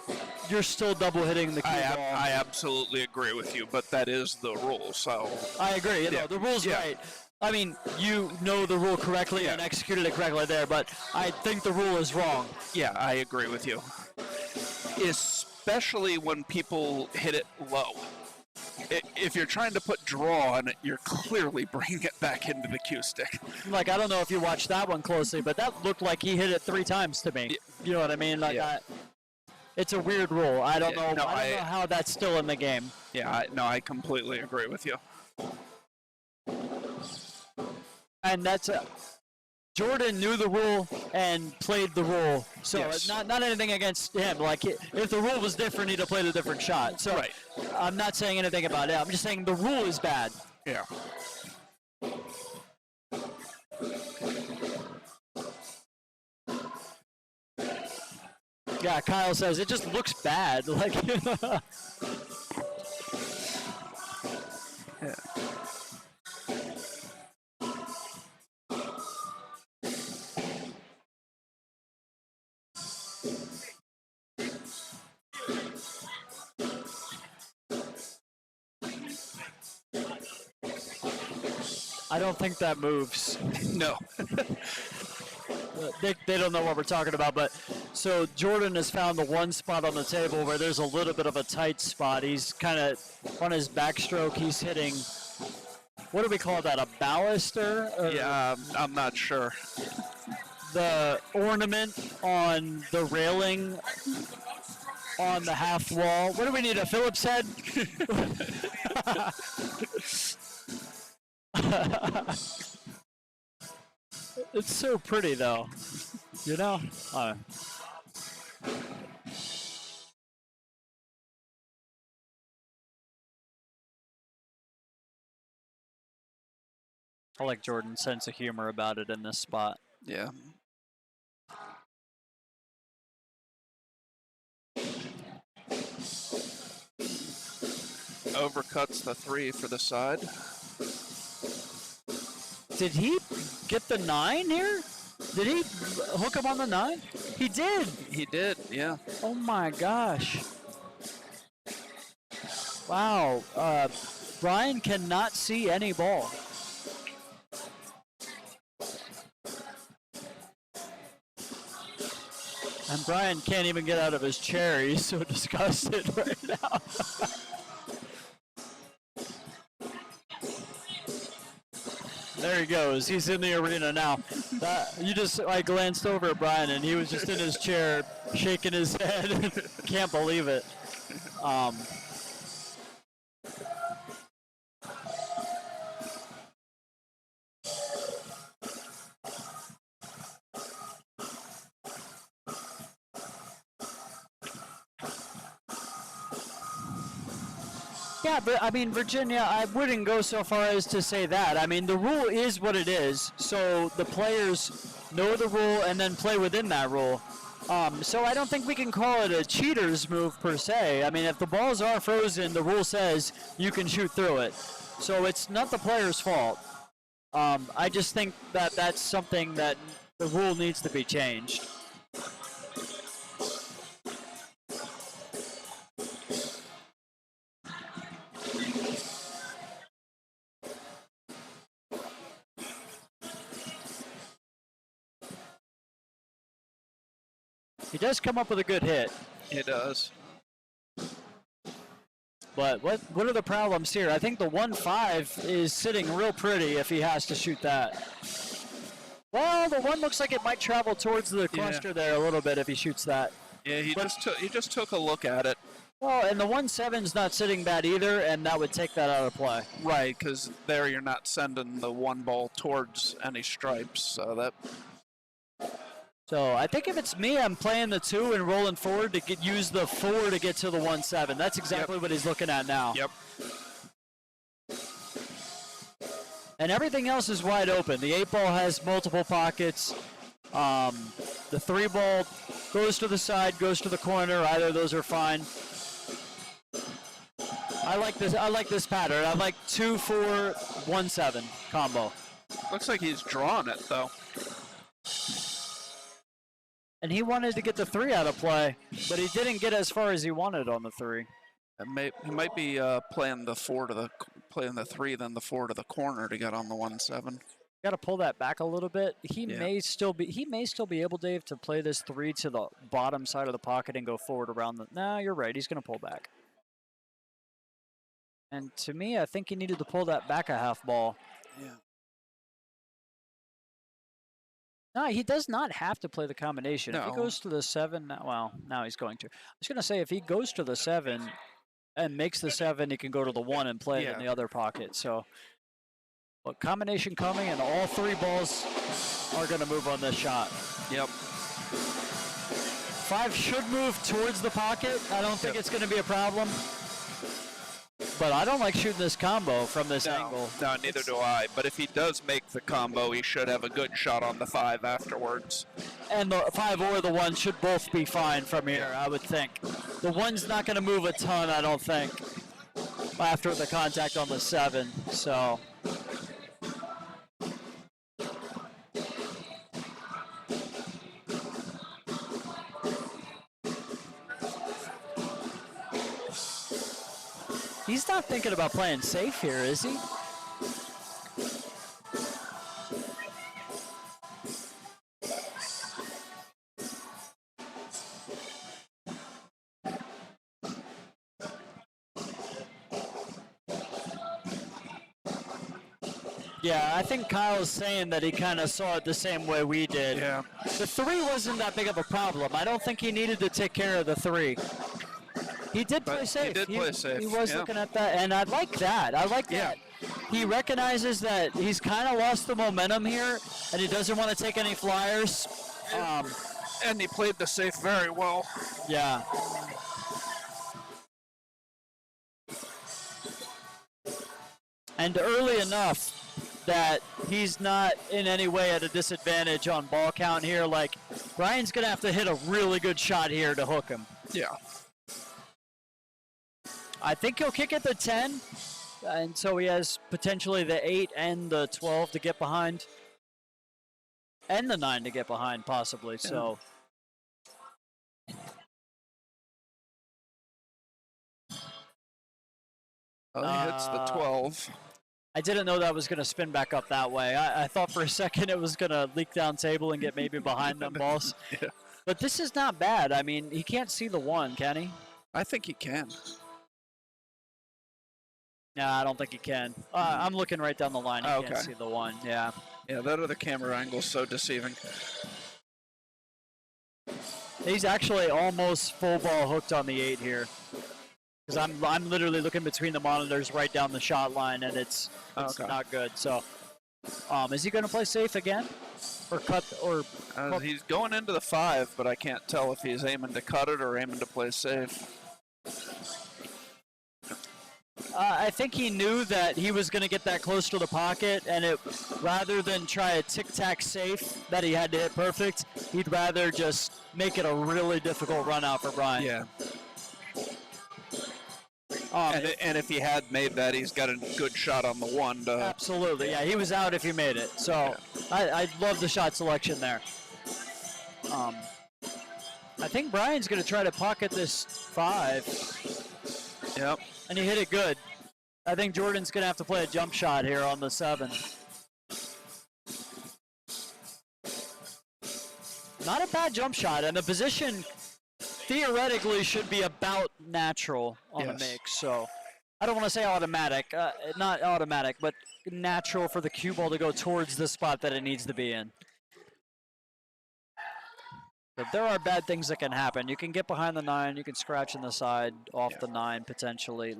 you're still double hitting the cue ball.
I absolutely agree with you, but that is the rule, so.
I agree. You know, the rule's right. I mean, you know the rule correctly and executed it correctly there, but I think the rule is wrong.
Yeah, I agree with you. Especially when people hit it low. If you're trying to put draw on it, you're clearly bringing it back into the cue stick.
Like, I don't know if you watched that one closely, but that looked like he hit it 3 times to me. You know what I mean? Like, it's a weird rule. I don't know. I don't know how that's still in the game.
Yeah, I completely agree with you.
And that's Jordan knew the rule and played the rule. So
Yes.
not anything against him. Like, if the rule was different, he'd have played a different shot. So
Right.
I'm not saying anything about it. I'm just saying the rule is bad.
Yeah.
Yeah, Kyle says it just looks bad. Like, I don't think that moves.
No.
They don't know what we're talking about, but so Jordan has found the one spot on the table where there's a little bit of a tight spot. He's kind of on his backstroke. He's hitting, what do we call that, a baluster?
Yeah, I'm not sure.
The ornament on the railing on the half wall. What do we need, a Phillips head? It's so pretty, though. You know? I like Jordan's sense of humor about it in this spot.
Yeah. Overcuts the 3 for the side.
Did he get the 9 here? Did he hook him on the 9? He did.
He did, yeah.
Oh my gosh. Wow. Brian cannot see any ball. And Brian can't even get out of his chair. He's so disgusted right now. There he goes. He's in the arena now. I glanced over at Brian, and he was just in his chair, shaking his head. Can't believe it. Yeah, but I mean, Virginia, I wouldn't go so far as to say that. I mean, the rule is what it is, so the players know the rule and then play within that rule. So I don't think we can call it a cheater's move per se. I mean, if the balls are frozen, the rule says you can shoot through it. So it's not the player's fault. I just think that that's something that the rule needs to be changed. He does come up with a good hit.
He does.
But what are the problems here? I think the 1-5 is sitting real pretty if he has to shoot that. Well, the 1 looks like it might travel towards the cluster there a little bit if he shoots that.
Yeah, he just took a look at it.
Well, and the 1-7's not sitting bad either, and that would take that out of play.
Right, because there you're not sending the one ball towards any stripes. So
I think if it's me, I'm playing the 2 and rolling forward to use the 4 to get to the 1-7. That's exactly what he's looking at now.
Yep.
And everything else is wide open. The 8 ball has multiple pockets. The 3 ball goes to the side, goes to the corner. Either of those are fine. I like this pattern. I like 2-4, 1-7 combo.
Looks like he's drawn it though.
And he wanted to get the 3 out of play, but he didn't get as far as he wanted on the 3.
He might be playing the 3, then the 4 to the corner to get on the 1-7.
Got to pull that back a little bit. He may still be able, Dave, to play this 3 to the bottom side of the pocket and go forward around the. No, you're right. He's going to pull back. And to me, I think he needed to pull that back a half ball.
Yeah.
No, he does not have to play the combination.
No.
If he goes to the 7, now he's going to. I was going to say, if he goes to the 7 and makes the 7, he can go to the 1 and play it in the other pocket. So, but combination coming, and all 3 balls are going to move on this shot.
Yep.
5 should move towards the pocket. I don't think it's going to be a problem. But I don't like shooting this combo from this angle.
No, neither do I. But if he does make the combo, he should have a good shot on the 5 afterwards.
And the 5 or the 1 should both be fine from here, I would think. The 1's not going to move a ton, I don't think, after the contact on the 7. So. He's not thinking about playing safe here, is he? Yeah, I think Kyle's saying that he kind of saw it the same way we did.
Yeah.
The 3 wasn't that big of a problem. I don't think he needed to take care of the 3. He did play safe.
He did play safe.
He was looking at that, and I like that. I like that. He recognizes that he's kind of lost the momentum here, and he doesn't want to take any flyers.
And he played the safe very well.
Yeah. And early enough that he's not in any way at a disadvantage on ball count here. Like, Brian's going to have to hit a really good shot here to hook him.
Yeah.
I think he'll kick at the 10, and so he has potentially the 8 and the 12 to get behind, and the 9 to get behind, possibly. So.
Oh, he hits the 12.
I didn't know that was going to spin back up that way. I thought for a second it was going to leak down table and get maybe behind them balls.
Yeah.
But this is not bad. I mean, he can't see the 1, can he?
I think he can.
No, I don't think he can. I'm looking right down the line. He can't see the 1, yeah.
Yeah, that other camera angle's so deceiving.
He's actually almost full ball hooked on the 8 here. Because I'm literally looking between the monitors right down the shot line, and it's not good. So, is he going to play safe again? Or cut?
He's going into the 5, but I can't tell if he's aiming to cut it or aiming to play safe.
I think he knew that he was going to get that close to the pocket, and rather than try a tic-tac safe that he had to hit perfect, he'd rather just make it a really difficult run out for Brian.
Yeah. And if he had made that, he's got a good shot on the 1.
Absolutely, yeah. He was out if he made it. So I love the shot selection there. I think Brian's going to try to pocket this 5.
Yep.
And he hit it good. I think Jordan's going to have to play a jump shot here on the 7. Not a bad jump shot, and the position theoretically should be about natural on the make. So I don't want to say automatic, not automatic, but natural for the cue ball to go towards the spot that it needs to be in. But there are bad things that can happen. You can get behind the 9, you can scratch in the side off the 9 potentially,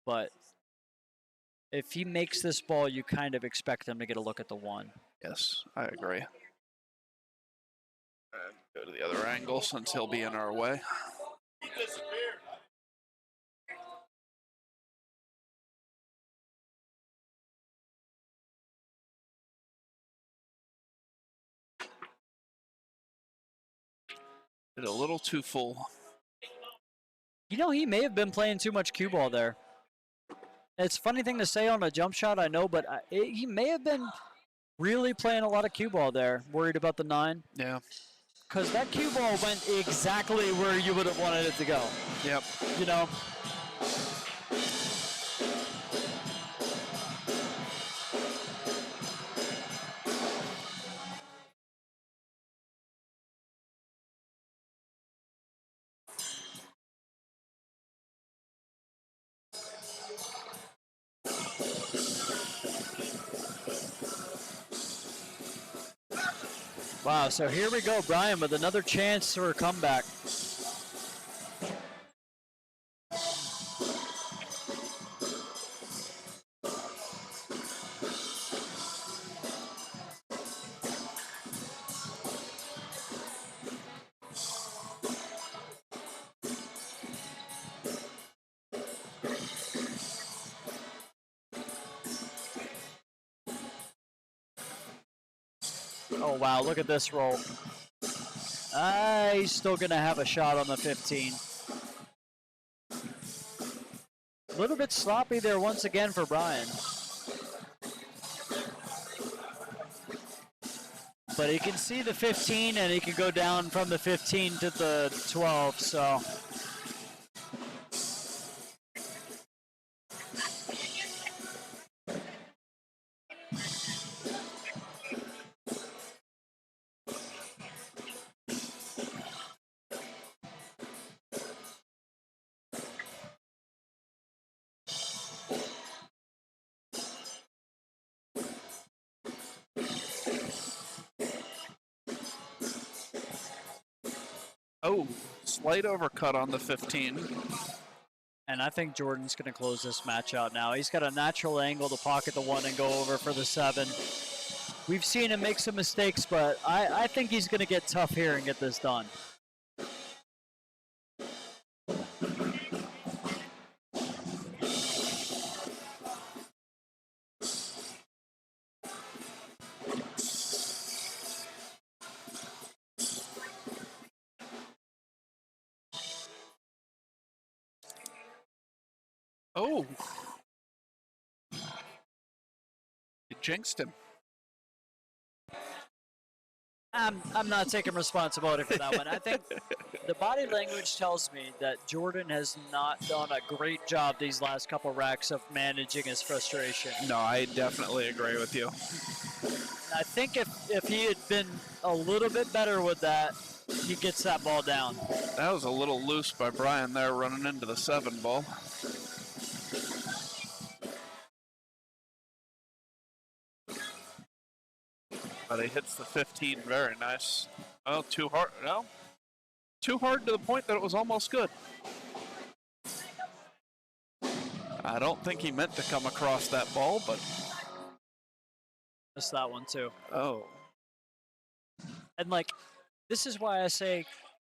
but if he makes this ball, you kind of expect him to get a look at the 1.
Yes, I agree. And go to the other angle since he'll be in our way. Did a little too full.
You know, he may have been playing too much cue ball there. It's a funny thing to say on a jump shot, I know, but he may have been really playing a lot of cue ball there, worried about the 9.
Yeah.
Because that cue ball went exactly where you would have wanted it to go.
Yep.
You know? Wow, so here we go, Brian, with another chance for a comeback. Oh, wow, look at this roll. He's still going to have a shot on the 15. A little bit sloppy there once again for Brian. But he can see the 15, and he can go down from the 15 to the 12, so...
Oh, slight overcut on the 15.
And I think Jordan's going to close this match out now. He's got a natural angle to pocket the 1 and go over for the 7. We've seen him make some mistakes, but I think he's going to get tough here and get this done.
Oh. You jinxed him.
I'm not taking responsibility for that one. I think the body language tells me that Jordan has not done a great job these last couple racks of managing his frustration.
No, I definitely agree with you.
I think if he had been a little bit better with that, he gets that ball down.
That was a little loose by Brian there running into the 7 ball. But he hits the 15 very nice. Oh, too hard. No. Too hard to the point that it was almost good. I don't think he meant to come across that ball, but...
Missed that one too.
Oh.
And like, this is why I say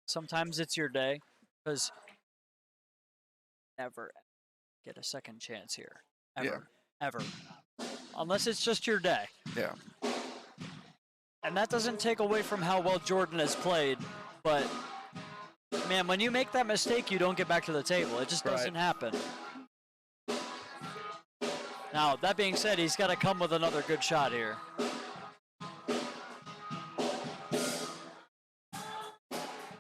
sometimes it's your day, because never get a second chance here. Ever.
Yeah.
Ever. Unless it's just your day.
Yeah.
And that doesn't take away from how well Jordan has played, but man, when you make that mistake, you don't get back to the table. It just doesn't happen. Now, that being said, he's got to come with another good shot here.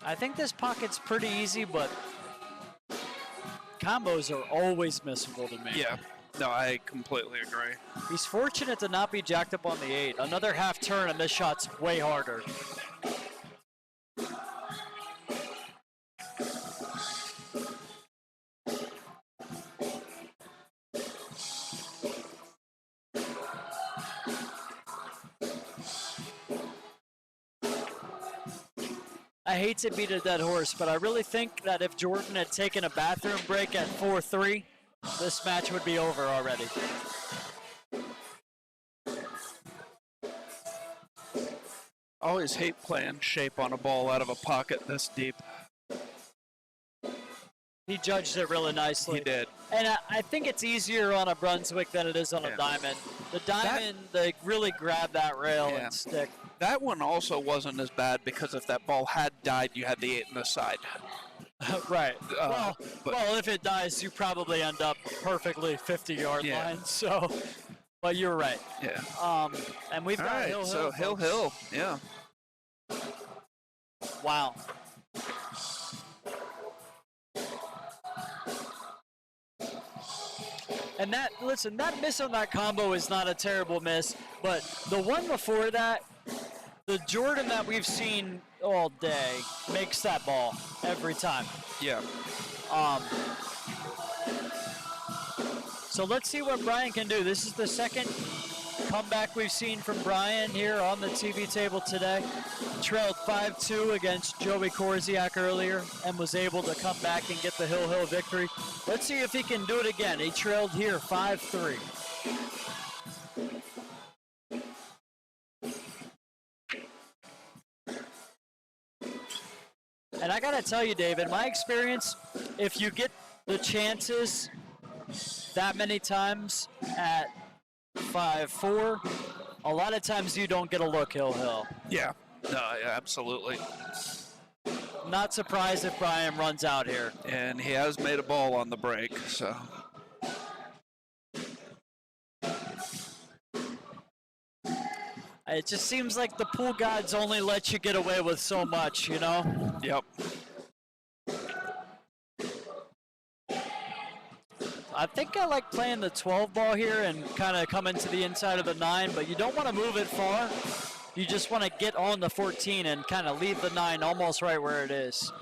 I think this pocket's pretty easy, but combos are always missable to me.
Yeah. No, I completely agree.
He's fortunate to not be jacked up on the 8. Another half turn and this shot's way harder. I hate to beat a dead horse, but I really think that if Jordan had taken a bathroom break at 4-3, this match would be over already.
Always hate playing shape on a ball out of a pocket this deep.
He judged it really nicely.
He did.
And I think it's easier on a Brunswick than it is on a diamond. The diamond, they really grab that rail and stick.
That one also wasn't as bad because if that ball had died, you had the 8 in the side.
Right. Well, if it dies, you probably end up perfectly 50-yard line. So, but you're right.
Yeah.
And we've got Hill.
So Hill. Yeah.
Wow. And that miss on that combo is not a terrible miss, but the one before that, the Jordan that we've seen all day makes that ball every time.
Yeah.
So let's see what Brian can do. This is the second comeback we've seen from Brian here on the TV table today. Trailed 5-2 against Joey Korziak earlier and was able to come back and get the Hill victory. Let's see if he can do it again. He trailed here 5-3. And I gotta tell you, Dave, in my experience, if you get the chances that many times at 5-4, a lot of times you don't get a look, Hill.
Yeah. No, yeah, absolutely.
Not surprised if Brian runs out here.
And he has made a ball on the break, so.
It just seems like the pool gods only let you get away with so much, you know?
Yep.
I think I like playing the 12 ball here and kind of coming to the inside of the 9, but you don't want to move it far. You just want to get on the 14 and kind of leave the 9 almost right where it is.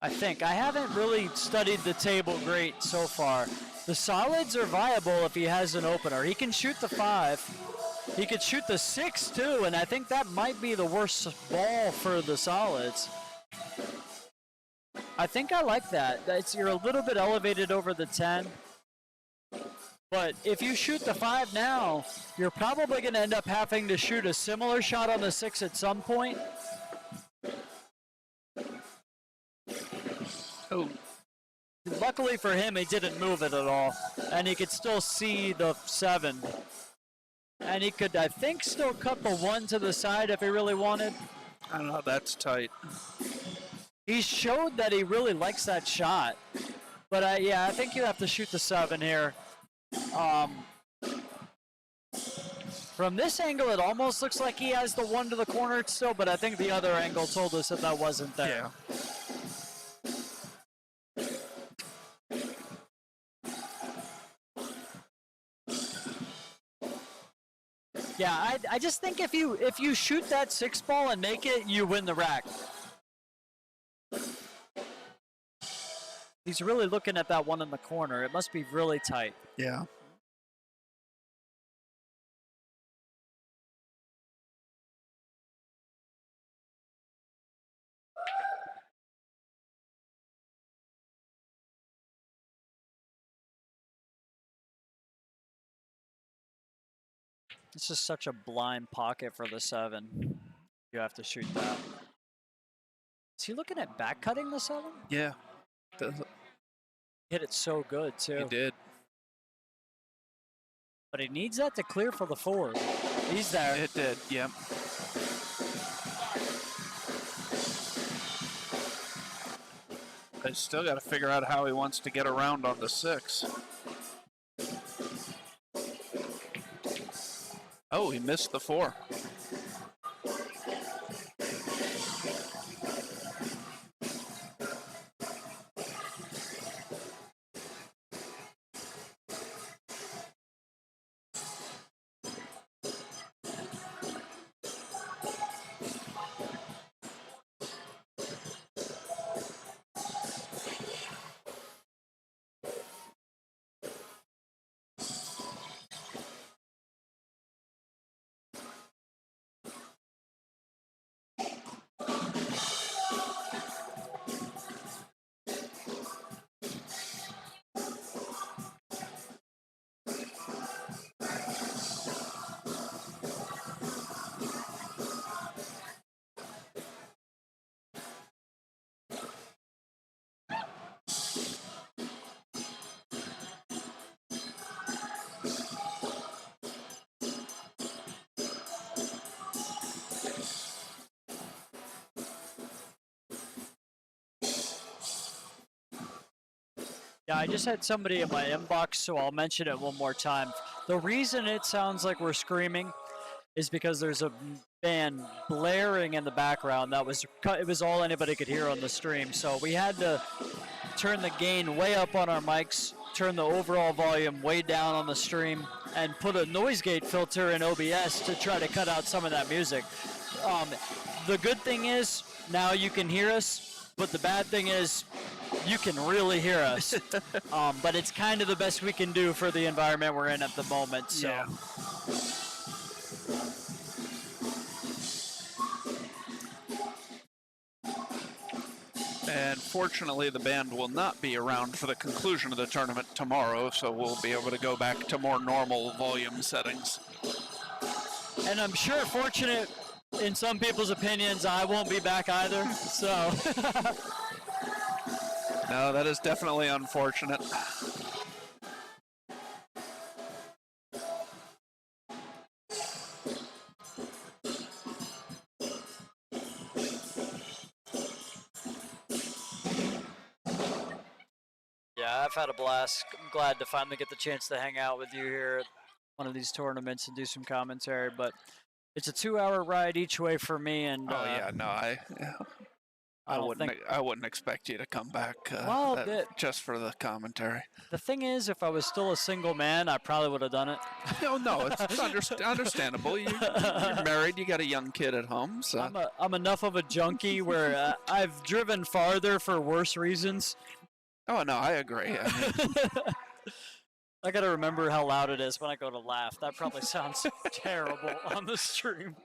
I think. I haven't really studied the table great so far. The solids are viable if he has an opener. He can shoot the 5. He could shoot the 6 too, and I think that might be the worst ball for the solids. I think I like that. You're a little bit elevated over the 10. But if you shoot the 5 now, you're probably going to end up having to shoot a similar shot on the 6 at some point.
Oh.
Luckily for him, he didn't move it at all. And he could still see the 7. And he could, I think, still cut the 1 to the side if he really wanted.
I don't know, that's tight.
He showed that he really likes that shot. But I think you have to shoot the 7 here. From this angle, it almost looks like he has the 1 to the corner still, but I think the other angle told us that wasn't there. Yeah, I just think if you shoot that 6 ball and make it, you win the rack. He's really looking at that 1 in the corner. It must be really tight.
Yeah.
This is such a blind pocket for the 7. You have to shoot that. Is he looking at back cutting the 7?
Yeah.
Hit it so good, too.
He did.
But he needs that to clear for the 4. He's there.
It did, yep. I still got to figure out how he wants to get around on the 6. Oh, he missed the 4.
Yeah, I just had somebody in my inbox, so I'll mention it one more time. The reason it sounds like we're screaming is because there's a band blaring in the background. It was all anybody could hear on the stream. So we had to turn the gain way up on our mics, turn the overall volume way down on the stream, and put a noise gate filter in OBS to try to cut out some of that music. The good thing is now you can hear us, but the bad thing is you can really hear us. But it's kind of the best we can do for the environment we're in at the moment. So.
Yeah. And fortunately, the band will not be around for the conclusion of the tournament tomorrow, so we'll be able to go back to more normal volume settings.
And I'm sure, fortunate in some people's opinions, I won't be back either. So.
No, that is definitely unfortunate.
Yeah, I've had a blast. I'm glad to finally get the chance to hang out with you here at one of these tournaments and do some commentary. But it's a 2-hour ride each way for me, and
Oh yeah, no, I wouldn't expect you to come back just for the commentary.
The thing is, if I was still a single man, I probably would have done it.
No, it's understandable. You're married, you got a young kid at home, so
I'm enough of a junkie where I've driven farther for worse reasons.
Oh no, I agree.
I gotta remember how loud it is when I go to laugh. That probably sounds terrible on the stream.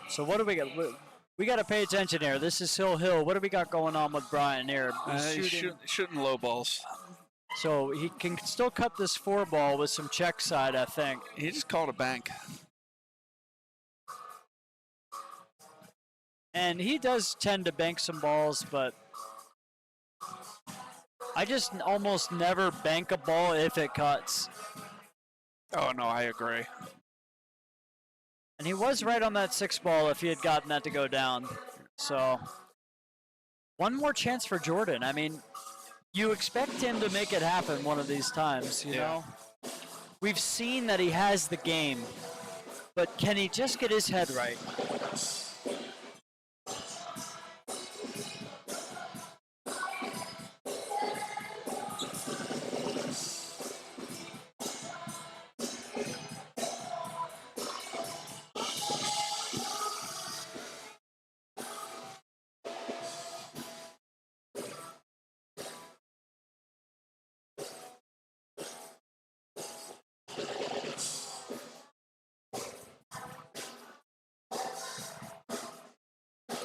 So what do we got? We got to pay attention here. This is Hill. What do we got going on with Brian here?
He's shooting low balls.
So he can still cut this 4-ball with some check side, I think.
He just called a bank.
And he does tend to bank some balls, but I just almost never bank a ball if it cuts.
Oh, no, I agree.
And he was right on that 6-ball if he had gotten that to go down. So, one more chance for Jordan. I mean, you expect him to make it happen one of these times, you know? We've seen that he has the game, but can he just get his head right?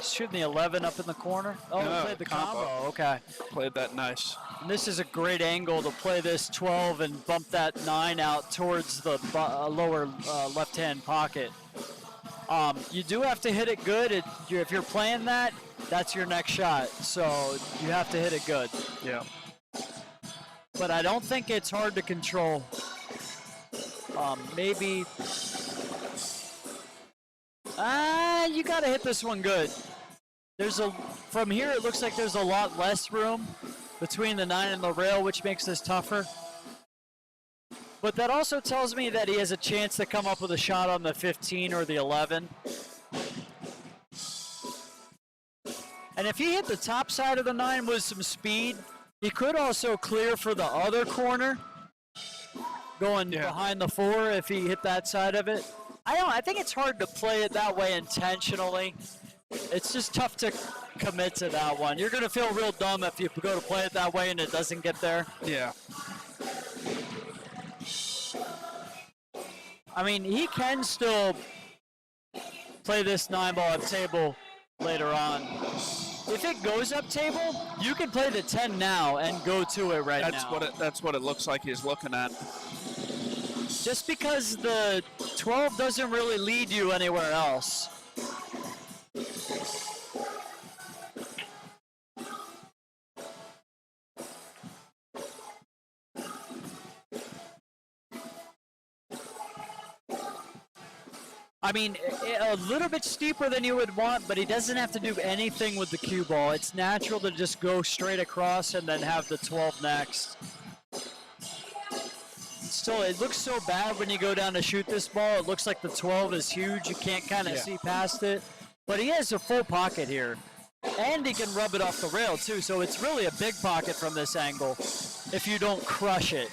Shooting the 11 up in the corner. Oh,
No,
he played the combo. Okay.
Played that nice.
And this is a great angle to play this 12 and bump that 9 out towards the lower left-hand pocket. You do have to hit it good. If you're playing that, that's your next shot. So you have to hit it good.
Yeah.
But I don't think it's hard to control. Maybe. You got to hit this one good. From here it looks like there's a lot less room between the 9 and the rail, which makes this tougher. But that also tells me that he has a chance to come up with a shot on the 15 or the 11. And if he hit the top side of the 9 with some speed, he could also clear for the other corner, going behind the 4 if he hit that side of it. I think it's hard to play it that way intentionally. It's just tough to commit to that one. You're going to feel real dumb if you go to play it that way and it doesn't get there.
Yeah.
I mean, he can still play this 9-ball at table later on. If it goes up table, you can play the 10 now and go to it now.
That's what it looks like he's looking at.
Just because the 12 doesn't really lead you anywhere else. mean, a little bit steeper than you would want, but he doesn't have to do anything with the cue ball. It's natural to just go straight across and then have the 12 next. Still, it looks so bad when you go down to shoot this ball. It looks like the 12 is huge. You can't kind of see past it. But he has a full pocket here. And he can rub it off the rail, too. So it's really a big pocket from this angle if you don't crush it.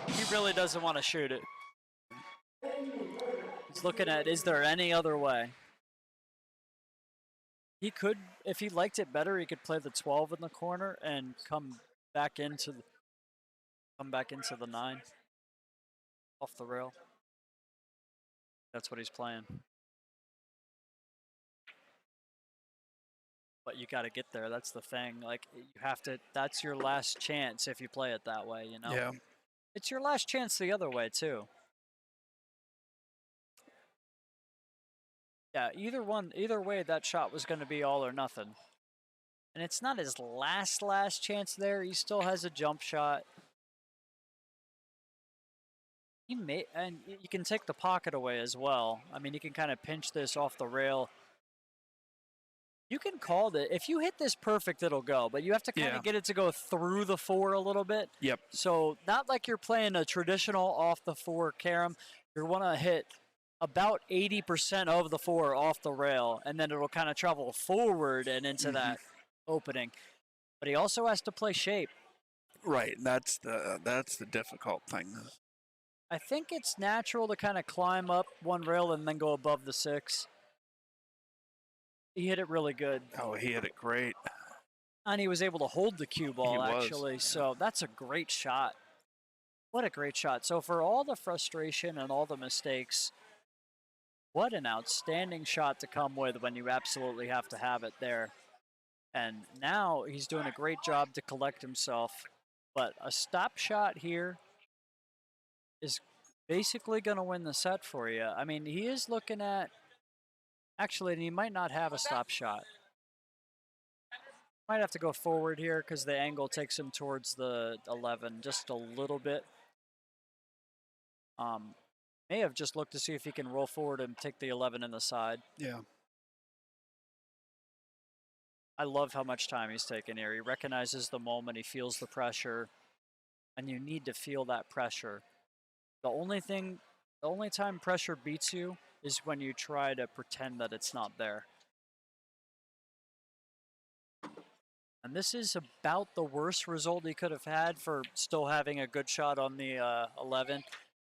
He really doesn't want to shoot it. He's looking at, is there any other way? He could, if he liked it better, he could play the 12 in the corner and come back into the 9 off the rail. That's what he's playing. But you got to get there. That's the thing. Like, you have to. That's your last chance if you play it that way. You know.
Yeah.
It's your last chance the other way too. Yeah. Either way, that shot was going to be all or nothing. And it's not his last chance there. He still has a jump shot. He may, and you can take the pocket away as well. I mean, you can kind of pinch this off the rail. You can call it. If you hit this perfect, it'll go. But you have to kind of get it to go through the 4 a little bit.
Yep.
So not like you're playing a traditional off the 4 carom. You want to hit about 80% of the 4 off the rail, and then it'll kind of travel forward and into that opening. But he also has to play shape.
Right. That's the difficult thing.
I think it's natural to kind of climb up one rail and then go above the 6. He hit it really good.
Oh, he hit it great.
And he was able to hold the cue ball,
He was.
actually. So that's a great shot. What a great shot. So for all the frustration and all the mistakes, what an outstanding shot to come with when you absolutely have to have it there. And now he's doing a great job to collect himself. But a stop shot here is basically going to win the set for you. I mean, he is looking at... Actually, he might not have a stop shot. Might have to go forward here because the angle takes him towards the 11 just a little bit. May have just looked to see if he can roll forward and take the 11 in the side.
Yeah.
I love how much time he's taking here. He recognizes the moment, he feels the pressure, and you need to feel that pressure. The only time pressure beats you is when you try to pretend that it's not there. And this is about the worst result he could have had for still having a good shot on the 11.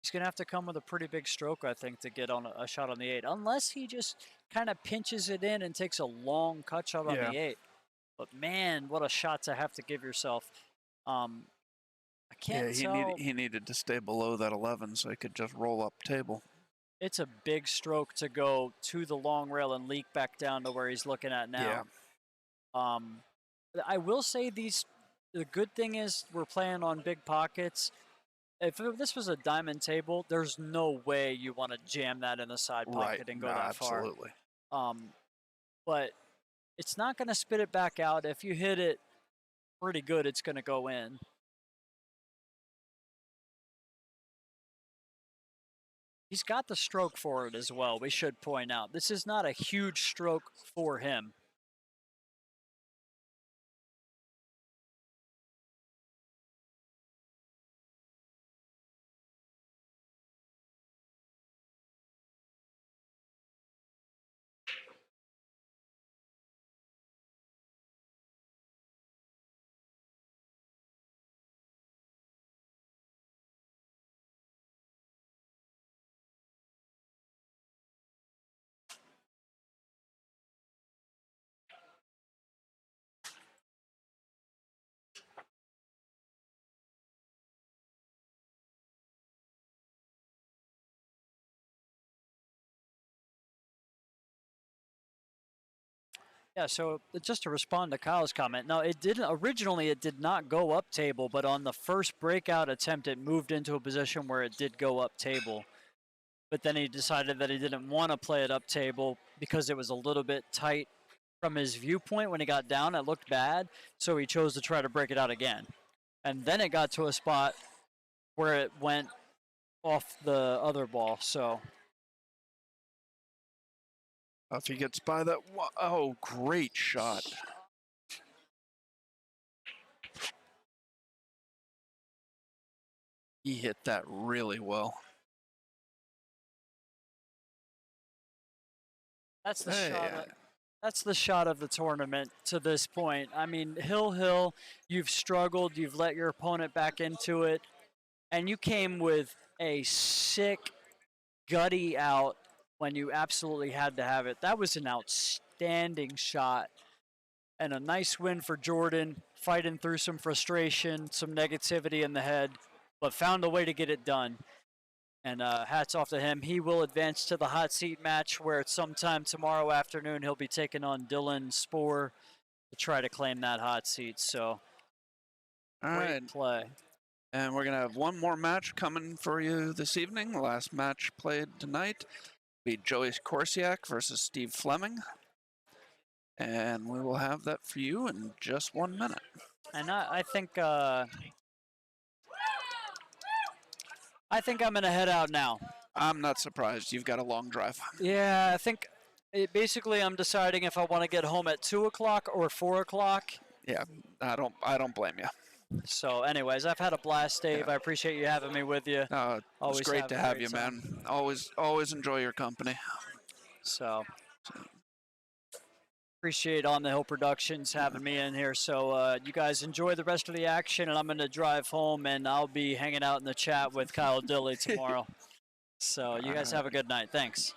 He's going to have to come with a pretty big stroke, I think, to get on a shot on the 8. Unless he just kind of pinches it in and takes a long cut shot on the 8. But man, what a shot to have to give yourself. I can't tell.
He needed to stay below that 11 so he could just roll up table.
It's a big stroke to go to the long rail and leak back down to where he's looking at now.
Yeah.
I will say the good thing is we're playing on big pockets. If this was a diamond table, there's no way you want to jam that in the side pocket and go that far.
Absolutely.
But it's not going to spit it back out. If you hit it pretty good, it's going to go in. He's got the stroke for it as well, we should point out. This is not a huge stroke for him. Yeah, so just to respond to Kyle's comment, no, it did not go up table, but on the first breakout attempt, it moved into a position where it did go up table. but then he decided that he didn't want to play it up table because it was a little bit tight from his viewpoint when he got down. It looked bad, so he chose to try to break it out again. And then it got to a spot where it went off the other ball. So
If he gets by that, oh, great shot. He hit that really well.
that's the
Hey,
shot. That's the shot of the tournament to this point. I mean, Hill, you've struggled, you've let your opponent back into it, and you came with a sick, gutty out when you absolutely had to have it. That was an outstanding shot and a nice win for Jordan, fighting through some frustration, some negativity in the head, but found a way to get it done. And hats off to him. He will advance to the hot seat match where it's sometime tomorrow afternoon he'll be taking on Dylan Spoor to try to claim that hot seat. So,
all
great
right.
play.
And we're going to have one more match coming for you this evening. The last match played tonight be Joey Korsiak versus Steve Fleming. And we will have that for you in just 1 minute.
And I think I'm going to head out now.
I'm not surprised. You've got a long drive.
Yeah, I think basically I'm deciding if I want to get home at 2 o'clock or 4 o'clock.
Yeah, I don't blame you.
So, anyways, I've had a blast, Dave.
Yeah.
I appreciate you having me with you.
It's
Always
great to
a
have
great
you,
time.
man. Always enjoy your company.
So, appreciate On the Hill Productions having me in here. So, you guys enjoy the rest of the action, and I'm going to drive home, and I'll be hanging out in the chat with Kyle Dilly tomorrow. So, you guys have a good night. Thanks.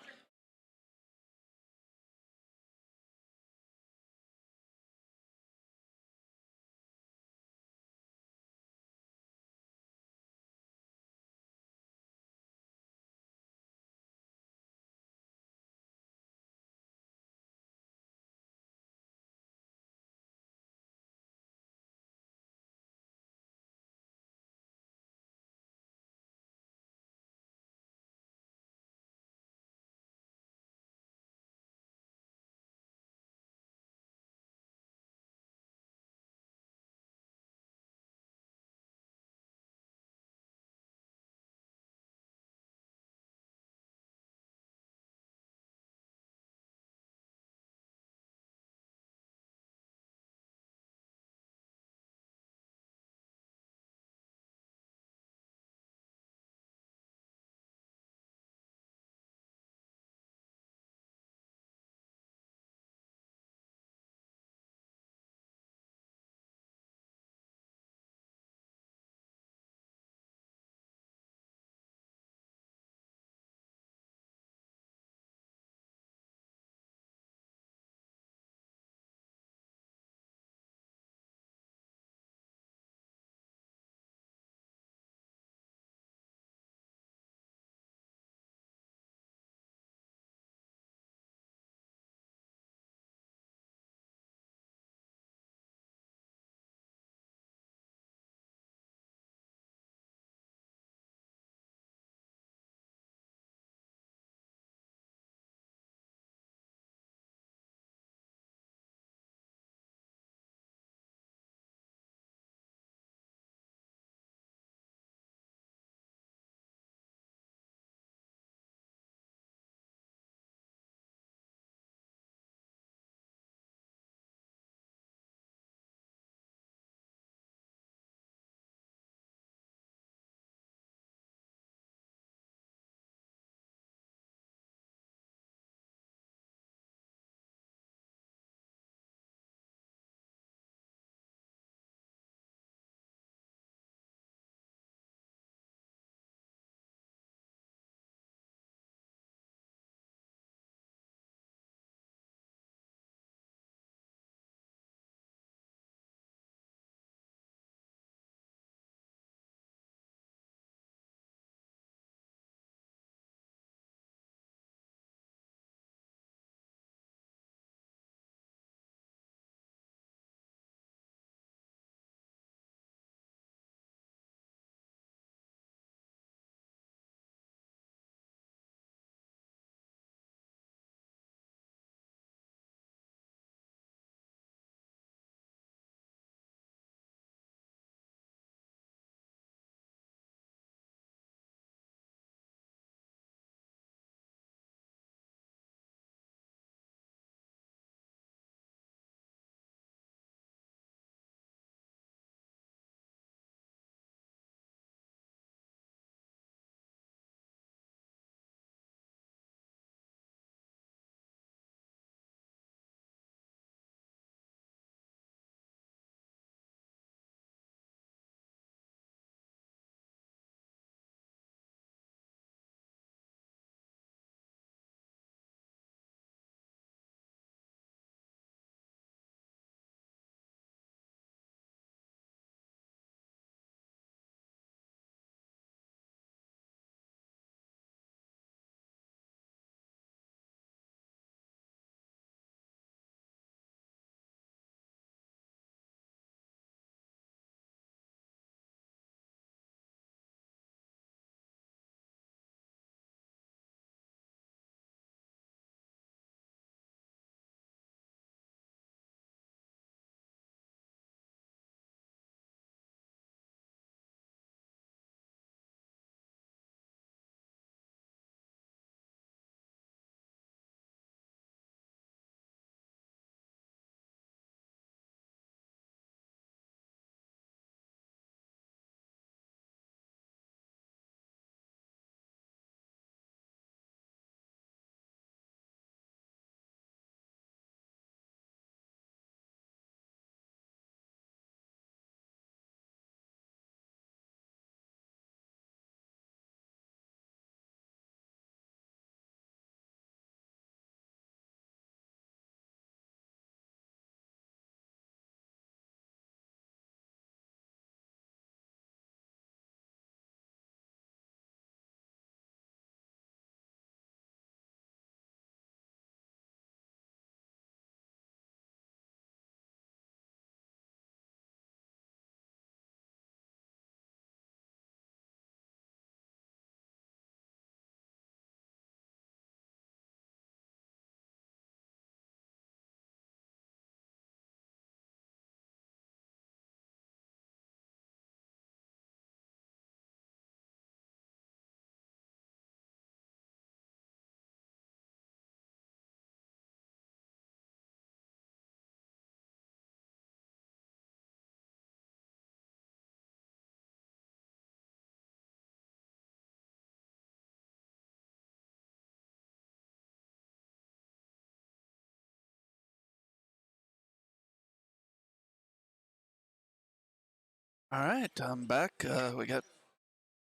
All right, I'm back. We got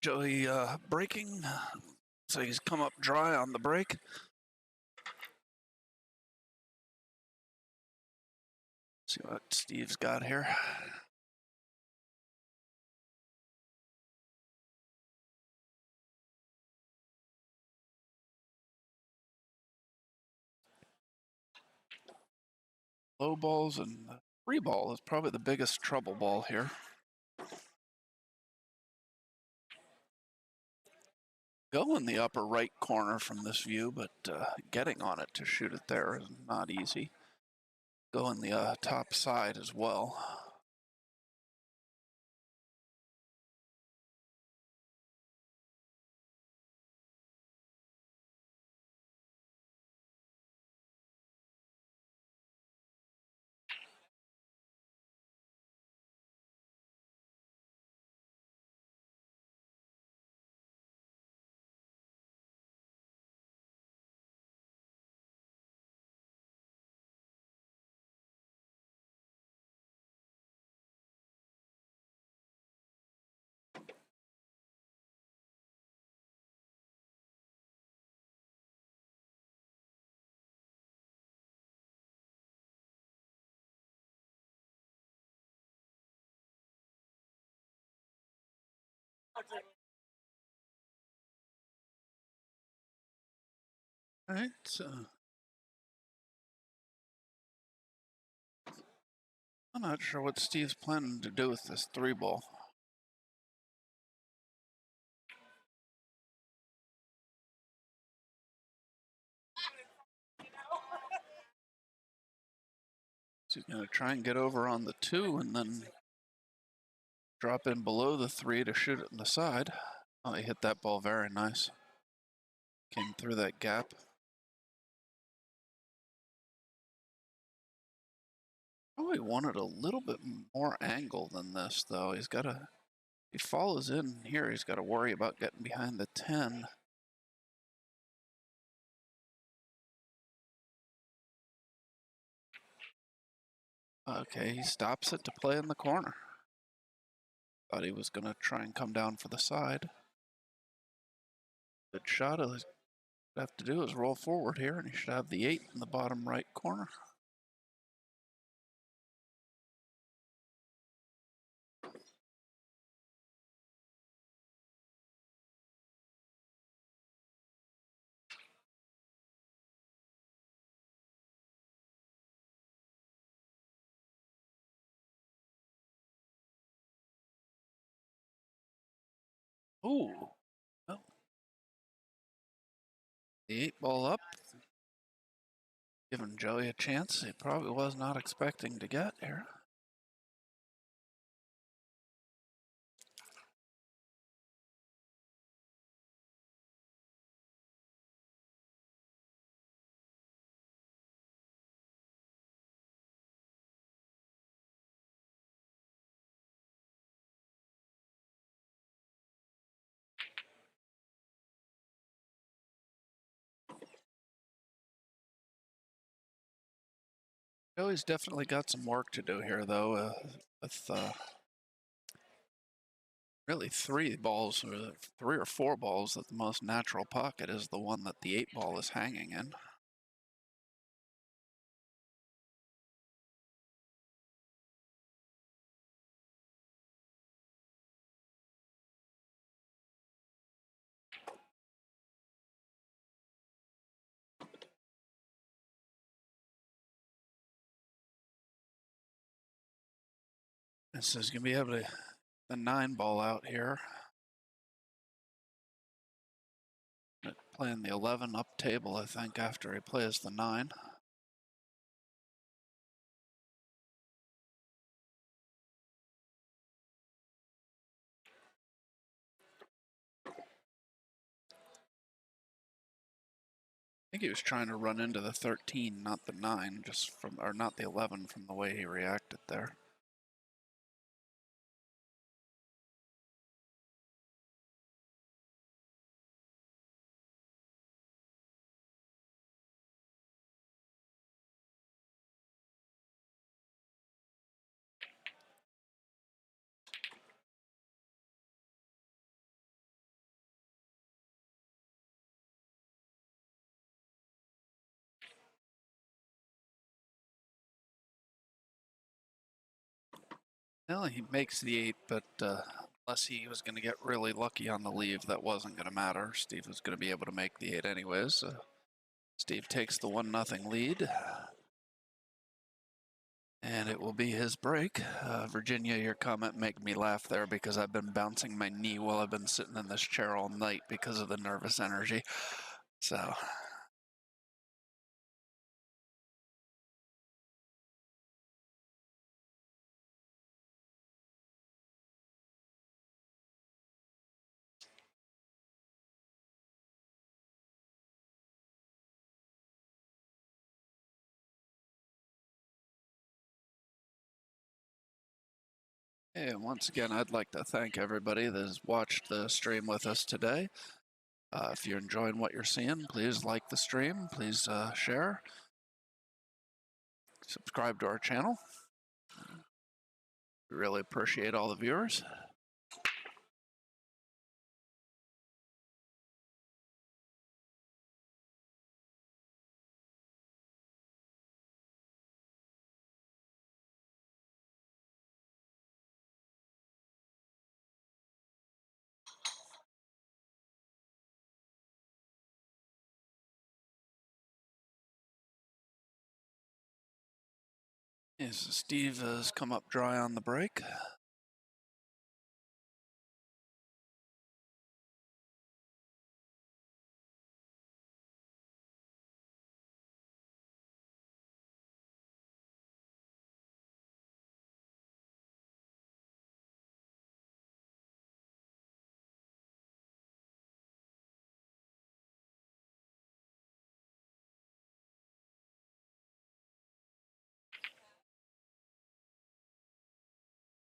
Joey braking, so he's come up dry on the brake. See what Steve's got here. Low balls and free ball is probably the biggest trouble ball here. Go in the upper right corner from this view, but getting on it to shoot it there is not easy. Go in the top side as well. All right, so I'm not sure what Steve's planning to do with this three ball. So he's going to try and get over on the two and then drop in below the three to shoot it in the side. Oh, he hit that ball very nice. Came through that gap. Probably wanted a little bit more angle than this, though. He's got to, he follows in here, he's got to worry about getting behind the 10. Okay, he stops it to play in the corner. Thought he was going to try and come down for the side. Good shot. All he's have to do is roll forward here, and he should have the 8 in the bottom right corner. Ooh, well, the 8 ball up, giving Joey a chance he probably was not expecting to get here. Joey's definitely got some work to do here, though, with really 3 balls, or 3 or 4 balls, that the most natural pocket is the one that the 8 ball is hanging in. And so he's going to be able to the 9 ball out here. Playing the 11 up table, I think, after he plays the 9. I think he was trying to run into the 13, not the 9, just from, or not the 11, from the way he reacted there. Well, he makes the 8, but unless he was going to get really lucky on the leave, that wasn't going to matter. Steve was going to be able to make the 8 anyways. Steve takes the 1-0 lead. And it will be his break. Virginia, your comment made me laugh there because I've been bouncing my knee while I've been sitting in this chair all night because of the nervous energy. So... And once again, I'd like to thank everybody that has watched the stream with us today. If you're enjoying what you're seeing, please like the stream, please share, subscribe to our channel. We really appreciate all the viewers. Yes, Steve has come up dry on the break.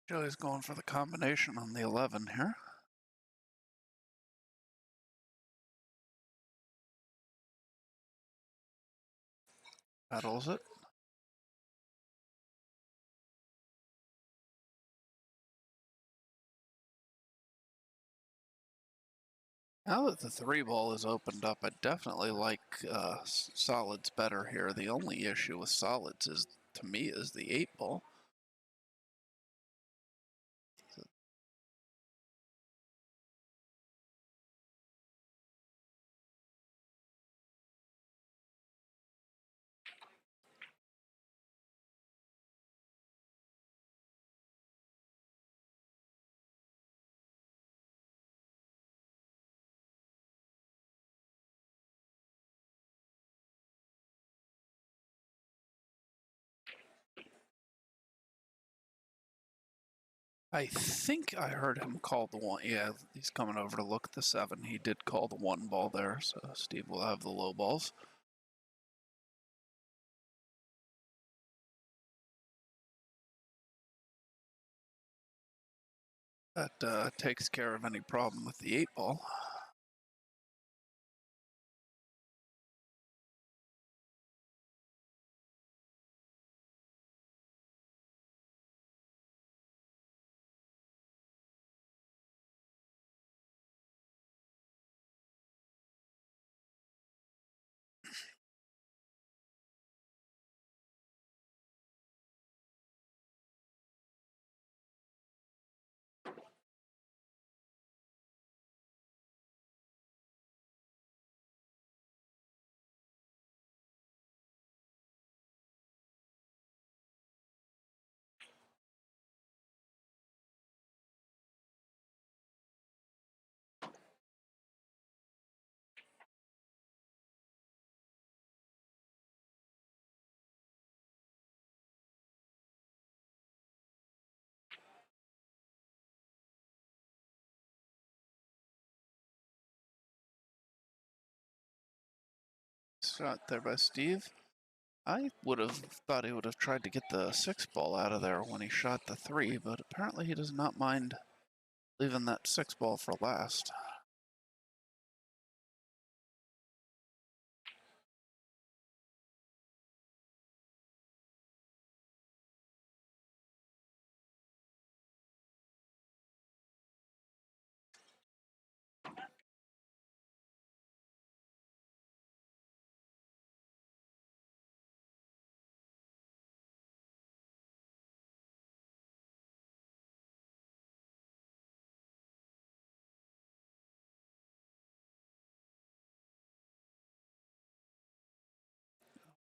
Joey's going for the combination on the 11 here. Paddles it. Now that the 3 ball is opened up, I definitely like solids better here. The only issue with solids is, to me, is the 8 ball. I think I heard him call the 1. Yeah, he's coming over to look at the 7. He did call the 1 ball there, so Steve will have the low balls. That takes care of any problem with the 8 ball. Shot there by Steve. I would have thought he would have tried to get the 6 ball out of there when he shot the 3, but apparently he does not mind leaving that 6 ball for last.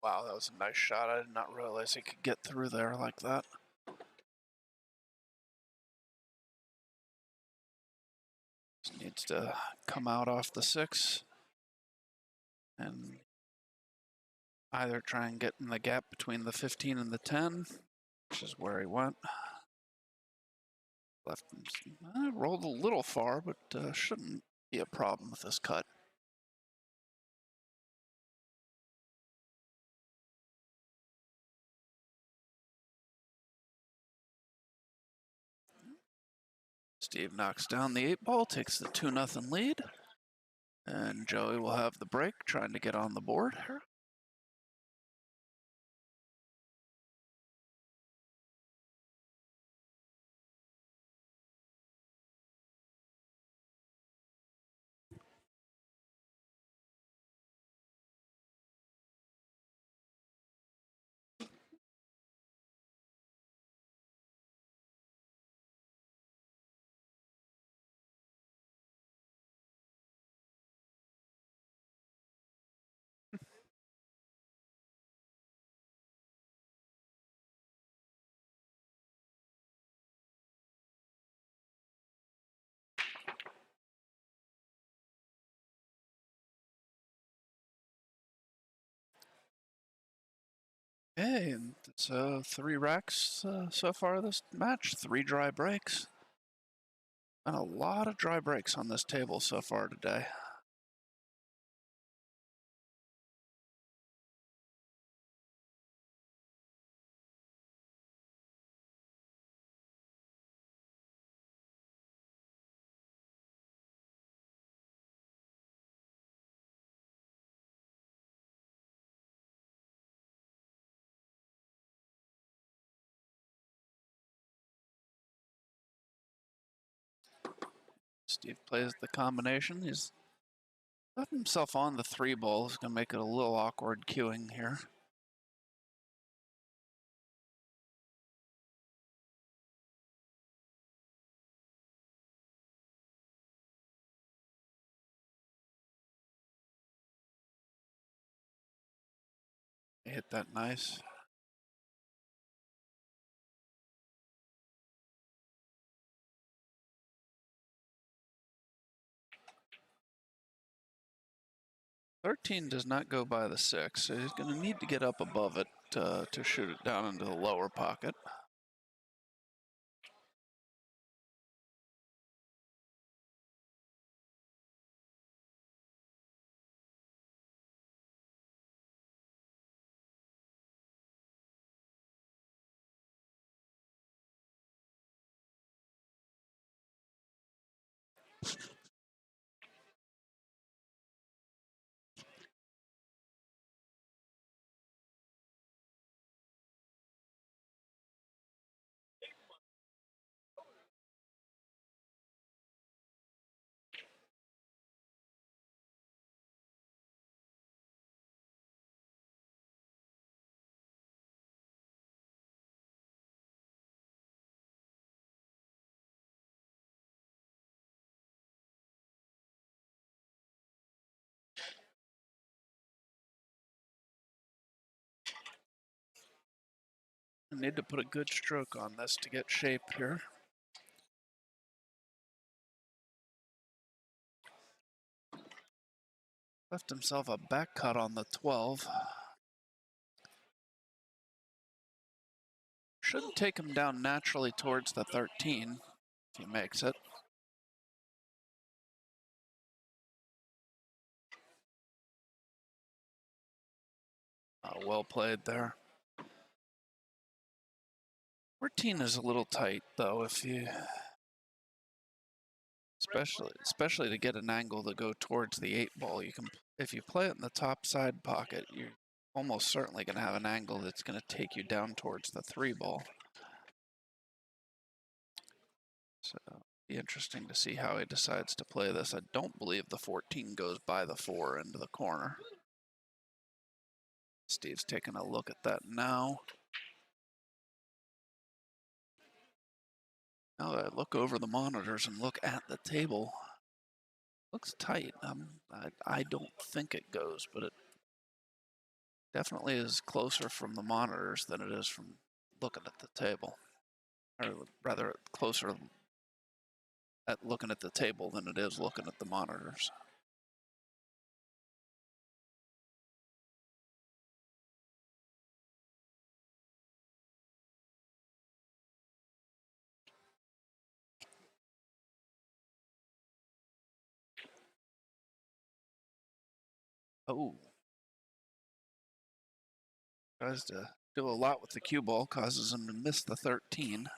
Wow, that was a nice shot. I did not realize he could get through there like that. Just needs to come out off the 6 and either try and get in the gap between the 15 and the 10, which is where he went. Left him, rolled a little far, but shouldn't be a problem with this cut. Steve knocks down the 8-ball, takes the 2-0 lead, and Joey will have the break, trying to get on the board here. Okay, and it's 3 racks so far this match, 3 dry breaks. And a lot of dry breaks on this table so far today. Steve plays the combination. He's left himself on the 3 ball. He's going to make it a little awkward queuing here. He hit that nice. $13 does not go by the 6, so he's going to need to get up above it to shoot it down into the lower pocket. I need to put a good stroke on this to get shape here. Left himself a back cut on the 12. Shouldn't take him down naturally towards the 13 if he makes it. Well played there. 14 is a little tight though, if you, especially to get an angle to go towards the 8-ball. You can, if you play it in the top side pocket, you're almost certainly going to have an angle that's going to take you down towards the 3-ball. So be interesting to see how he decides to play this. I don't believe the 14 goes by the 4 into the corner. Steve's taking a look at that now. Now that I look over the monitors and look at the table, looks tight. I don't think it goes, but Definitely is closer from the monitors than it is from looking at the table. Or rather, closer at looking at the table than it is looking at the monitors. Oh. Tries to do a lot with the cue ball, causes him to miss the 13.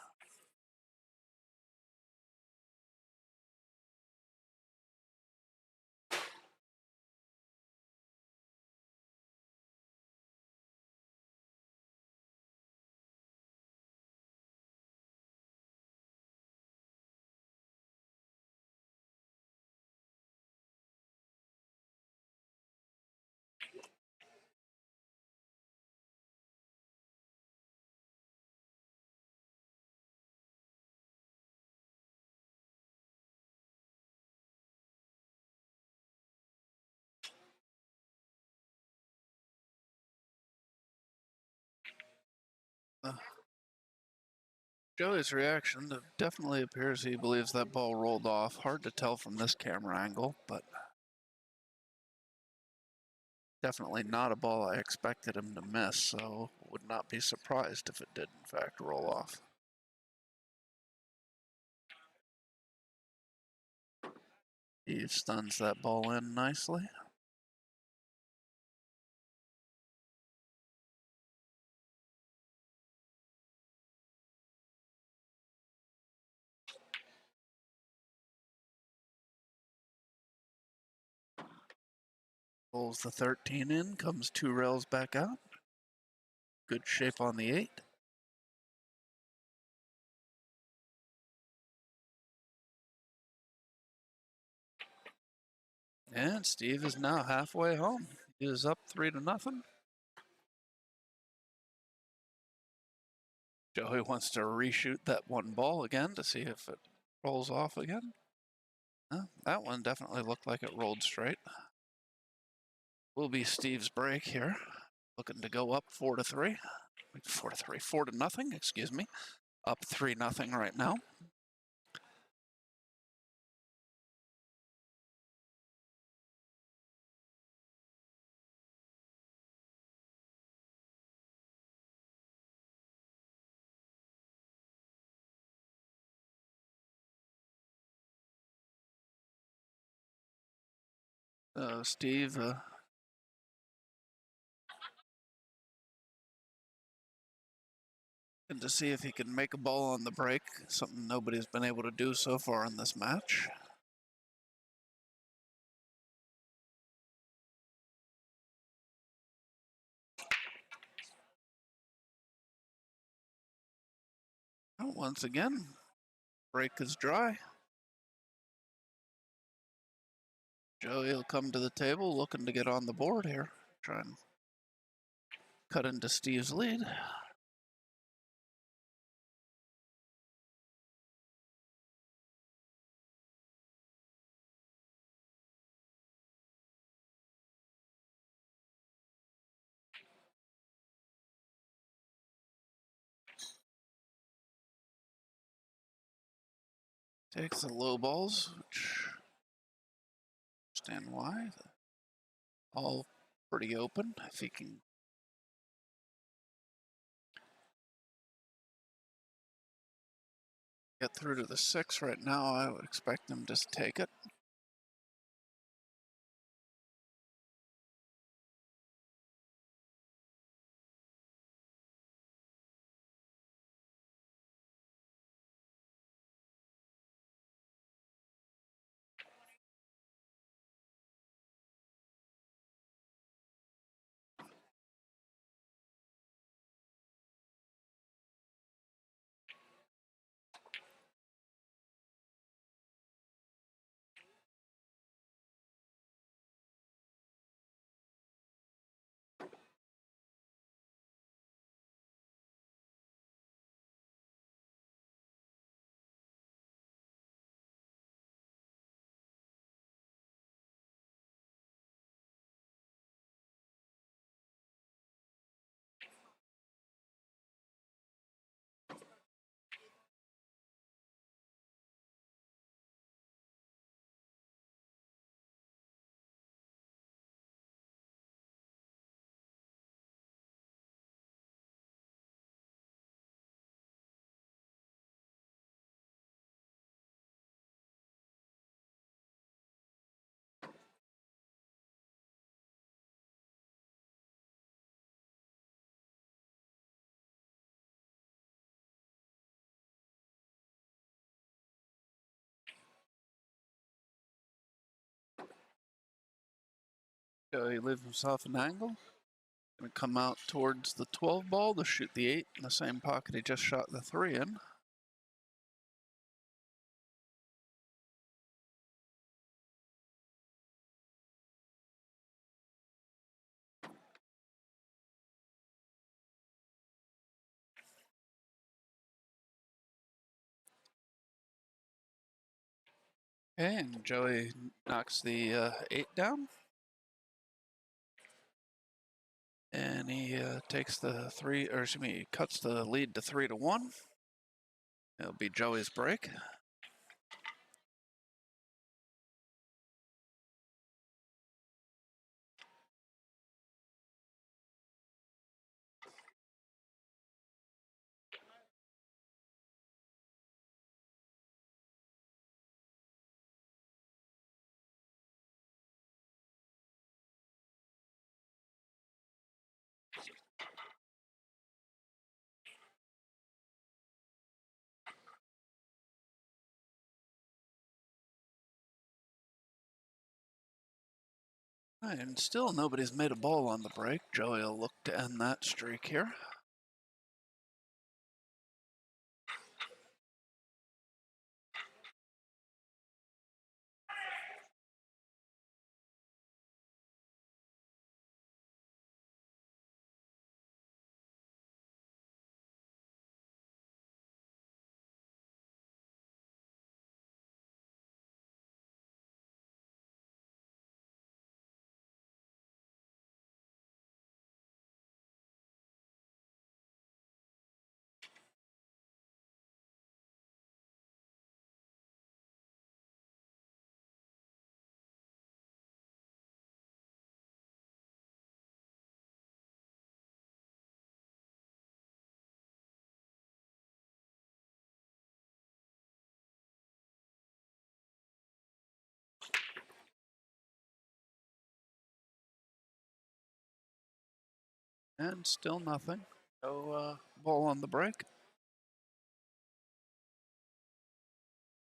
Joey's reaction definitely appears he believes that ball rolled off. Hard to tell from this camera angle, but definitely not a ball I expected him to miss, so would not be surprised if it did in fact roll off. He stuns that ball in nicely. Pulls the 13 in, comes 2 rails back out. Good shape on the 8. And Steve is now halfway home. He is up 3-0. Joey wants to reshoot that one ball again to see if it rolls off again. That one definitely looked like it rolled straight. Will be Steve's break here. Looking to go up 4-3. 4-3, 4-0, excuse me. Up 3-0 right now. Steve and to see if he can make a ball on the break, something nobody's been able to do so far in this match. Once again, break is dry. Joey will come to the table looking to get on the board here. Try and cut into Steve's lead. Takes the low balls, which understand why. All pretty open. If he can get through to the 6 right now, I would expect him to take it. Joey leaves himself an angle. Gonna come out towards the 12 ball to shoot the 8 in the same pocket he just shot the 3 in. Okay, and Joey knocks the 8 down. And he takes the 3, or excuse me, cuts the lead to 3-1. It'll be Joey's break. And still nobody's made a ball on the break. Joey will look to end that streak here. And still nothing. No ball on the break.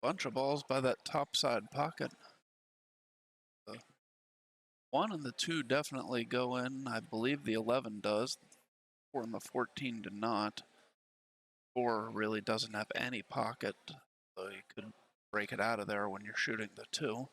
Bunch of balls by that top side pocket. The 1 and the 2 definitely go in. I believe the 11 does. 4 and the 14 do not. 4 really doesn't have any pocket, so you could break it out of there when you're shooting the 2.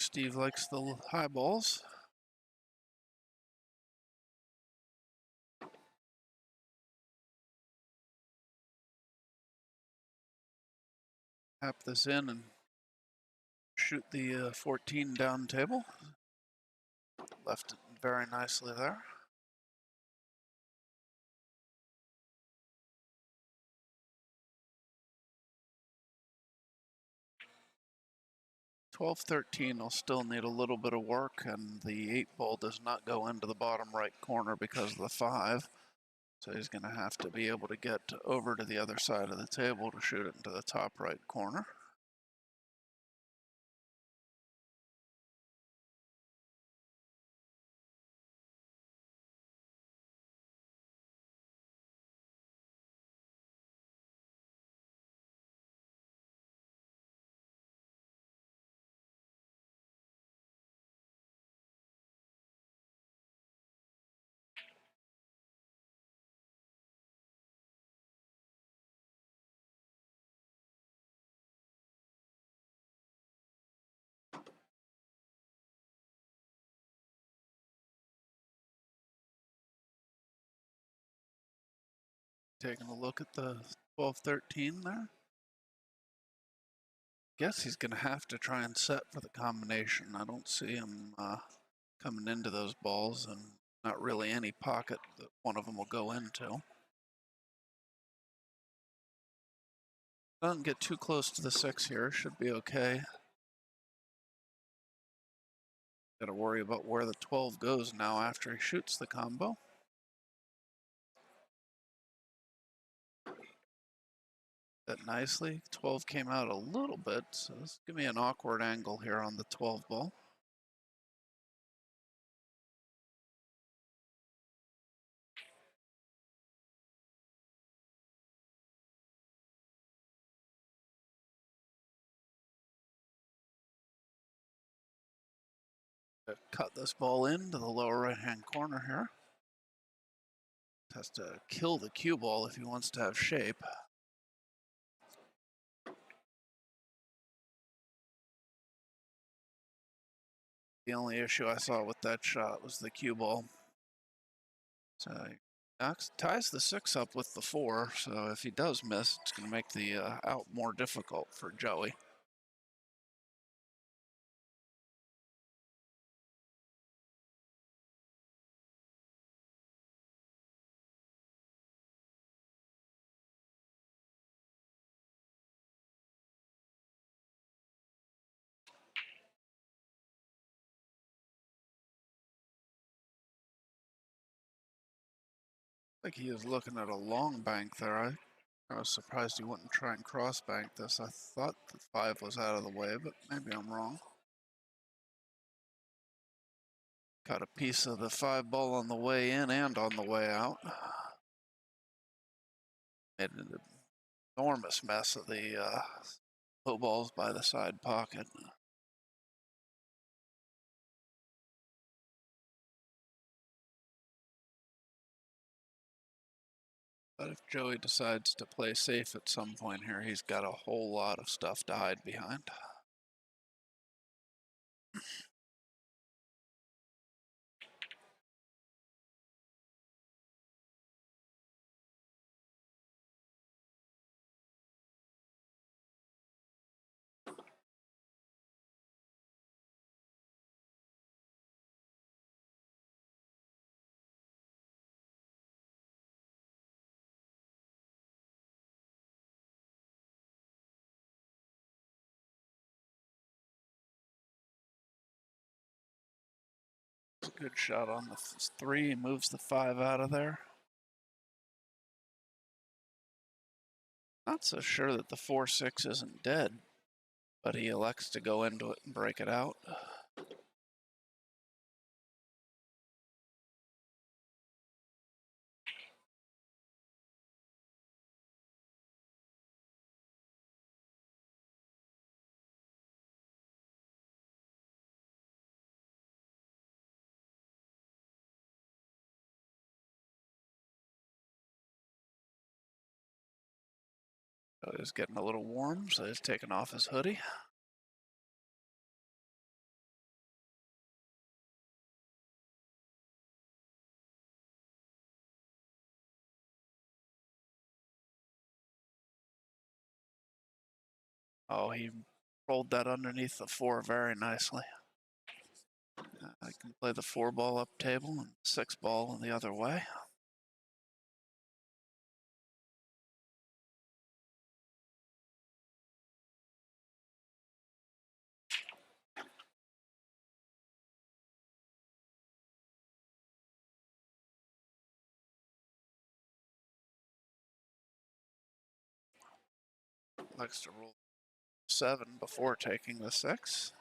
Steve likes the high balls. Tap this in and shoot the 14 down table. Left it very nicely there. (12-13) will still need a little bit of work, and the 8 ball does not go into the bottom right corner because of the 5. So he's going to have to be able to get over to the other side of the table to shoot it into the top right corner. Taking a look at the 12-13 there. Guess he's going to have to try and set for the combination. I don't see him coming into those balls, and not really any pocket that one of them will go into. Doesn't get too close to the 6 here. Should be okay. Got to worry about where the 12 goes now after he shoots the combo. That nicely. 12 came out a little bit, so this give me an awkward angle here on the 12 ball. Cut this ball into the lower right-hand corner here. Has to kill the cue ball if he wants to have shape. The only issue I saw with that shot was the cue ball. So he ties the 6 up with the 4, so if he does miss, it's going to make the out more difficult for Joey. I think he is looking at a long bank there. I was surprised he wouldn't try and cross bank this. I thought the 5 was out of the way, but maybe I'm wrong. Got a piece of the 5 ball on the way in and on the way out. Made an enormous mess of the low balls by the side pocket. But if Joey decides to play safe at some point here, he's got a whole lot of stuff to hide behind. Good shot on the 3. He moves the 5 out of there. Not so sure that the 4-6 isn't dead, but he elects to go into it and break it out. So he's getting a little warm, so he's taking off his hoodie. Oh, he rolled that underneath the 4 very nicely. I can play the 4 ball up table and 6 ball the other way. Likes to roll 7 before taking the 6.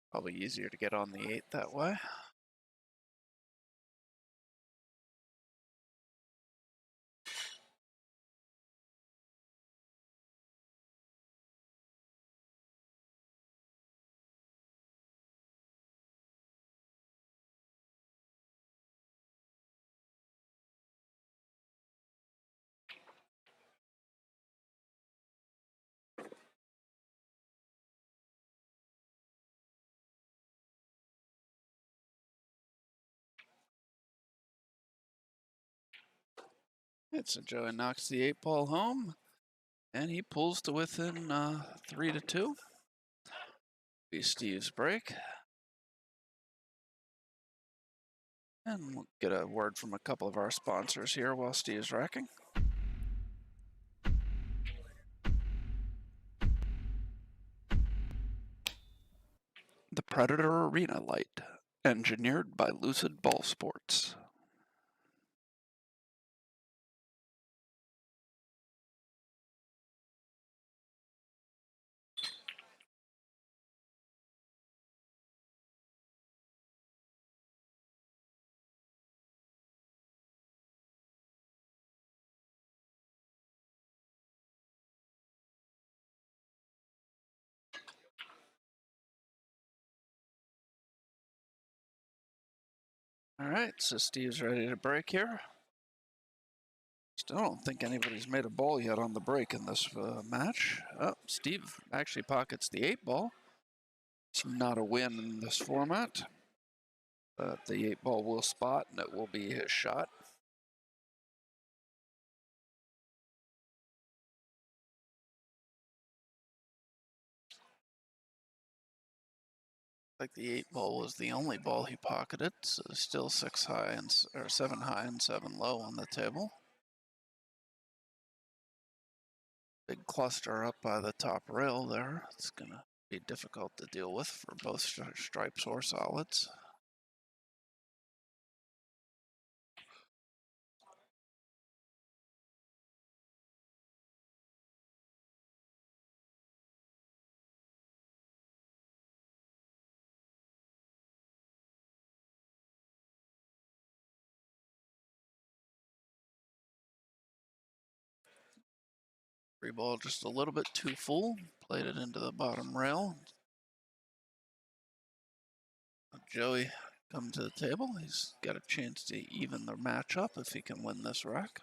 Probably easier to get on the 8 that way. So Joey knocks the 8 ball home, and he pulls to within 3-2. Be Steve's break. And we'll get a word from a couple of our sponsors here while Steve's racking. the Predator Arena Light, engineered by Lucid Ball Sports. All right, so Steve's ready to break here. Still don't think anybody's made a ball yet on the break in this match. Oh, Steve actually pockets the 8-ball. It's not a win in this format, but the 8-ball will spot and it will be his shot. Like the 8-ball was the only ball he pocketed, so still 6 high and or 7 high and 7 low on the table. Big cluster up by the top rail there. It's gonna be difficult to deal with for both stripes or solids. Free ball just a little bit too full, played it into the bottom rail. Joey come to the table. He's got a chance to even the match up if he can win this rack.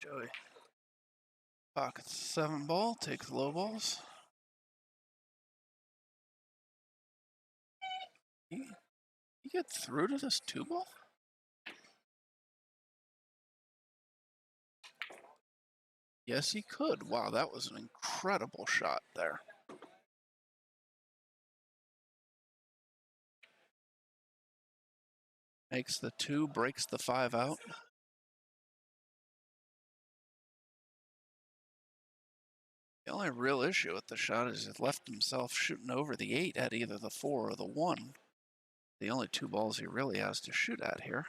Joey pockets 7-ball, takes low balls. He get through to this 2-ball? Yes, he could. Wow, that was an incredible shot there. Makes the 2, breaks the 5 out. The only real issue with the shot is he left himself shooting over the 8 at either the 4 or the 1. The only 2 balls he really has to shoot at here.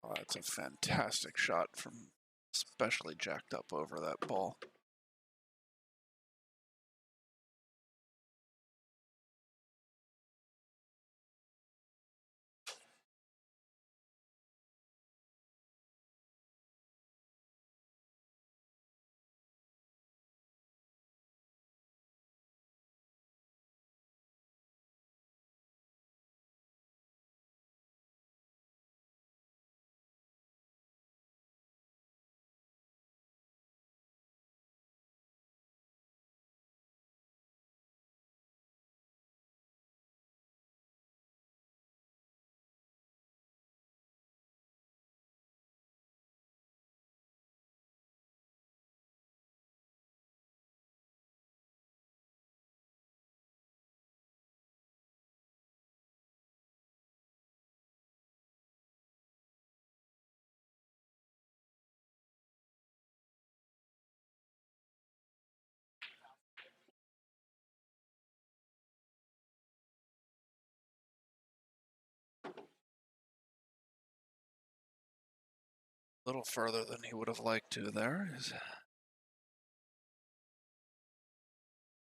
Oh, that's a fantastic shot from especially jacked up over that ball. little further than he would have liked to there.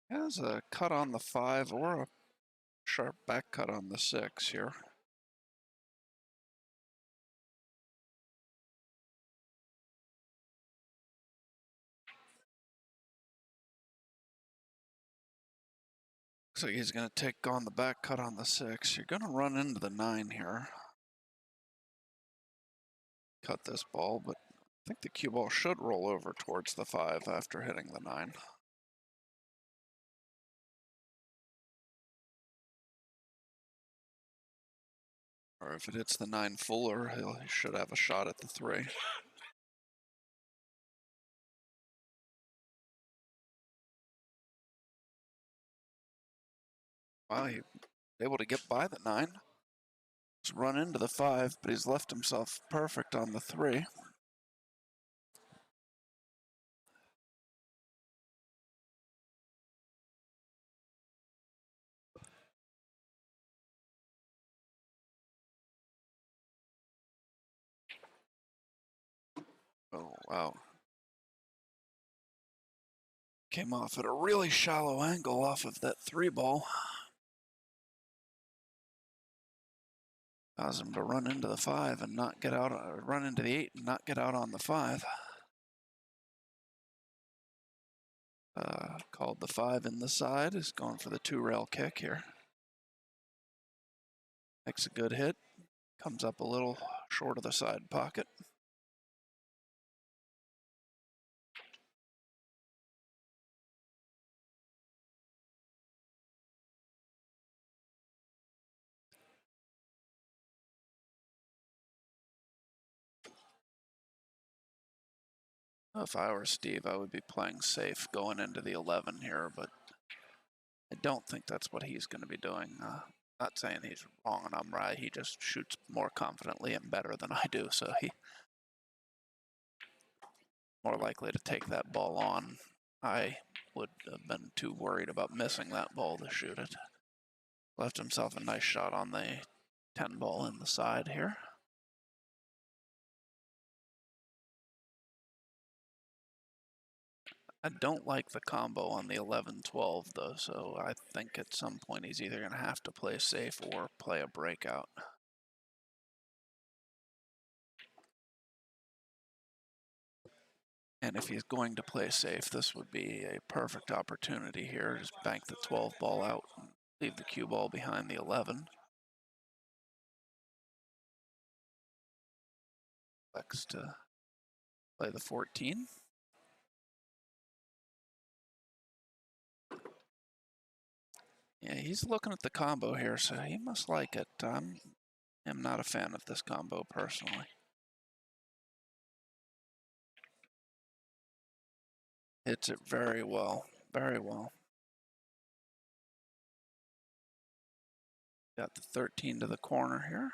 He has a cut on the 5 or a sharp back cut on the 6 here. Looks like he's going to take on the back cut on the 6. You're going to run into the 9 here. Cut this ball, but I think the cue ball should roll over towards the 5 after hitting the 9. Or if it hits the 9 fuller, he should have a shot at the 3. Wow, he's able to get by the 9. He's run into the 5, but he's left himself perfect on the 3. Oh, wow. Came off at a really shallow angle off of that 3 ball. Caused him to run into the 5 and not get out, run into the 8 and not get out on the 5. Called the 5 in the side, is going for the 2-rail kick here. Makes a good hit, comes up a little short of the side pocket. If I were Steve, I would be playing safe going into the 11 here, but I don't think that's what he's going to be doing. Not saying he's wrong and I'm right, he just shoots more confidently and better than I do, so he's more likely to take that ball on. I would have been too worried about missing that ball to shoot it. Left himself a nice shot on the 10 ball in the side here. I don't like the combo on the 11-12 though, so I think at some point he's either going to have to play safe or play a breakout. And if he's going to play safe, this would be a perfect opportunity here. Just bank the 12 ball out and leave the cue ball behind the 11. Flex to play the 14. Yeah, he's looking at the combo here, so he must like it. I'm not a fan of this combo personally. Hits it very well, very well. Got the 13 to the corner here.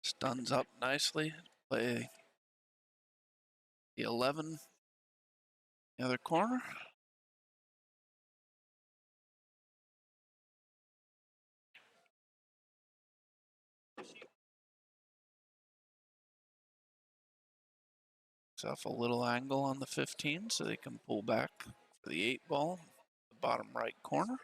Stuns up nicely. Play the 11, the other corner. Off a little angle on the 15 so they can pull back for the 8 ball, the bottom right corner.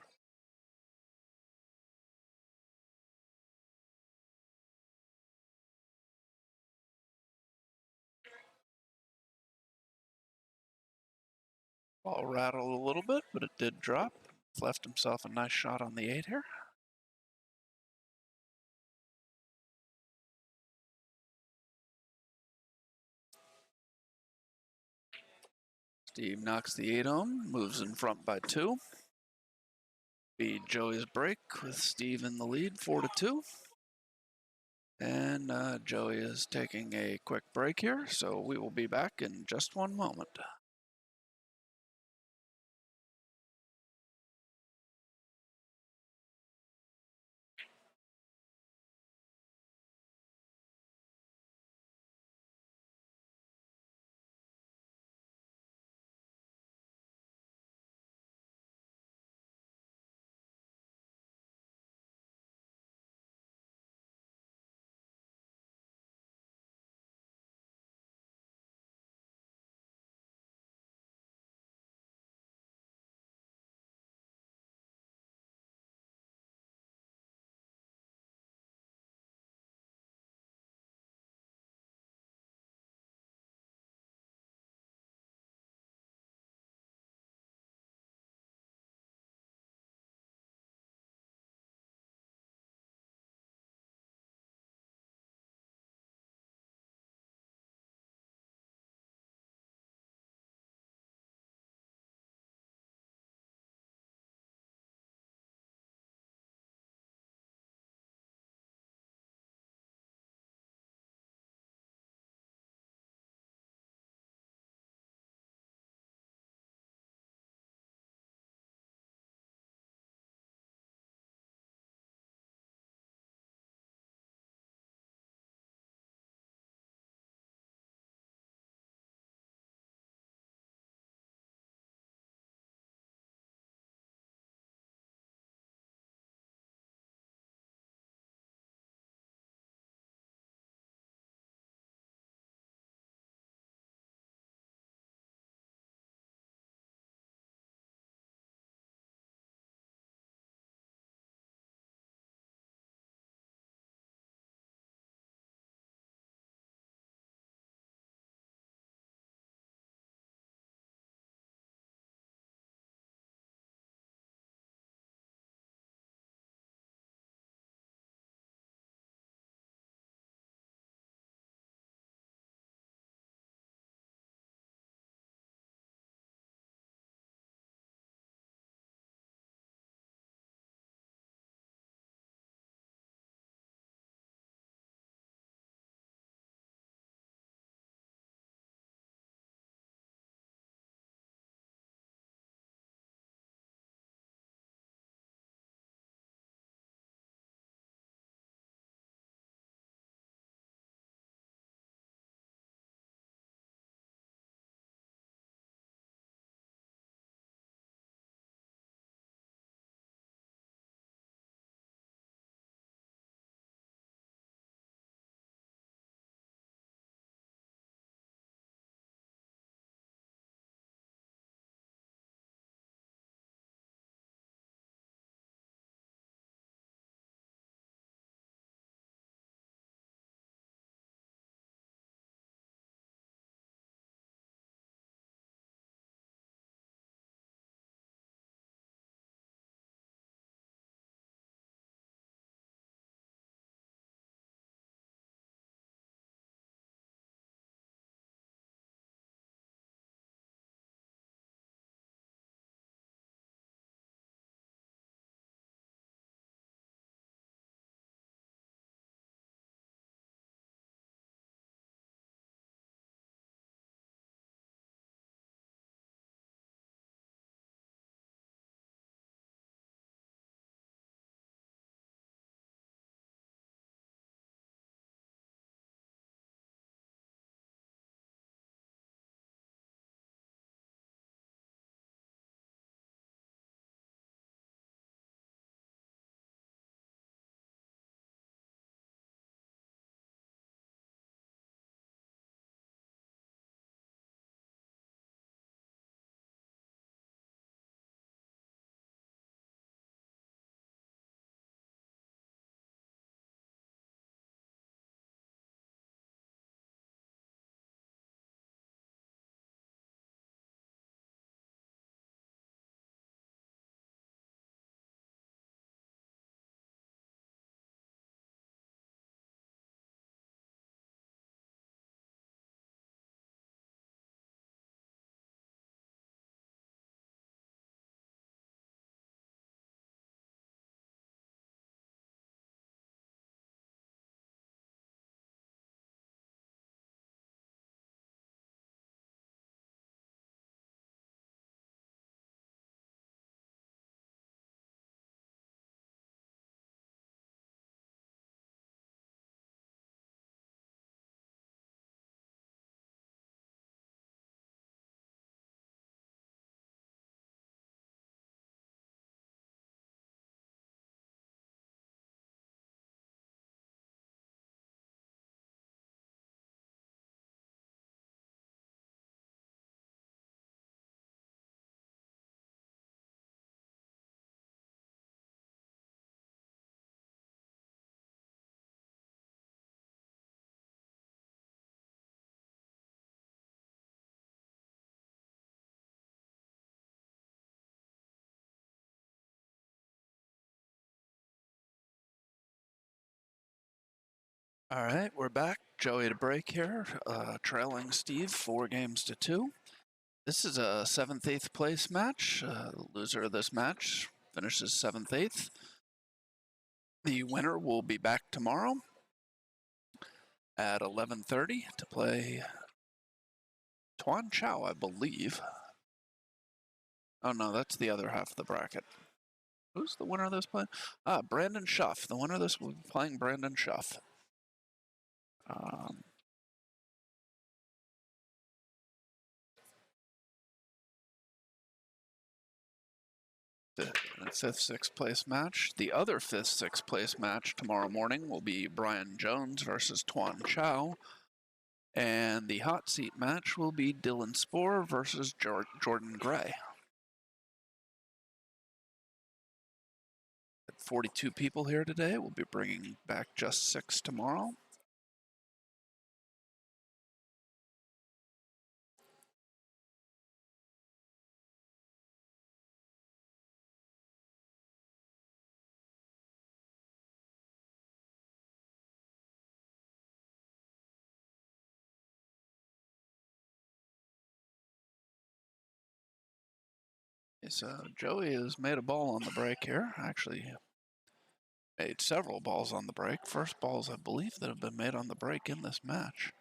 Ball rattled a little bit, but it did drop. Left himself a nice shot on the 8 here. Steve knocks the 8 home, moves in front by 2. Beat Joey's break with Steve in the lead, 4-2. And Joey is taking a quick break here, so we will be back in just one moment. All right, we're back. Joey to break here, trailing Steve 4-2. This is a 7th-8th place match. The loser of this match finishes 7th-8th. The winner will be back tomorrow at 11:30 to play Tuan Chow, I believe. Oh no, that's the other half of the bracket. Who's the winner of this play? Brandon Schuff. The winner of this will be playing Brandon Schuff. The 5th, 6th place match. The other 5th, 6th place match tomorrow morning will be Brian Jones versus Tuan Chow. And the hot seat match will be Dylan Spohr versus Jordan Gray. 42 people here today. We'll be bringing back just 6 tomorrow. So Joey has made a ball on the break here. Actually, made several balls on the break. First balls, I believe, that have been made on the break in this match.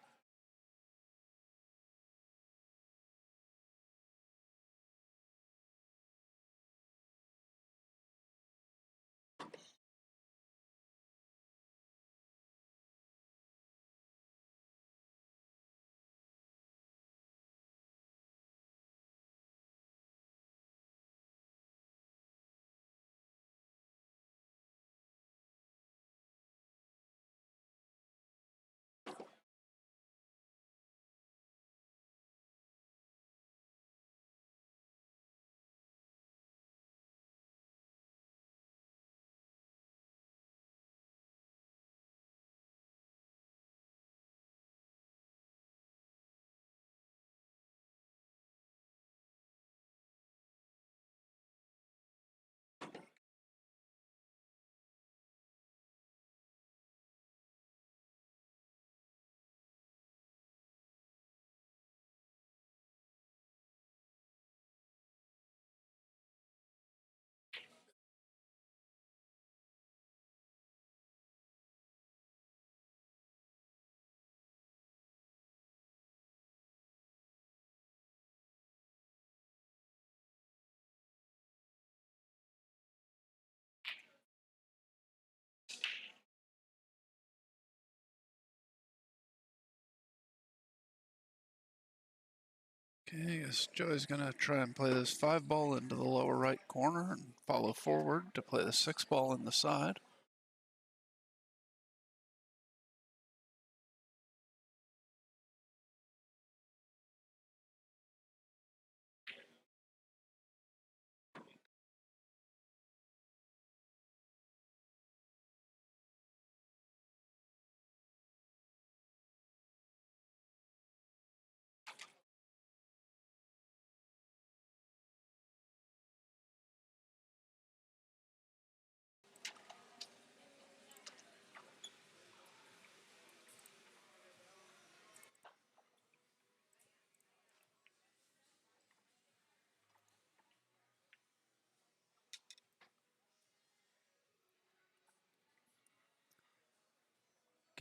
Okay, I guess Joey's going to try and play this 5 ball into the lower right corner and follow forward to play the 6 ball in the side.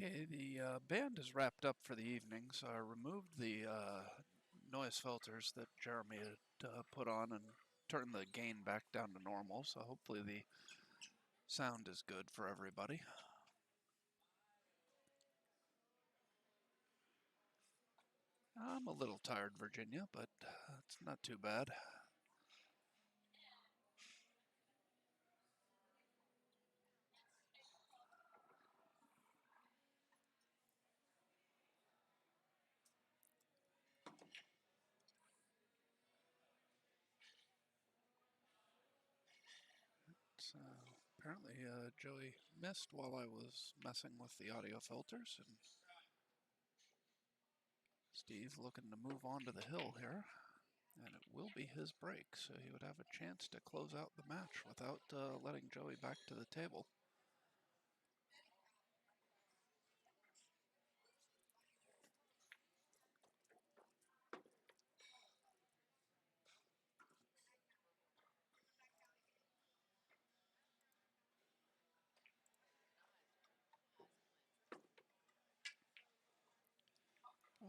Okay, the band is wrapped up for the evening, so I removed the noise filters that Jeremy had put on and turned the gain back down to normal, so hopefully the sound is good for everybody. I'm a little tired, Virginia, but it's not too bad. So apparently Joey missed while I was messing with the audio filters, and Steve looking to move on to the hill here, and it will be his break, so he would have a chance to close out the match without letting Joey back to the table.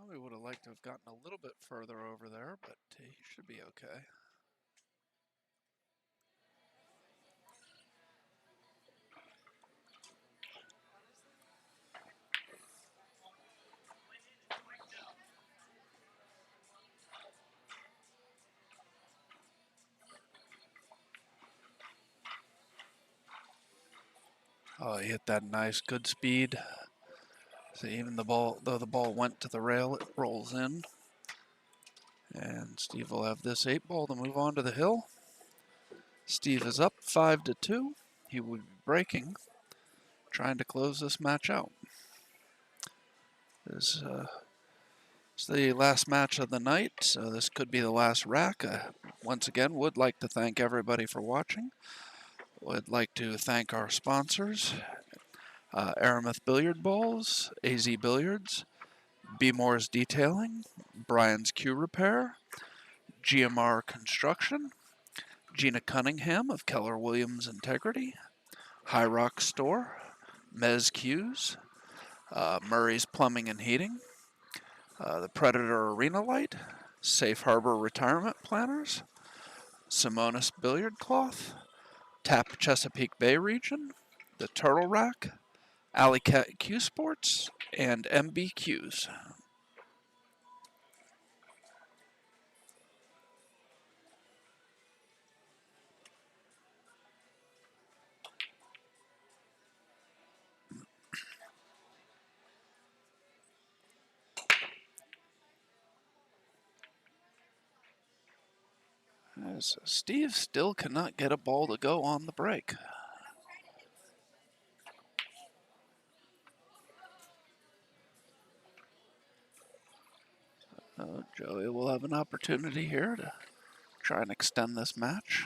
Probably would have liked to have gotten a little bit further over there, but he should be okay. Oh, he hit that nice, good speed. So even the ball, though the ball went to the rail, it rolls in. And Steve will have this 8-ball to move on to the hill. Steve is up 5-2. He would be breaking, trying to close this match out. It's the last match of the night, so this could be the last rack. Once again, would like to thank everybody for watching. Would like to thank our sponsors, Aramuth Billiard Balls, AZ Billiards, B. Moore's Detailing, Brian's Q Repair, GMR Construction, Gina Cunningham of Keller Williams Integrity, High Rock Store, Mez Q's, Murray's Plumbing and Heating, the Predator Arena Light, Safe Harbor Retirement Planners, Simonis Billiard Cloth, Tap Chesapeake Bay Region, the Turtle Rack, Alley Cat Q Sports, and MBQs. As Steve still cannot get a ball to go on the break. Joey will have an opportunity here to try and extend this match.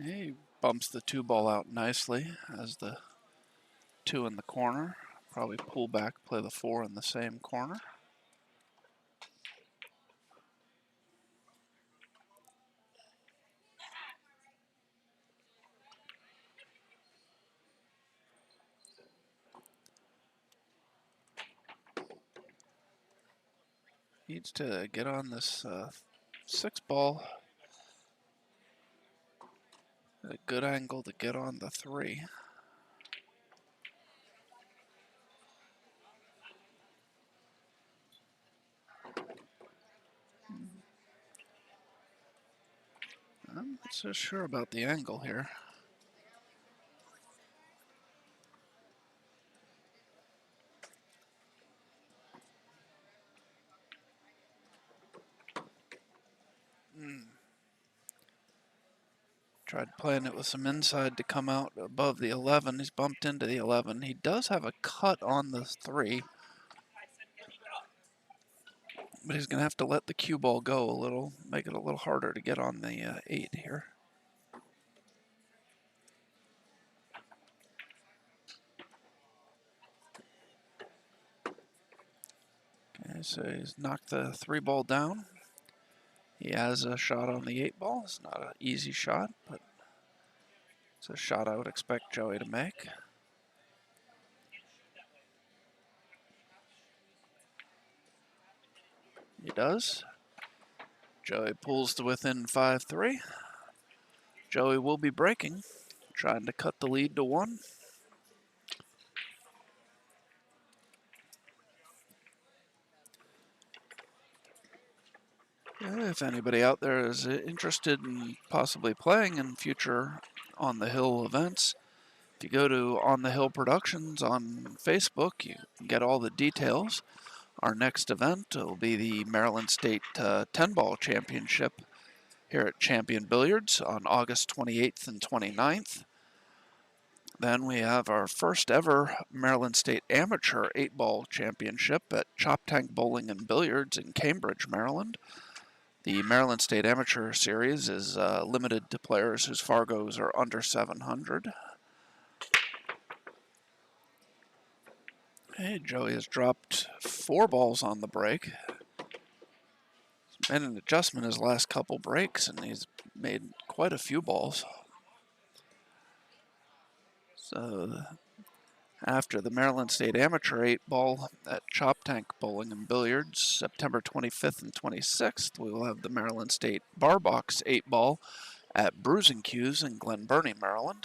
He bumps the 2-ball out nicely as the 2 in the corner. Probably pull back, play the 4 in the same corner. Needs to get on this 6-ball. A good angle to get on the 3. I'm not so sure about the angle here. Tried playing it with some inside to come out above the 11. He's bumped into the 11. He does have a cut on the 3. But he's going to have to let the cue ball go a little, make it a little harder to get on the 8 here. Okay, so he's knocked the 3-ball down. He has a shot on the 8-ball. It's not an easy shot, but it's a shot I would expect Joey to make. He does. Joey pulls to within 5-3. Joey will be breaking, trying to cut the lead to 1. If anybody out there is interested in possibly playing in future On the Hill events, If you go to On the Hill Productions on Facebook, you can get all the details. Our next event will be the Maryland State 10-ball championship here at Champion Billiards on August 28th and 29th. Then we have our first ever Maryland State Amateur 8-ball championship at Chop Tank Bowling and Billiards in Cambridge, Maryland. The Maryland State Amateur Series is limited to players whose Fargos are under 700. Hey, Joey has dropped 4 balls on the break. He's made an adjustment his last couple breaks, and he's made quite a few balls. So after the Maryland State Amateur 8-ball at Chop Tank Bowling and Billiards, September 25th and 26th, we will have the Maryland State Bar Box 8-ball at Bruising Cues in Glen Burnie, Maryland.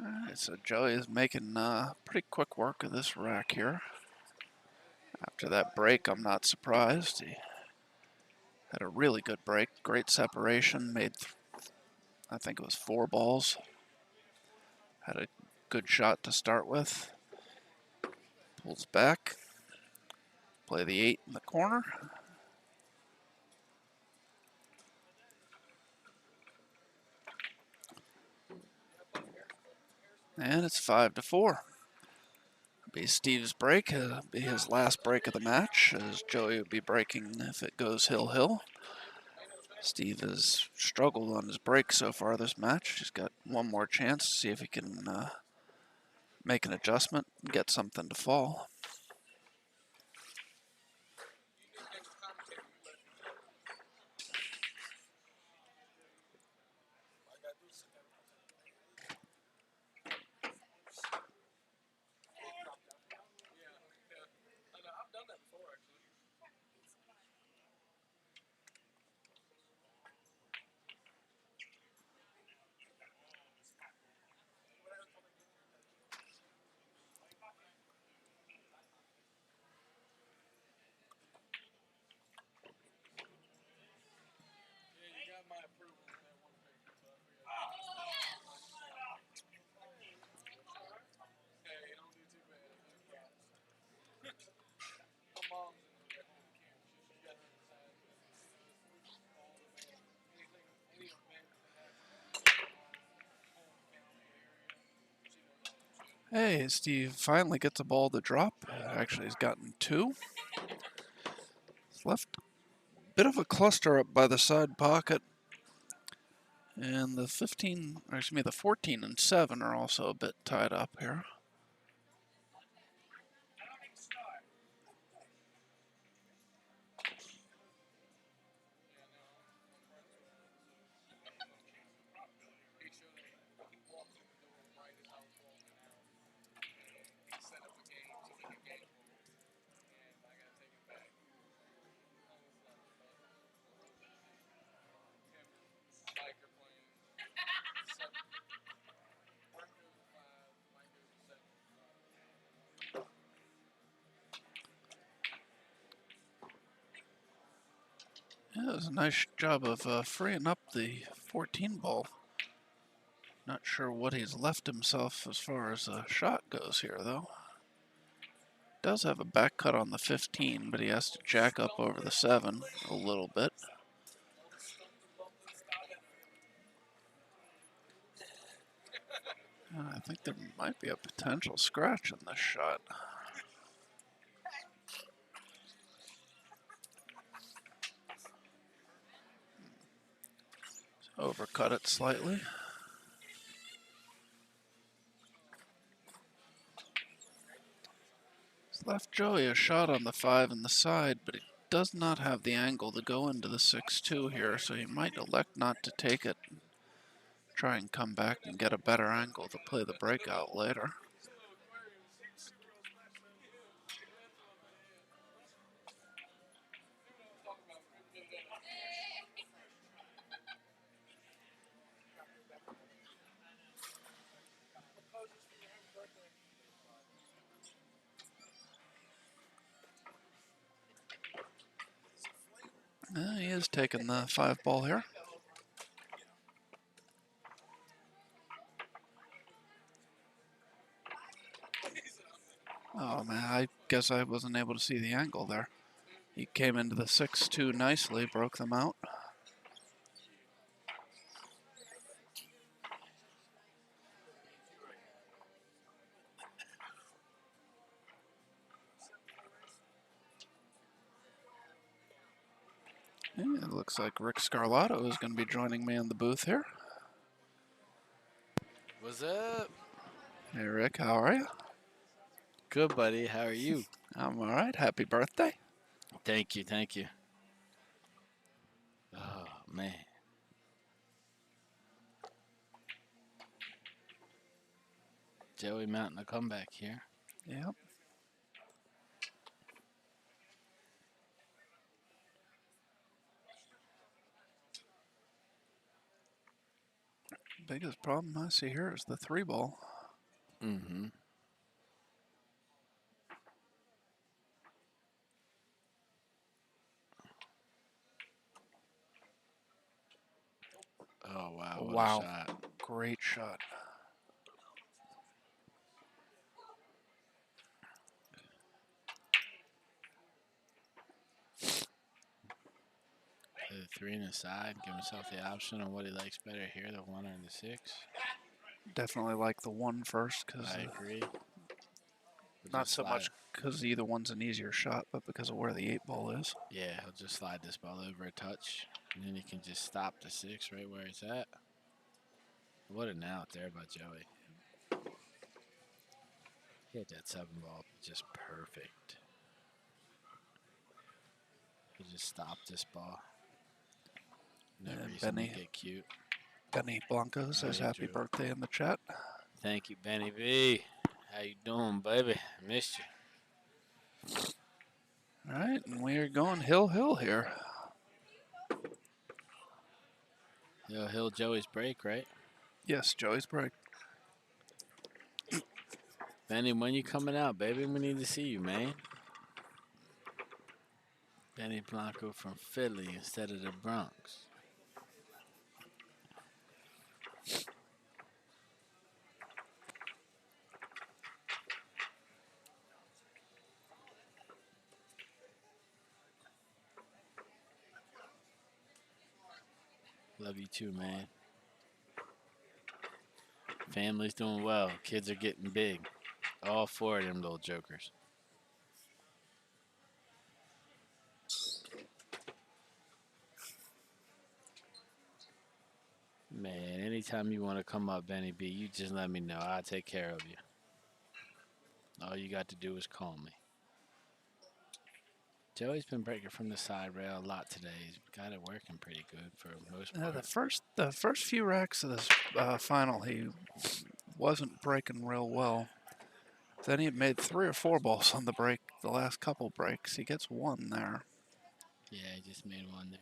Alright, so Joey is making pretty quick work of this rack here. After that break, I'm not surprised. He had a really good break, great separation, made, I think it was 4 balls. Had a good shot to start with. Pulls back, play the 8 in the corner. And it's 5-4. Be Steve's break, be his last break of the match, as Joey will be breaking if it goes hill-hill. Steve has struggled on his break so far this match. He's got one more chance to see if he can make an adjustment and get something to fall. Hey, Steve finally gets a ball to drop. Actually, he's gotten 2. He's left a bit of a cluster up by the side pocket. And the 14 and 7 are also a bit tied up here. Yeah, it was a nice job of freeing up the 14 ball. Not sure what he's left himself as far as a shot goes here, though. Does have a back cut on the 15, but he has to jack up over the 7 a little bit. I think there might be a potential scratch in this shot. Overcut it slightly. He's left Joey a shot on the 5 in the side, but he does not have the angle to go into the 6-2 here, so he might elect not to take it. Try and come back and get a better angle to play the breakout later. is taking the 5 ball here. Oh man, I guess I wasn't able to see the angle there. He came into the 6-2 nicely, broke them out. Yeah, it looks like Rick Scarlato is going to be joining me in the booth here.
What's up?
Hey Rick, how are you?
Good, buddy. How are you?
I'm all right. Happy birthday.
Thank you, thank you. Oh, man. Joey mounting a comeback here.
Yep. Biggest problem I see here is the 3 ball.
Mm-hmm. Oh, wow. What
Wow.
a shot.
Great shot.
Play the 3 in the side. Give himself the option on what he likes better here, the 1 or the 6.
Definitely like the 1 first because
I agree. We'll
not
just
so
slide-
much because either one's an easier shot, but because of where the 8 ball is.
Yeah, he'll just slide this ball over a touch. And then he can just stop the 6 right where it's at. What a out there by Joey. Hit that 7 ball just perfect. He just stopped this ball. No
And
reason to
Benny.
get cute.
Benny Blanco
Oh,
says
he
happy
drew.
birthday in the chat.
Thank you, Benny B. How you doing, baby? Missed you.
All right, and we are going hill here.
Hill Joey's break, right?
Yes, Joey's break.
Benny, when you coming out, baby? We need to see you, man. Benny Blanco from Philly instead of the Bronx. Love you too, man. Family's doing well. Kids are getting big. All 4 of them little jokers. Man, anytime you want to come up, Benny B, you just let me know. I'll take care of you. All you got to do is call me. Joey's been breaking from the side rail a lot today. He's got it working pretty good for the most part.
The first few racks of this final, he wasn't breaking real well. Then he made 3 or 4 balls on the break. The last couple breaks, he gets 1 there.
Yeah, he just made 1 there.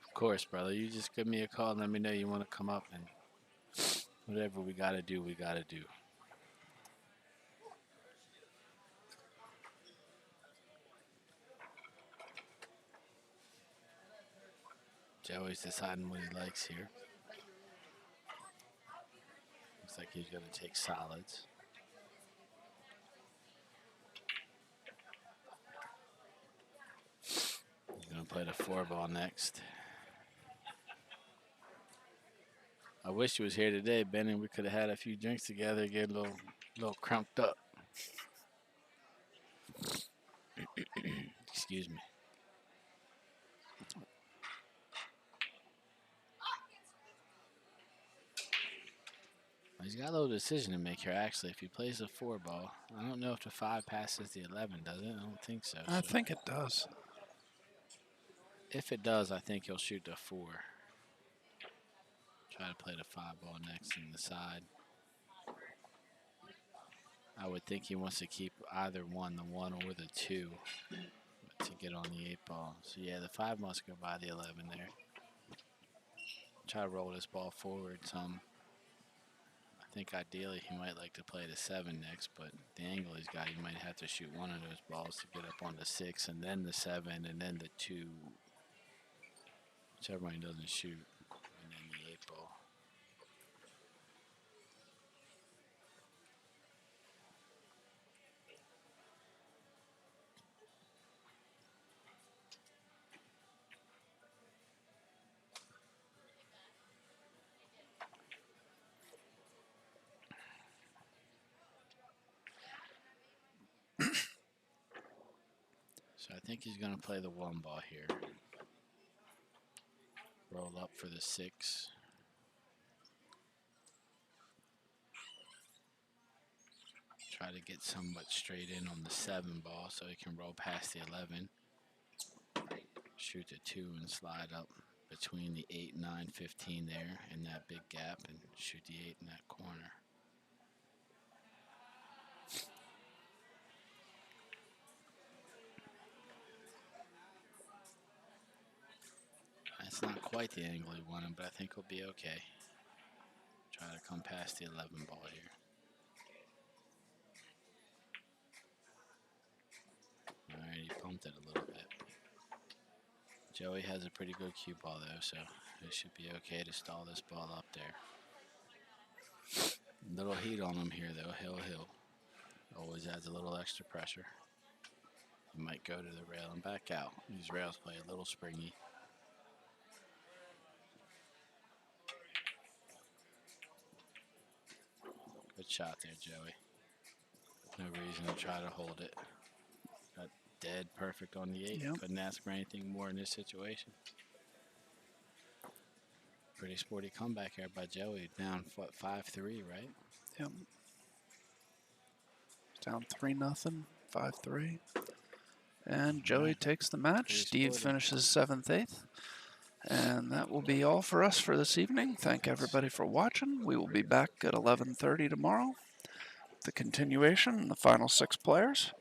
Of course, brother. You just give me a call and let me know you want to come up, and whatever we got to do, we got to do. Joey's deciding what he likes here. Looks like he's going to take solids. He's going to play the 4 ball next. I wish he was here today, Benny. We could have had a few drinks together, get a little crunked up. Excuse me. He's got a little decision to make here, actually. If he plays the 4 ball, I don't know if the 5 passes the 11, does it? I don't think so.
I think it does.
If it does, I think he'll shoot the 4. Try to play the 5 ball next in the side. I would think he wants to keep either one, the 1 or the 2, to get on the 8 ball. So yeah, the 5 must go by the 11 there. Try to roll this ball forward some. I think ideally he might like to play the 7 next, but the angle he's got, he might have to shoot one of those balls to get up on the 6, and then the 7, and then the 2. Whichever one he doesn't shoot, and then the 8 ball. So I think he's going to play the 1 ball here. Roll up for the 6. Try to get somewhat straight in on the 7 ball so he can roll past the 11. Shoot the 2 and slide up between the 8, 9, 15 there in that big gap and shoot the 8 in that corner. That's not quite the angle he wanted, but I think he'll be okay. Try to come past the 11 ball here. All right, he pumped it a little bit. Joey has a pretty good cue ball though, so it should be okay to stall this ball up there. Little heat on him here though, hill. Always adds a little extra pressure. He might go to the rail and back out. These rails play a little springy. Good shot there, Joey. No reason to try to hold it. Got dead perfect on the 8.
Yep.
Couldn't ask for anything more in this situation. Pretty sporty comeback here by Joey. Down, what, 5-3, right?
Yep. Down 3-0, 5-3. And Joey takes the match.
Pretty
Steve
sporty.
finishes 7th, 8th. And that will be all for us for this evening. Thank everybody for watching. We will be back at 11:30 tomorrow. The continuation, the final 6 players.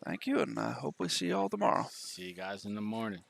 Thank you, and I hope we see you all tomorrow.
See you guys in the morning.